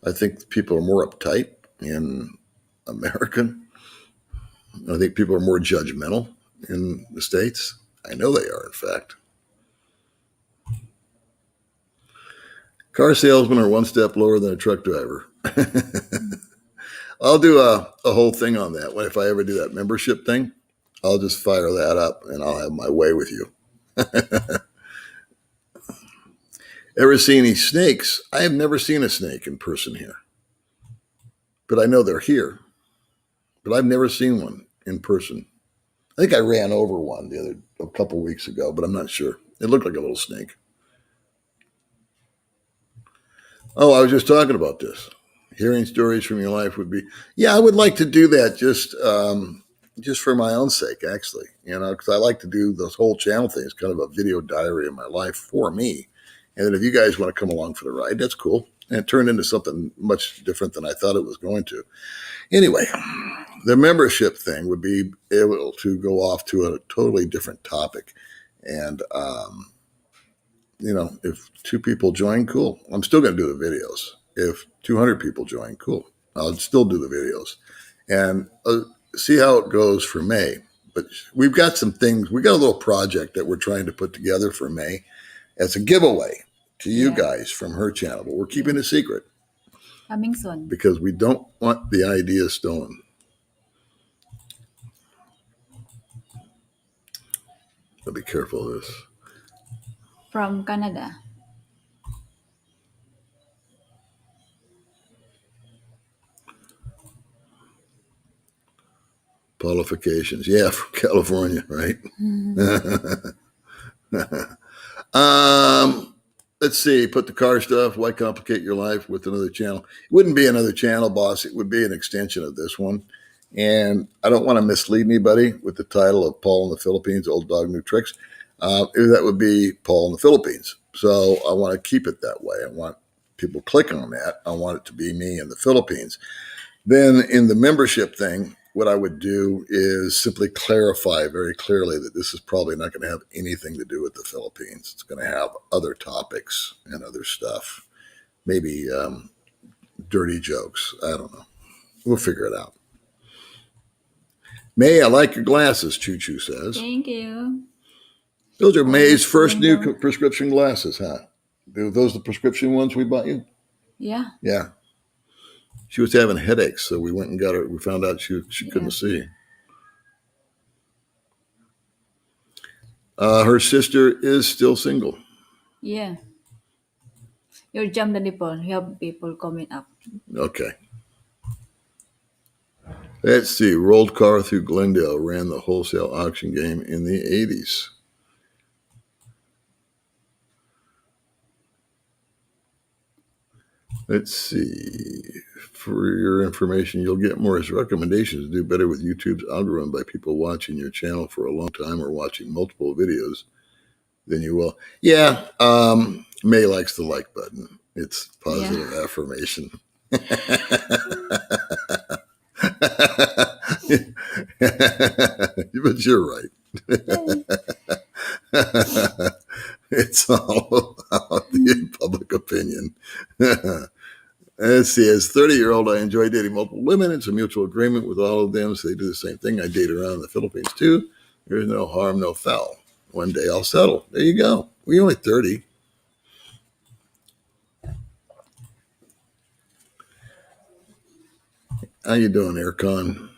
I think people are more uptight in America. I think people are more judgmental in the States. I know they are, in fact. Car salesmen are one step lower than a truck driver. I'll do a whole thing on that. If I ever do that membership thing, I'll just fire that up and I'll have my way with you. Ever see any snakes? I have never seen a snake in person here, but I know they're here. But I've never seen one in person. I think I ran over one a couple weeks ago, but I'm not sure. It looked like a little snake. Oh, I was just talking about this. Hearing stories from your life would be, yeah, I would like to do that just for my own sake, actually, because I like to do this whole channel thing. It's kind of a video diary of my life for me. And then if you guys want to come along for the ride, that's cool. And it turned into something much different than I thought it was going to. Anyway, the membership thing would be able to go off to a totally different topic. And, if 2 people join, cool. I'm still going to do the videos. If 200 people join, cool. I'll still do the videos and see how it goes for May. But we've got some things. We got a little project that we're trying to put together for May. It's a giveaway to you guys from her channel, but we're keeping it secret. Coming soon. Because we don't want the idea stolen. I'll be careful of this. From Canada. Qualifications. Yeah, from California, right? Let's see. Put the car stuff. Why complicate your life with another channel? It wouldn't be another channel, boss. It would be an extension of this one. And I don't want to mislead anybody with the title of Paul in the Philippines, Old Dog, New Tricks. That would be Paul in the Philippines. So I want to keep it that way. I want people click on that. I want it to be me in the Philippines. Then in the membership thing, what I would do is simply clarify very clearly that this is probably not going to have anything to do with the Philippines. It's going to have other topics and other stuff. Maybe dirty jokes. I don't know. We'll figure it out. May, I like your glasses, Choo Choo says. Thank you. Those are May's first new prescription glasses, huh? Are those the prescription ones we bought you? Yeah. Yeah. She was having headaches, so we went and got her. We found out she couldn't see. Her sister is still single. Yeah. You jump the nipple. You have people coming up. Okay. Let's see. Rolled car through Glendale, ran the wholesale auction game in the 80s. Let's see. For your information, you'll get more recommendations to do better with YouTube's algorithm by people watching your channel for a long time or watching multiple videos. then you will. Yeah. May likes the like button. It's positive Yeah. affirmation. But you're right. It's all about the public opinion. Let's see. As 30-year-old, I enjoy dating multiple women. It's a mutual agreement with all of them, so they do the same thing. I date around the Philippines too. There's no harm, no foul. One day I'll settle. There you go. We're only 30. How you doing, Aircon?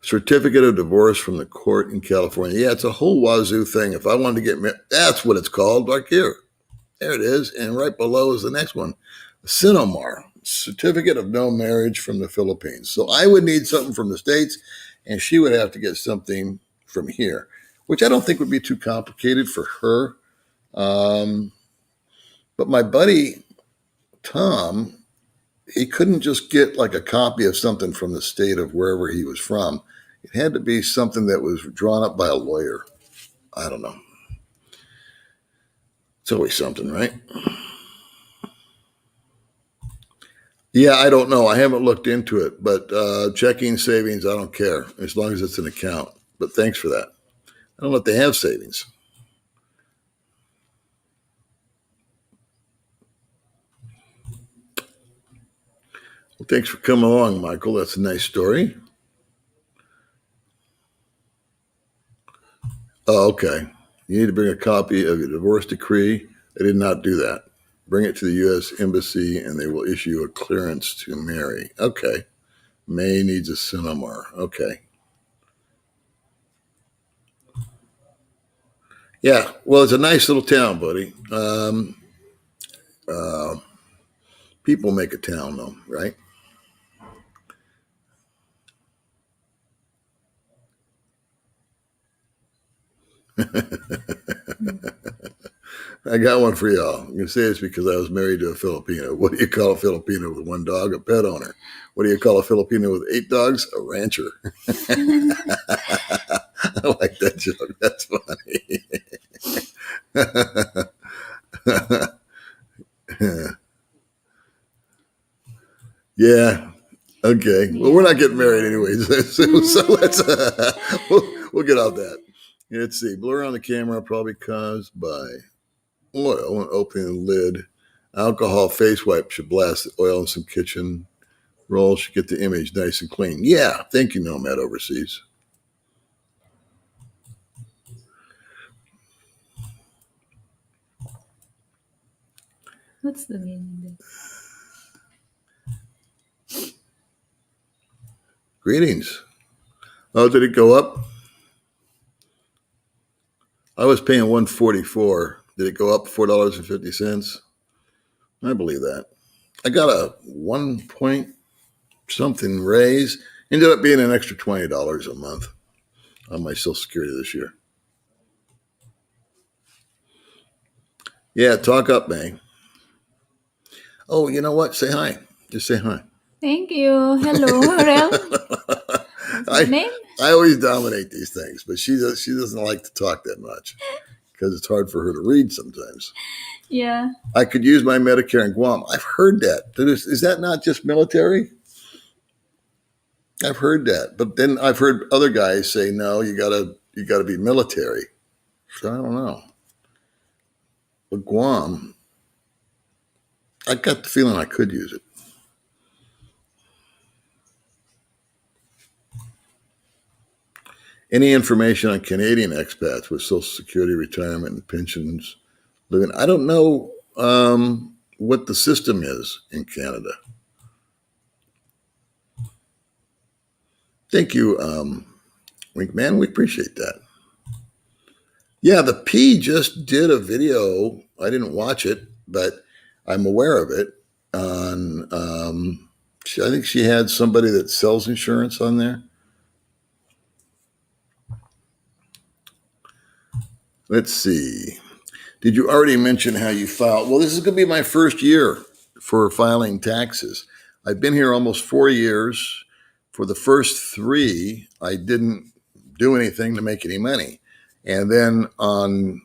Certificate of divorce from the court in California. Yeah, it's a whole wazoo thing. If I wanted to get married, that's what it's called. Like here. There it is. And right below is the next one. Cinomar, Certificate of No Marriage from the Philippines. So I would need something from the States, and she would have to get something from here, which I don't think would be too complicated for her. But my buddy, Tom, he couldn't just get like a copy of something from the state of wherever he was from. It had to be something that was drawn up by a lawyer. I don't know. It's always something, right? Yeah, I don't know. I haven't looked into it, but checking savings, I don't care as long as it's an account. But thanks for that. I don't know if they have savings. Well, thanks for coming along, Michael. That's a nice story. Oh, okay. You need to bring a copy of your divorce decree. They did not do that. Bring it to the U.S. Embassy, and they will issue a clearance to marry. Okay. May needs a Cinemar. Okay. Yeah. Well, it's a nice little town, buddy. Uh, People make a town, though, right? I got one for y'all. I'm going to say this because I was married to a Filipino. What do you call a Filipino with one dog? A pet owner. What do you call a Filipino with 8 dogs? A rancher. I like that joke. That's funny. Yeah. Okay. Well, we're not getting married anyways. So let's we'll get off that. Let's see. Blur on the camera probably caused by oil when opening the lid. Alcohol face wipe should blast the oil in some kitchen roll should get the image nice and clean. Yeah. Thank you, Nomad Overseas. What's the meaning? Greetings. Oh, did it go up? I was paying $144. Did it go up $4.50? I believe that. I got a 1 point something raise. Ended up being an extra $20 a month on my Social Security this year. Yeah, talk up, man. Oh, you know what? Say hi. Just say hi. Thank you. Hello, Rel. What's your name? I always dominate these things, but she doesn't like to talk that much because it's hard for her to read sometimes. Yeah. I could use my Medicare in Guam. I've heard that. Is that not just military? I've heard that, but then I've heard other guys say, no, you gotta be military. So I don't know. But Guam, I got the feeling I could use it. Any information on Canadian expats with Social Security, retirement, and pensions living? I don't know what the system is in Canada. Thank you, Winkman. We appreciate that. Yeah, the P just did a video. I didn't watch it, but I'm aware of it. On, I think she had somebody that sells insurance on there. Let's see. Did you already mention how you filed? Well, this is going to be my first year for filing taxes. I've been here almost 4 years. For the first 3, I didn't do anything to make any money. And then on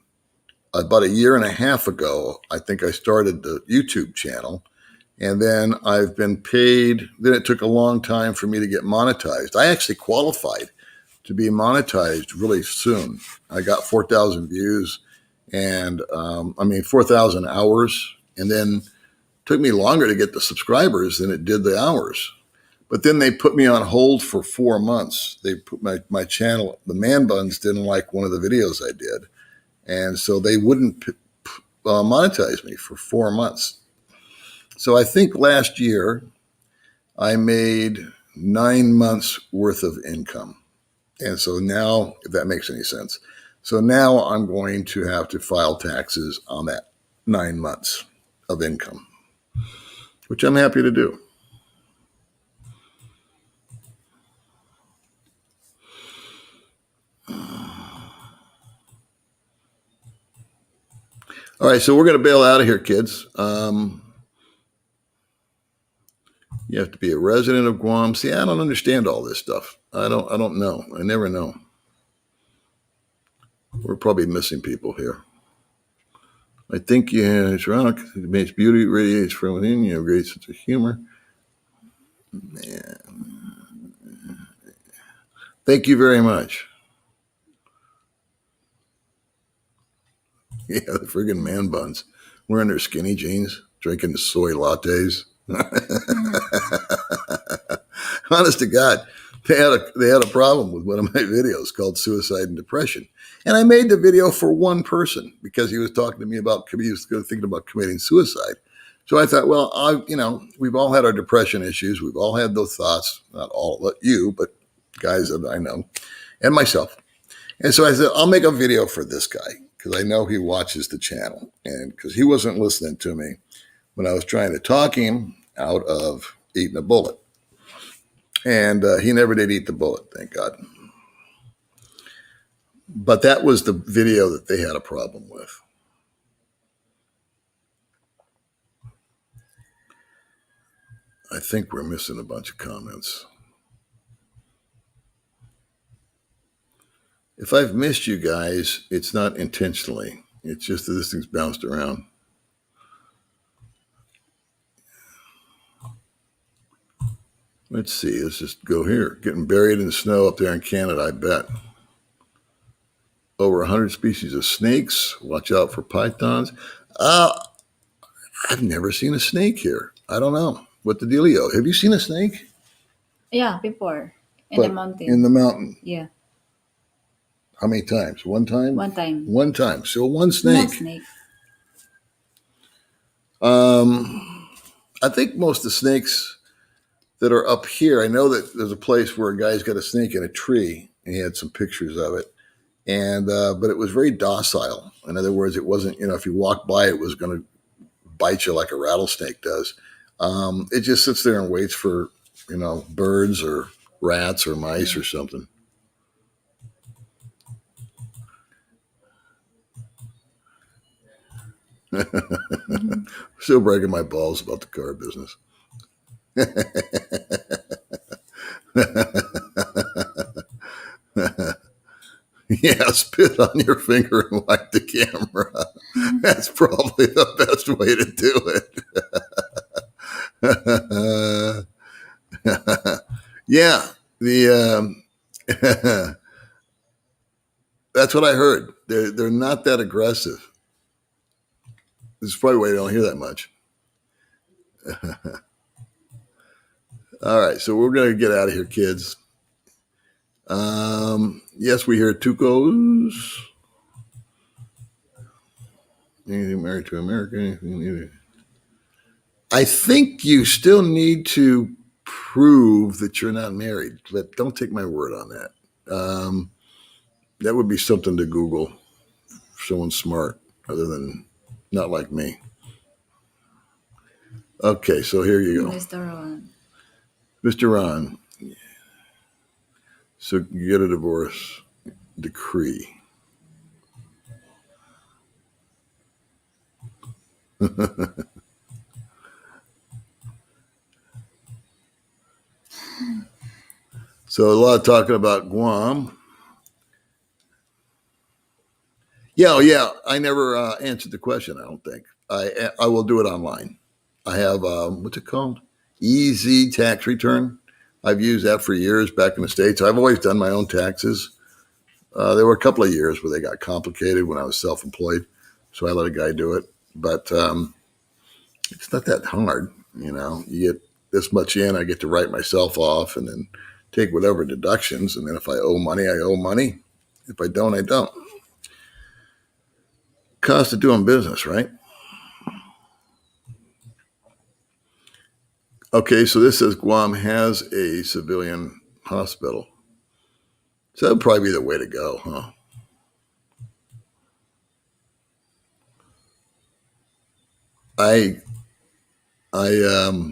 about a year and a half ago, I think I started the YouTube channel. And then I've been paid. Then it took a long time for me to get monetized. I actually qualified to be monetized really soon. I got 4,000 views and 4,000 hours. And then it took me longer to get the subscribers than it did the hours. But then they put me on hold for 4 months. They put my channel, the Man Buns didn't like one of the videos I did. And so they wouldn't monetize me for 4 months. So I think last year I made 9 months worth of income. And so now, if that makes any sense, so now I'm going to have to file taxes on that 9 months of income, which I'm happy to do. All right, so we're going to bail out of here, kids. You have to be a resident of Guam. See, I don't understand all this stuff. I don't know. I never know. We're probably missing people here. I think it's rock. It makes beauty, radiates from within. You have great sense of humor. Man. Thank you very much. Yeah, the friggin' Man Buns. Wearing their skinny jeans, drinking soy lattes. Honest to God, they had a problem with one of my videos called Suicide and Depression. And I made the video for one person because he was talking to me about, he was thinking about committing suicide. So I thought, well, we've all had our depression issues. We've all had those thoughts, not all, you, but guys that I know and myself. And so I said, I'll make a video for this guy because I know he watches the channel and because he wasn't listening to me when I was trying to talk him out of eating a bullet. And he never did eat the bullet, thank God. But that was the video that they had a problem with. I think we're missing a bunch of comments. If I've missed you guys, it's not intentionally. It's just that this thing's bounced around. Let's see. Let's just go here. Getting buried in the snow up there in Canada, I bet. Over 100 species of snakes. Watch out for pythons. I've never seen a snake here. I don't know. What the dealio? Have you seen a snake? Yeah, before in the mountain. In the mountain. Yeah. How many times? One time? One time. One time. So one snake. No snake. I think most of the snakes that are up here, I know that there's a place where a guy's got a snake in a tree and he had some pictures of it. And, but it was very docile. In other words, it wasn't, if you walk by, it was going to bite you like a rattlesnake does. It just sits there and waits for, birds or rats or mice or something. Still breaking my balls about the car business. Yeah, spit on your finger and light the camera. That's probably the best way to do it. Yeah, that's what I heard. They're not that aggressive. This is probably why you don't hear that much. All right, so we're going to get out of here, kids. Yes, we hear Tucos. Anything married to America? Anything I think you still need to prove that you're not married, but don't take my word on that. That would be something to Google. Someone smart, other than not like me. Okay, so here you go. Mr. Ron. Mr. Ron. So you get a divorce decree. So a lot of talking about Guam. Yeah, yeah. I never answered the question. I don't think I will do it online. I have what's it called? Easy tax return. I've used that for years back in the States. I've always done my own taxes. There were a couple of years where they got complicated when I was self-employed, so I let a guy do it. But it's not that hard. You get this much in, I get to write myself off, and then take whatever deductions. And then if I owe money, I owe money. If I don't, I don't. Cost of doing business, right? Okay, so this says Guam has a civilian hospital. So that'd probably be the way to go, huh? I I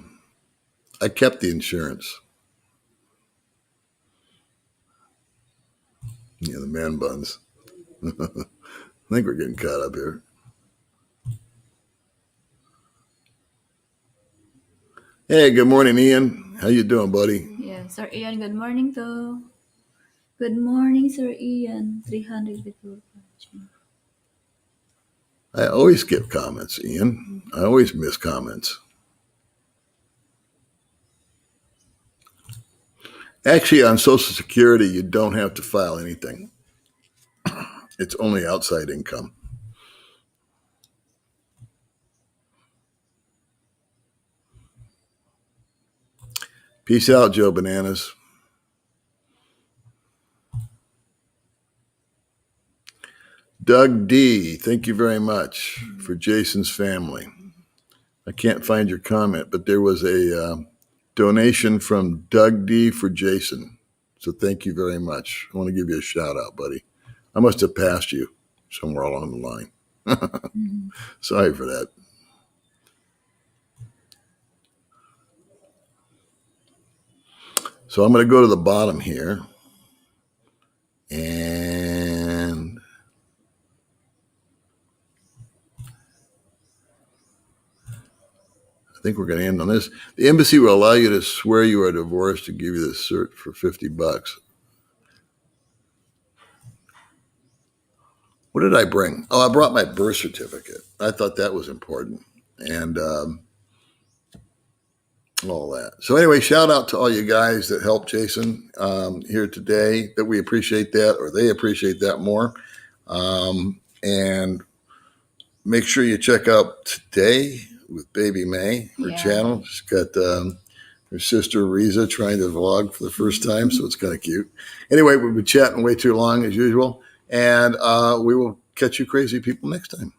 I kept the insurance. Yeah, the man buns. I think we're getting caught up here. Hey, good morning, Ian. How you doing, buddy? Yeah, Sir Ian, good morning to. Good morning, Sir Ian. 300 people watching. I always skip comments, Ian. I always miss comments. Actually, on Social Security, you don't have to file anything. It's only outside income. Peace out, Joe Bananas. Doug D, thank you very much for Jason's family. I can't find your comment, but there was a donation from Doug D for Jason. So thank you very much. I want to give you a shout out, buddy. I must have passed you somewhere along the line. Sorry for that. So I'm going to go to the bottom here. And I think we're going to end on this. The embassy will allow you to swear you are divorced and give you the cert for $50. What did I bring? Oh, I brought my birth certificate. I thought that was important. And all that. So anyway, shout out to all you guys that helped Jason here today, that we appreciate that, or they appreciate that more. And make sure you check out Today with Baby May, her channel. She's got her sister Riza trying to vlog for the first time, so it's kind of cute. Anyway, we've been chatting way too long as usual, and we will catch you crazy people next time.